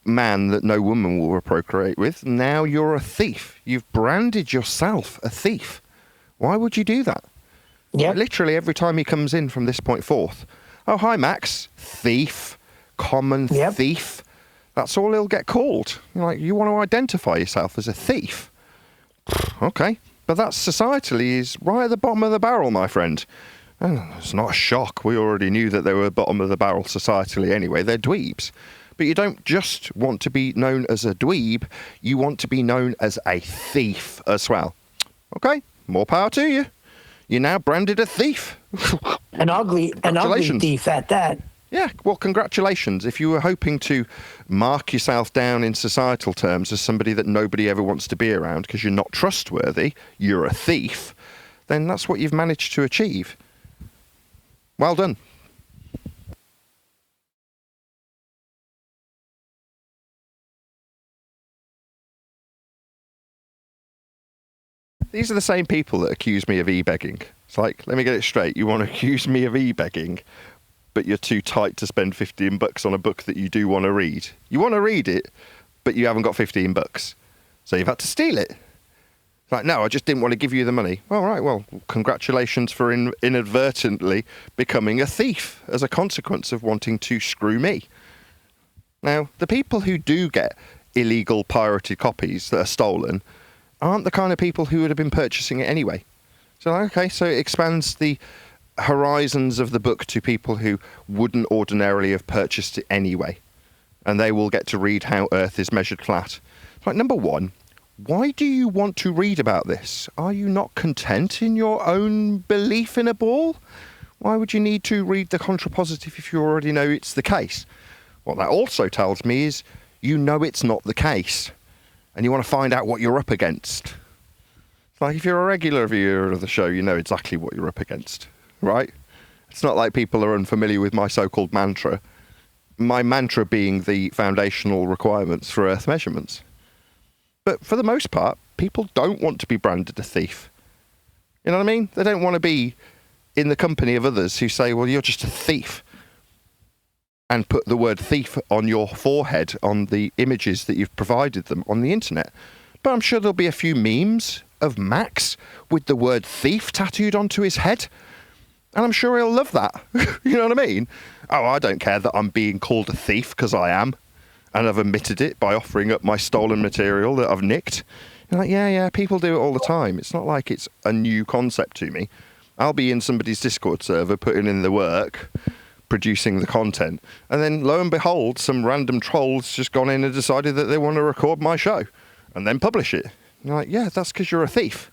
man that no woman will procreate with, now you're a thief. You've branded yourself a thief. Why would you do that? Yeah. Literally every time he comes in from this point forth, oh, hi, Max, thief, common thief. That's all he'll get called. You're like, you want to identify yourself as a thief? Okay, but that societally is right at the bottom of the barrel, my friend. And it's not a shock. We already knew that they were bottom of the barrel societally anyway. They're dweebs. But you don't just want to be known as a dweeb. You want to be known as a thief as well. Okay, more power to you. You're now branded a thief. An ugly thief at that. Yeah, well, congratulations. If you were hoping to mark yourself down in societal terms as somebody that nobody ever wants to be around because you're not trustworthy, you're a thief, then that's what you've managed to achieve. Well done. These are the same people that accuse me of e-begging. It's like, let me get it straight. You want to accuse me of e-begging, but you're too tight to spend $15 on a book that you do want to read. You want to read it, but you haven't got $15. So you've had to steal it. It's like, no, I just didn't want to give you the money. All right, well, congratulations for inadvertently becoming a thief as a consequence of wanting to screw me. Now, the people who do get illegal pirated copies that are stolen aren't the kind of people who would have been purchasing it anyway. So, okay, so it expands the horizons of the book to people who wouldn't ordinarily have purchased it anyway. And they will get to read how Earth is measured flat. Like, number one, why do you want to read about this? Are you not content in your own belief in a ball? Why would you need to read the contrapositive if you already know it's the case? What that also tells me is you know it's not the case. And you want to find out what you're up against. Like, if you're a regular viewer of the show, you know exactly what you're up against, right? It's not like people are unfamiliar with my so-called mantra. My mantra being the foundational requirements for Earth measurements. But for the most part, people don't want to be branded a thief. You know what I mean? They don't want to be in the company of others who say, well, you're just a thief. And put the word thief on your forehead on the images that you've provided them on the internet. But I'm sure there'll be a few memes of Max with the word thief tattooed onto his head. And I'm sure he'll love that. You know what I mean? Oh, I don't care that I'm being called a thief because I am. And I've admitted it by offering up my stolen material that I've nicked. You're like, yeah, people do it all the time. It's not like it's a new concept to me. I'll be in somebody's Discord server putting in the work, producing the content, and then lo and behold, some random troll's just gone in and decided that they want to record my show and then publish it. You're like, yeah, that's because you're a thief.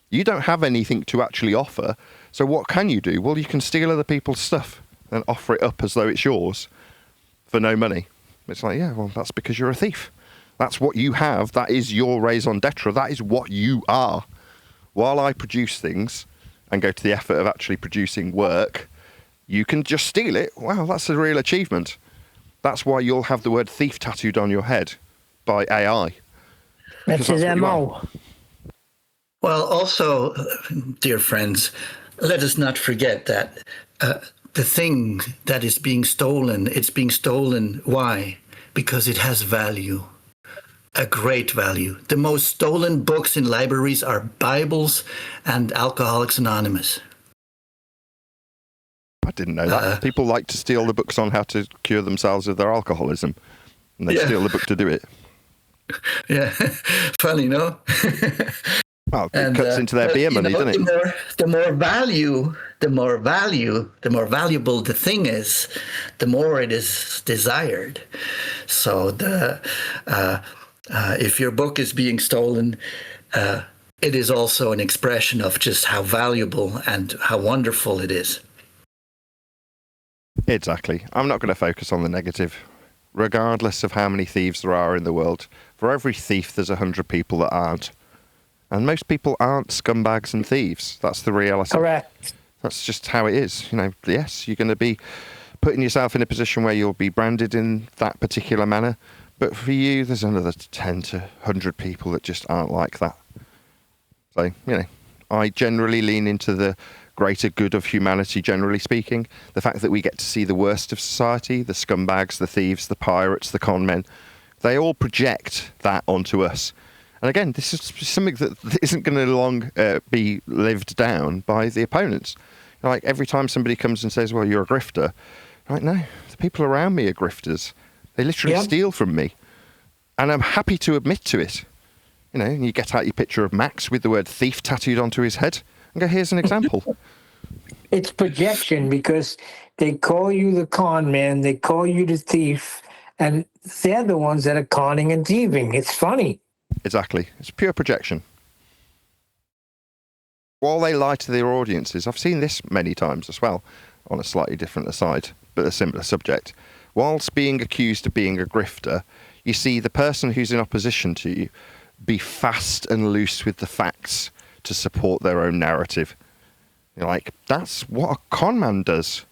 You don't have anything to actually offer, so what can you do? Well, you can steal other people's stuff and offer it up as though it's yours for no money. It's like, yeah, well, that's because you're a thief. That's what you have. That is your raison d'etre. That is what you are. While I produce things and go to the effort of actually producing work, you can just steal it. Wow, that's a real achievement. That's why you'll have the word thief tattooed on your head by AI. That's his MO. Well, also, dear friends, let us not forget that the thing that is being stolen, it's being stolen. Why? Because it has value, a great value. The most stolen books in libraries are Bibles and Alcoholics Anonymous. I didn't know that. People like to steal the books on how to cure themselves of their alcoholism. And they steal the book to do it. Yeah, funny, no? Well, it cuts into their beer money, doesn't it? The more valuable the thing is, the more it is desired. So if your book is being stolen, it is also an expression of just how valuable and how wonderful it is. Exactly. I'm not going to focus on the negative. Regardless of how many thieves there are in the world, for every thief there's 100 people that aren't. And most people aren't scumbags and thieves. That's the reality. Correct. That's just how it is. You know, yes, you're going to be putting yourself in a position where you'll be branded in that particular manner, But for you, there's another 10 to 100 people that just aren't like that. So, you know, I generally lean into the greater good of humanity, generally speaking. The fact that we get to see the worst of society, the scumbags, the thieves, the pirates, the con men, they all project that onto us. And again, this is something that isn't going to long be lived down by the opponents. Like, every time somebody comes and says, well, you're a grifter, like, no, the people around me are grifters. They literally steal from me. And I'm happy to admit to it. You know, and you get out your picture of Max with the word thief tattooed onto his head and go, here's an example. It's projection, because they call you the con man, they call you the thief, and they're the ones that are conning and thieving. It's funny. Exactly. It's pure projection. While they lie to their audiences, I've seen this many times as well, on a slightly different aside, but a similar subject. Whilst being accused of being a grifter, you see the person who's in opposition to you be fast and loose with the facts to support their own narrative. You're like, that's what a con man does.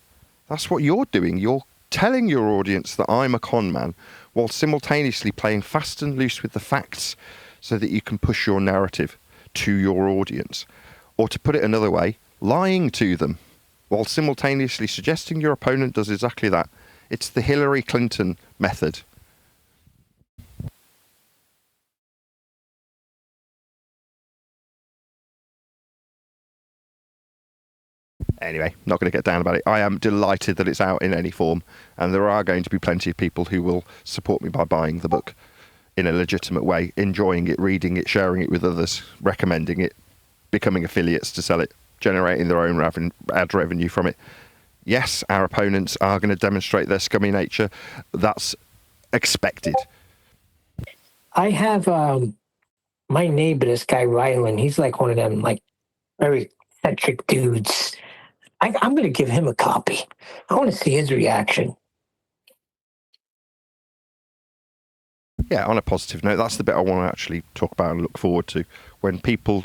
That's what you're doing. You're telling your audience that I'm a con man, while simultaneously playing fast and loose with the facts so that you can push your narrative to your audience. Or to put it another way, lying to them, while simultaneously suggesting your opponent does exactly that. It's the Hillary Clinton method. Anyway, not going to get down about it. I am delighted that it's out in any form, and there are going to be plenty of people who will support me by buying the book in a legitimate way, enjoying it, reading it, sharing it with others, recommending it, becoming affiliates to sell it, generating their own ad revenue from it. Yes, our opponents are going to demonstrate their scummy nature. That's expected. I have my neighbor, this guy Rylan. He's like one of them, like, very eccentric dudes. I'm going to give him a copy. I want to see his reaction. Yeah, on a positive note, that's the bit I want to actually talk about and look forward to. When people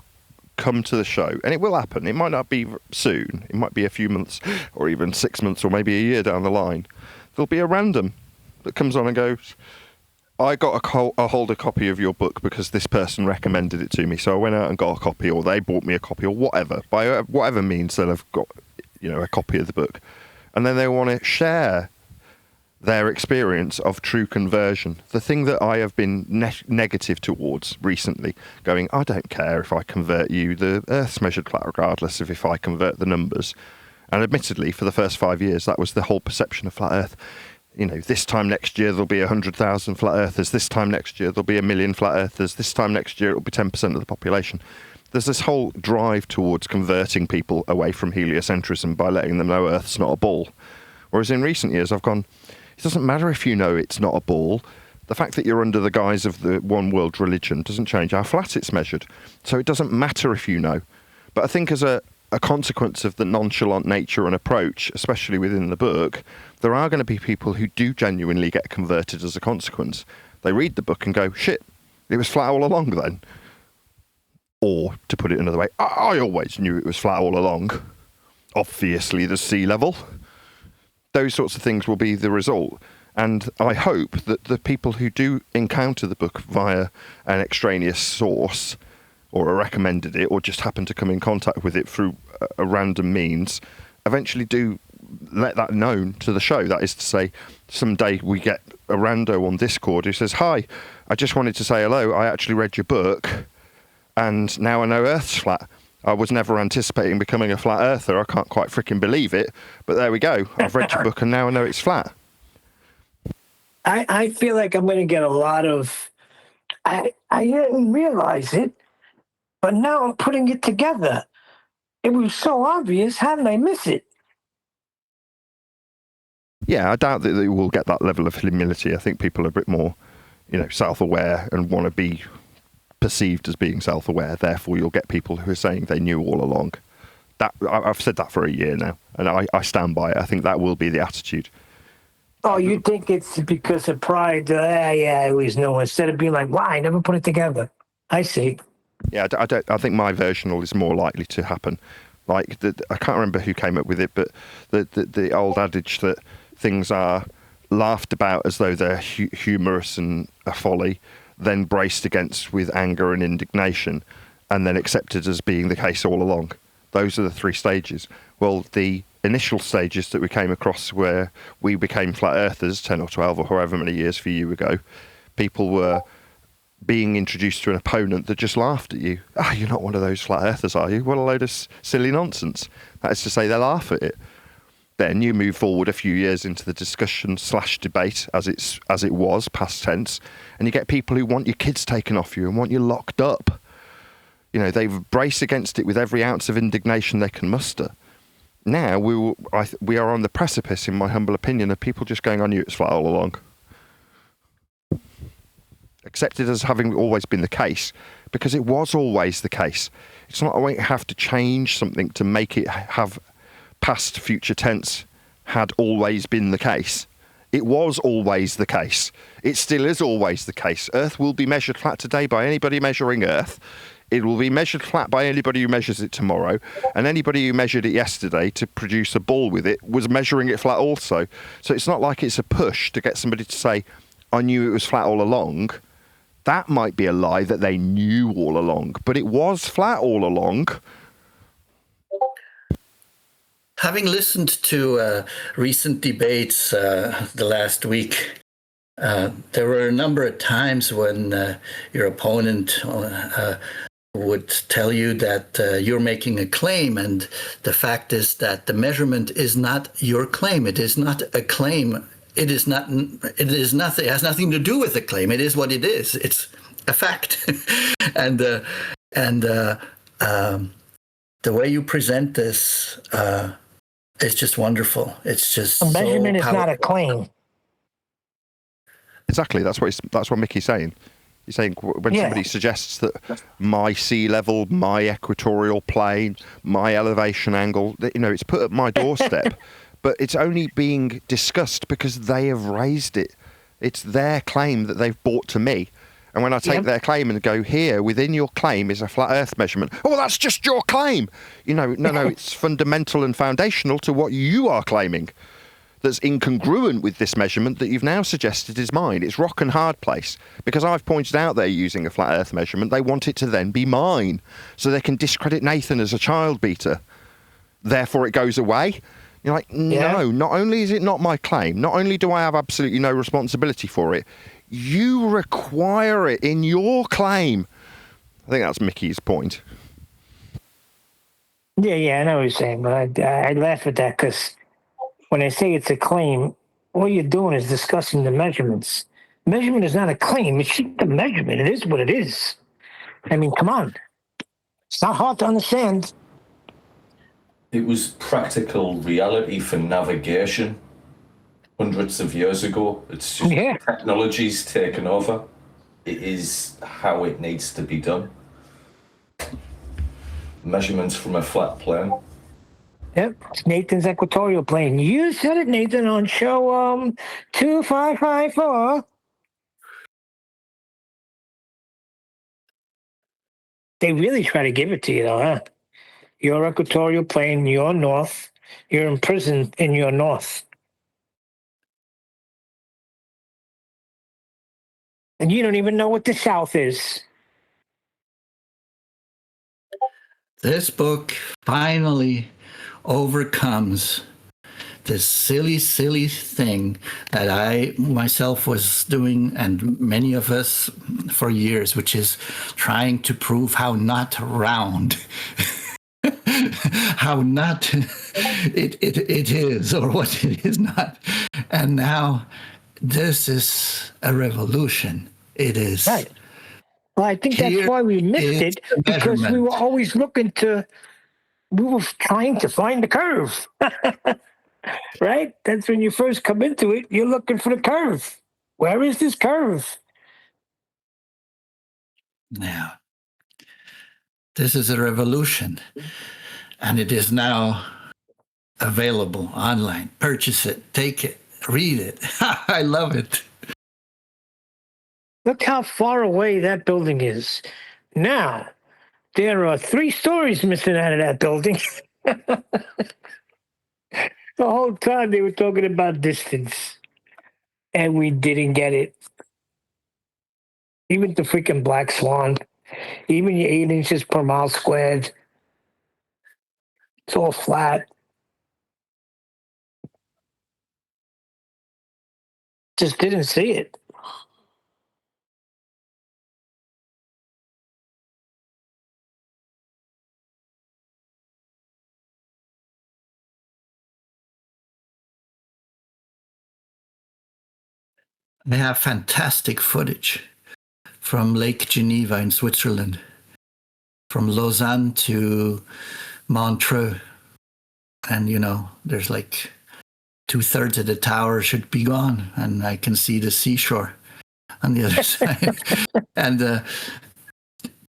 come to the show, and it will happen. It might not be soon. It might be a few months or even 6 months or maybe a year down the line. There'll be a random that comes on and goes, I got a hold a copy of your book because this person recommended it to me. So I went out and got a copy, or they bought me a copy, or whatever. By whatever means they'll have got, you know, a copy of the book. And then they want to share their experience of true conversion. The thing that I have been negative towards recently, going, I don't care if I convert you, the Earth's measured flat regardless of if I convert the numbers. And admittedly, for the first 5 years, that was the whole perception of flat Earth. You know, this time next year there'll be 100,000 flat earthers, this time next year there'll be 1 million flat earthers, this time next year it'll be 10% of the population. There's this whole drive towards converting people away from heliocentrism by letting them know Earth's not a ball. Whereas in recent years I've gone, it doesn't matter if you know it's not a ball. The fact that you're under the guise of the one world religion doesn't change how flat it's measured. So it doesn't matter if you know. But I think as a consequence of the nonchalant nature and approach, especially within the book, there are going to be people who do genuinely get converted as a consequence. They read the book and go, shit, it was flat all along then. Or, to put it another way, I always knew it was flat all along. Obviously, the sea level. Those sorts of things will be the result. And I hope that the people who do encounter the book via an extraneous source, or a recommended it, or just happen to come in contact with it through a random means, eventually do let that known to the show. That is to say, someday we get a rando on Discord who says, hi, I just wanted to say hello, I actually read your book, and now I know Earth's flat. I was never anticipating becoming a flat earther. I can't quite freaking believe it, but there we go. I've read your book and now I know it's flat. I feel like I'm going to get a lot of, I didn't realize it, but now I'm putting it together. It was so obvious. How did I miss it? Yeah, I doubt that they will get that level of humility. I think people are a bit more, you know, self-aware and want to be perceived as being self-aware. Therefore, you'll get people who are saying they knew all along. That I've said that for a year now, and I stand by it. I think that will be the attitude. Oh, you think it's because of pride? Yeah, I always know. Instead of being like, wow, I never put it together. I see. Yeah, I think my versional is more likely to happen. Like, I can't remember who came up with it, but the old adage that things are laughed about as though they're humorous and a folly, then braced against with anger and indignation, and then accepted as being the case all along. Those are the three stages. Well, the initial stages that we came across where we became flat earthers 10 or 12 or however many years for you ago, people were being introduced to an opponent that just laughed at you. Ah, you're not one of those flat earthers, are you? What a load of silly nonsense. That is to say, they laugh at it. Then you move forward a few years into the discussion/debate as it was, past tense, and you get people who want your kids taken off you and want you locked up. You know, they've braced against it with every ounce of indignation they can muster. Now we are on the precipice, in my humble opinion, of people just going, I knew it was flat all along. Accepted as having always been the case, because it was always the case. It's not like you have to change something to make it have past future tense had always been the case. It was always the case. It still is always the case. Earth will be measured flat today by anybody measuring Earth. It will be measured flat by anybody who measures it tomorrow. And anybody who measured it yesterday to produce a ball with it was measuring it flat also. So it's not like it's a push to get somebody to say, I knew it was flat all along. That might be a lie that they knew all along, but it was flat all along. Having listened to recent debates the last week, there were a number of times when your opponent would tell you that you're making a claim, and the fact is that the measurement is not your claim. It is not a claim. It is not. It is nothing. It has nothing to do with the claim. It is what it is. It's a fact, and the way you present this. It's just wonderful. It's just a measurement so is not a claim. Exactly. That's what Mickey's saying. He's saying when somebody suggests that my sea level, my equatorial plane, my elevation angle, you know, it's put at my doorstep, but it's only being discussed because they have raised it. It's their claim that they've brought to me. And when I take their claim and go, here, within your claim is a flat Earth measurement. Oh, well, that's just your claim. You know, no, it's fundamental and foundational to what you are claiming that's incongruent with this measurement that you've now suggested is mine. It's rock and hard place. Because I've pointed out they're using a flat Earth measurement, they want it to then be mine. So they can discredit Nathan as a child beater. Therefore, it goes away. You're like, no, not only is it not my claim, not only do I have absolutely no responsibility for it, you require it in your claim. I think that's Mickey's point. Yeah, I know what you're saying, but I laugh at that because when I say it's a claim, all you're doing is discussing the measurements. Measurement is not a claim. It's just a measurement. It is what it is. I mean, come on. It's not hard to understand. It was practical reality for navigation hundreds of years ago. It's just technology's taken over. It is how it needs to be done. Measurements from a flat plane. Yep, it's Nathan's equatorial plane. You said it, Nathan, on show 2554. They really try to give it to you, though, huh? Your equatorial plane, your north. You're imprisoned in your north. And you don't even know what the south is. This book finally overcomes this silly thing that I myself was doing, and many of us for years, which is trying to prove how not round, how not it is, or what it is not. And now this is a revolution. It is. Right. Well, I think that's why we missed it, because we were always we were trying to find the curve. Right? That's when you first come into it, you're looking for the curve. Where is this curve? Now, this is a revolution, and it is now available online. Purchase it, take it, read it. I love it. Look how far away that building is. Now, there are 3 stories missing out of that building. The whole time they were talking about distance. and we didn't get it. Even the freaking black swan, even your 8 inches per mile squared, it's all flat. Just didn't see it. I have fantastic footage from Lake Geneva in Switzerland, from Lausanne to Montreux. And, you know, there's like 2/3 of the tower should be gone, and I can see the seashore on the other side. And,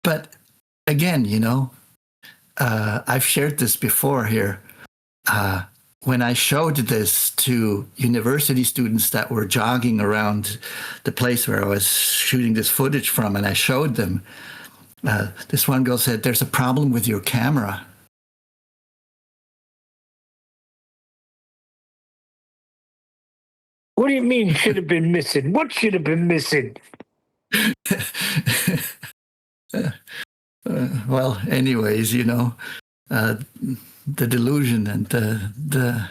but again, you know, I've shared this before here. When I showed this to university students that were jogging around the place where I was shooting this footage from, and I showed them, this one girl said, "There's a problem with your camera." What do you mean should have been missing? What should have been missing? Well, anyways, you know, the delusion and the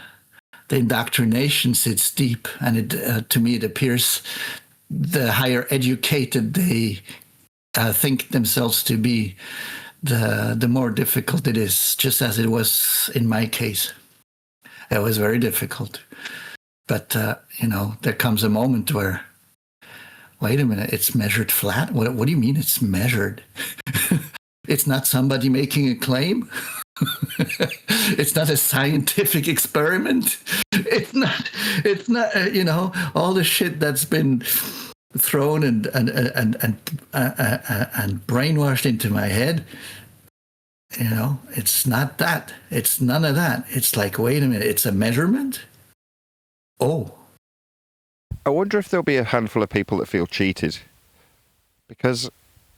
indoctrination sits deep, and it to me it appears the higher educated they think themselves to be, the more difficult it is. Just as it was in my case, it was very difficult. But you know, there comes a moment where, wait a minute, it's measured flat. What do you mean it's measured? It's not somebody making a claim. It's not a scientific experiment. It's not. You know, all the shit that's been thrown and brainwashed into my head. You know, it's not that. It's none of that. It's like, wait a minute, it's a measurement. Oh. I wonder if there'll be a handful of people that feel cheated, because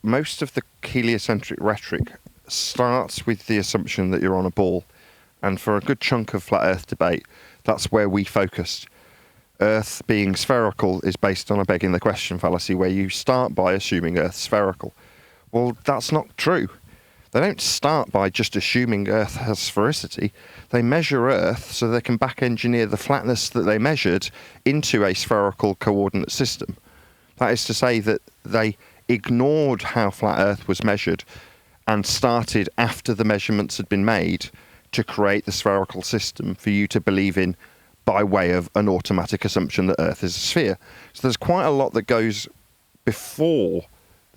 most of the heliocentric rhetoric starts with the assumption that you're on a ball, and for a good chunk of flat Earth debate, that's where we focused. Earth being spherical is based on a begging the question fallacy, where you start by assuming Earth's spherical. Well, that's not true. They don't start by just assuming Earth has sphericity. They measure Earth so they can back-engineer the flatness that they measured into a spherical coordinate system. That is to say that they ignored how flat Earth was measured and started after the measurements had been made to create the spherical system for you to believe in by way of an automatic assumption that Earth is a sphere. So there's quite a lot that goes before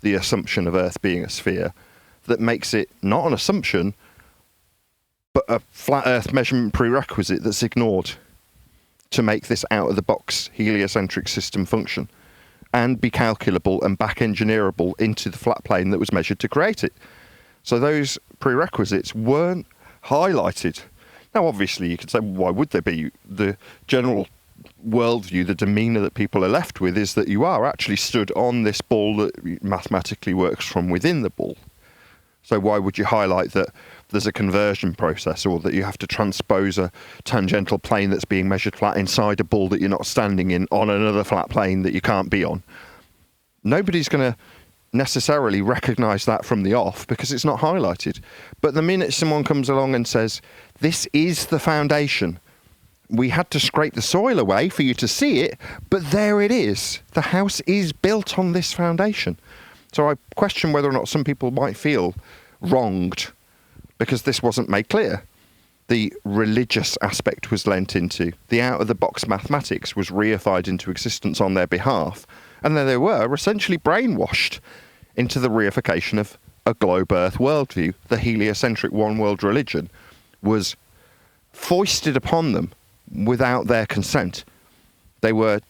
the assumption of Earth being a sphere that makes it not an assumption, but a flat Earth measurement prerequisite that's ignored to make this out-of-the-box heliocentric system function and be calculable and back-engineerable into the flat plane that was measured to create it. So those prerequisites weren't highlighted. Now, obviously, you could say, well, why would they be? The general worldview, the demeanour that people are left with is that you are actually stood on this ball that mathematically works from within the ball. So why would you highlight that there's a conversion process, or that you have to transpose a tangential plane that's being measured flat inside a ball that you're not standing in on another flat plane that you can't be on? Nobody's going to necessarily recognise that from the off because it's not highlighted. But the minute someone comes along and says, this is the foundation, we had to scrape the soil away for you to see it, but there it is. The house is built on this foundation. So I question whether or not some people might feel wronged because this wasn't made clear. The religious aspect was lent into. The out-of-the-box mathematics was reified into existence on their behalf. And then they were essentially brainwashed into the reification of a globe Earth worldview. The heliocentric one-world religion was foisted upon them without their consent. They were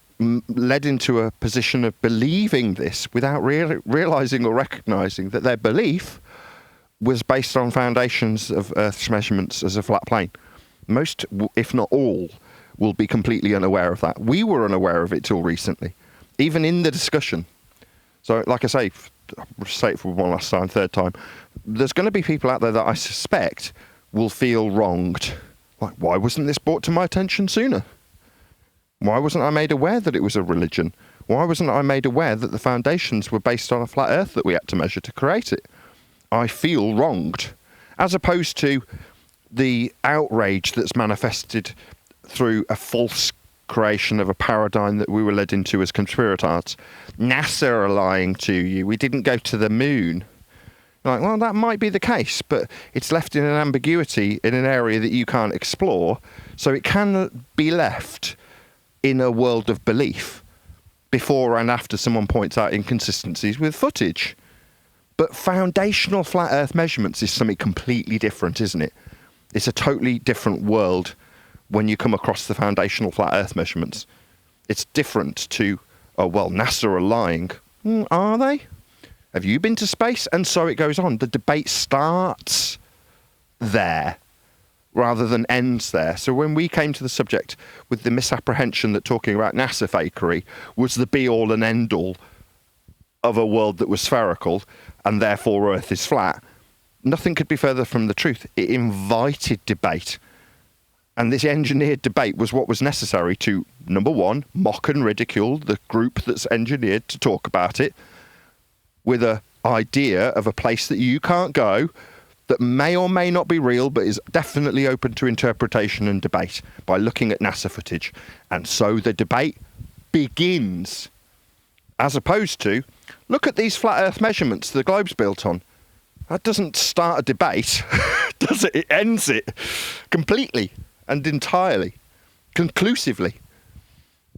led into a position of believing this without realizing or recognizing that their belief was based on foundations of Earth's measurements as a flat plane. Most, if not all, will be completely unaware of that. We were unaware of it till recently, even in the discussion. So, like I say, I'll say it for one last time, third time, there's going to be people out there that I suspect will feel wronged. Like, why wasn't this brought to my attention sooner? Why wasn't I made aware that it was a religion? Why wasn't I made aware that the foundations were based on a flat earth that we had to measure to create it? I feel wronged, as opposed to the outrage that's manifested through a false creation of a paradigm that we were led into as conspirators. NASA are lying to you. We didn't go to the moon. Like, well, that might be the case, but it's left in an ambiguity in an area that you can't explore, so it can be left in a world of belief before and after someone points out inconsistencies with footage. But foundational flat earth measurements is something completely different, isn't it? It's a totally different world when you come across the foundational flat earth measurements. It's different to, oh, well, NASA are lying. Are they? Have you been to space? And so it goes on. The debate starts there rather than ends there. So when we came to the subject with the misapprehension that talking about NASA fakery was the be-all and end-all of a world that was spherical and therefore Earth is flat, nothing could be further from the truth. It invited debate. And this engineered debate was what was necessary to, number one, mock and ridicule the group that's engineered to talk about it with an idea of a place that you can't go that may or may not be real, but is definitely open to interpretation and debate by looking at NASA footage. And so the debate begins, as opposed to, look at these flat Earth measurements the globe's built on. That doesn't start a debate, does it? It ends it completely and entirely, conclusively.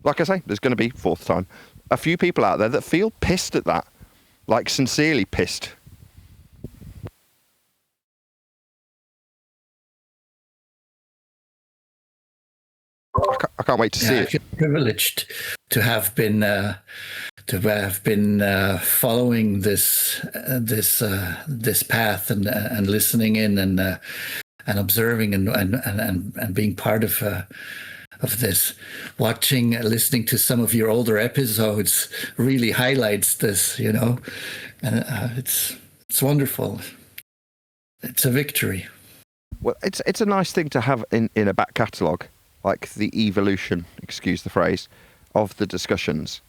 Like I say, there's going to be, fourth time, a few people out there that feel pissed at that, like sincerely pissed. I can't wait to see I it. feel privileged to have been following this path and listening in and observing and being part of this. Listening to some of your older episodes really highlights this, and it's wonderful. It's a victory. Well, it's a nice thing to have in a back catalogue, like the evolution, excuse the phrase, of the discussions,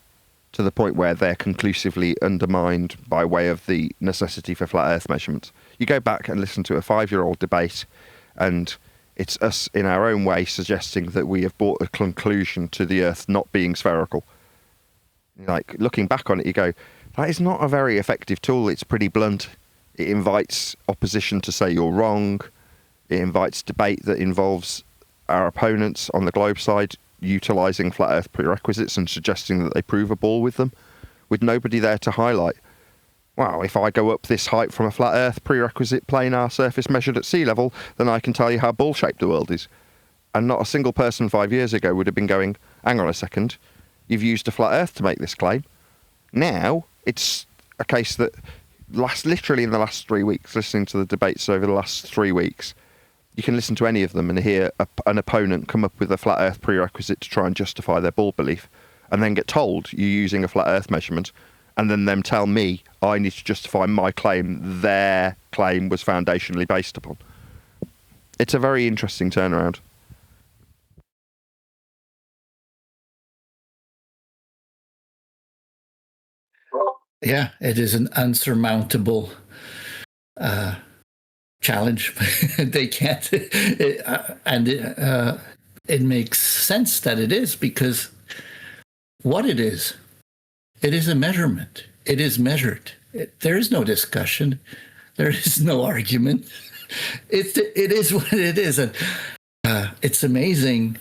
to the point where they're conclusively undermined by way of the necessity for flat Earth measurements. You go back and listen to a 5-year-old debate, and it's us in our own way suggesting that we have brought a conclusion to the Earth not being spherical. Like, looking back on it, you go, that is not a very effective tool. It's pretty blunt. It invites opposition to say you're wrong. It invites debate that involves our opponents on the globe side utilising flat Earth prerequisites and suggesting that they prove a ball with them, with nobody there to highlight, wow, if I go up this height from a flat Earth prerequisite planar surface measured at sea level, then I can tell you how ball-shaped the world is. And not a single person 5 years ago would have been going, hang on a second, you've used a flat Earth to make this claim. Now, it's a case that literally in the last 3 weeks, listening to the debates over the last 3 weeks, you can listen to any of them and hear an opponent come up with a flat Earth prerequisite to try and justify their ball belief, and then get told you're using a flat Earth measurement, and then them tell me I need to justify my claim their claim was foundationally based upon. It's a very interesting turnaround. Yeah, it is an unsurmountable challenge. They can't, it makes sense that it is, because what it is a measurement. It is measured. There is no discussion. There is no argument. It is what it is, and it's amazing,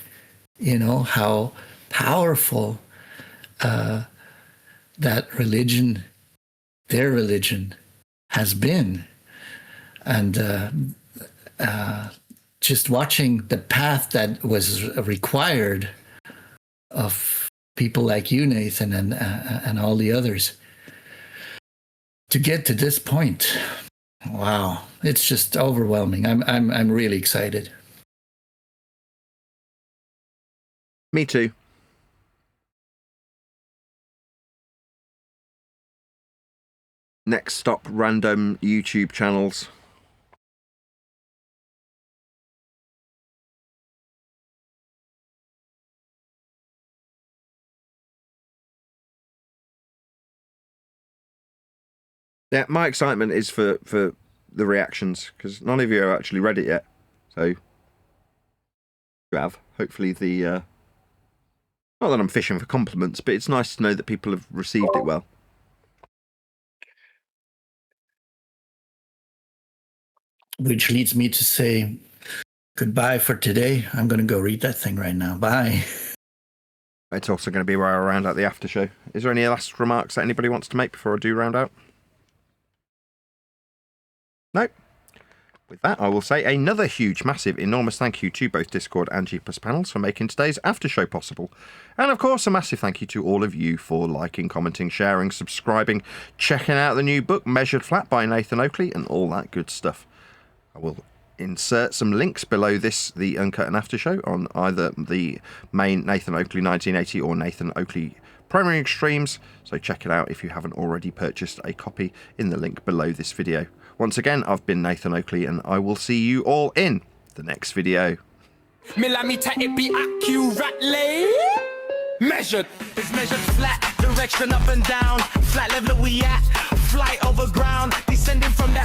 how powerful that religion, their religion, has been. And just watching the path that was required of people like you, Nathan, and all the others to get to this point. Wow, it's just overwhelming. I'm really excited. Me too. Next stop, random YouTube channels. Yeah, my excitement is for the reactions, because none of you have actually read it yet. So you have. Hopefully the not that I'm fishing for compliments, but it's nice to know that people have received it well. Which leads me to say goodbye for today. I'm going to go read that thing right now. Bye. It's also going to be where I round out the after show. Is there any last remarks that anybody wants to make before I do round out? No. With that, I will say another huge, massive, enormous thank you to both Discord and G+ panels for making today's after show possible. And of course, a massive thank you to all of you for liking, commenting, sharing, subscribing, checking out the new book, Measured Flat by Nathan Oakley, and all that good stuff. I will insert some links below this, the Uncut and After show, on either the main Nathan Oakley 1980 or Nathan Oakley Primary Extremes, so check it out if you haven't already purchased a copy in the link below this video. Once again, I've been Nathan Oakley, and I will see you all in the next video. Millimeter, it be accurately measured. It's measured flat, direction up and down. Flat level we at, flight over ground, descending from that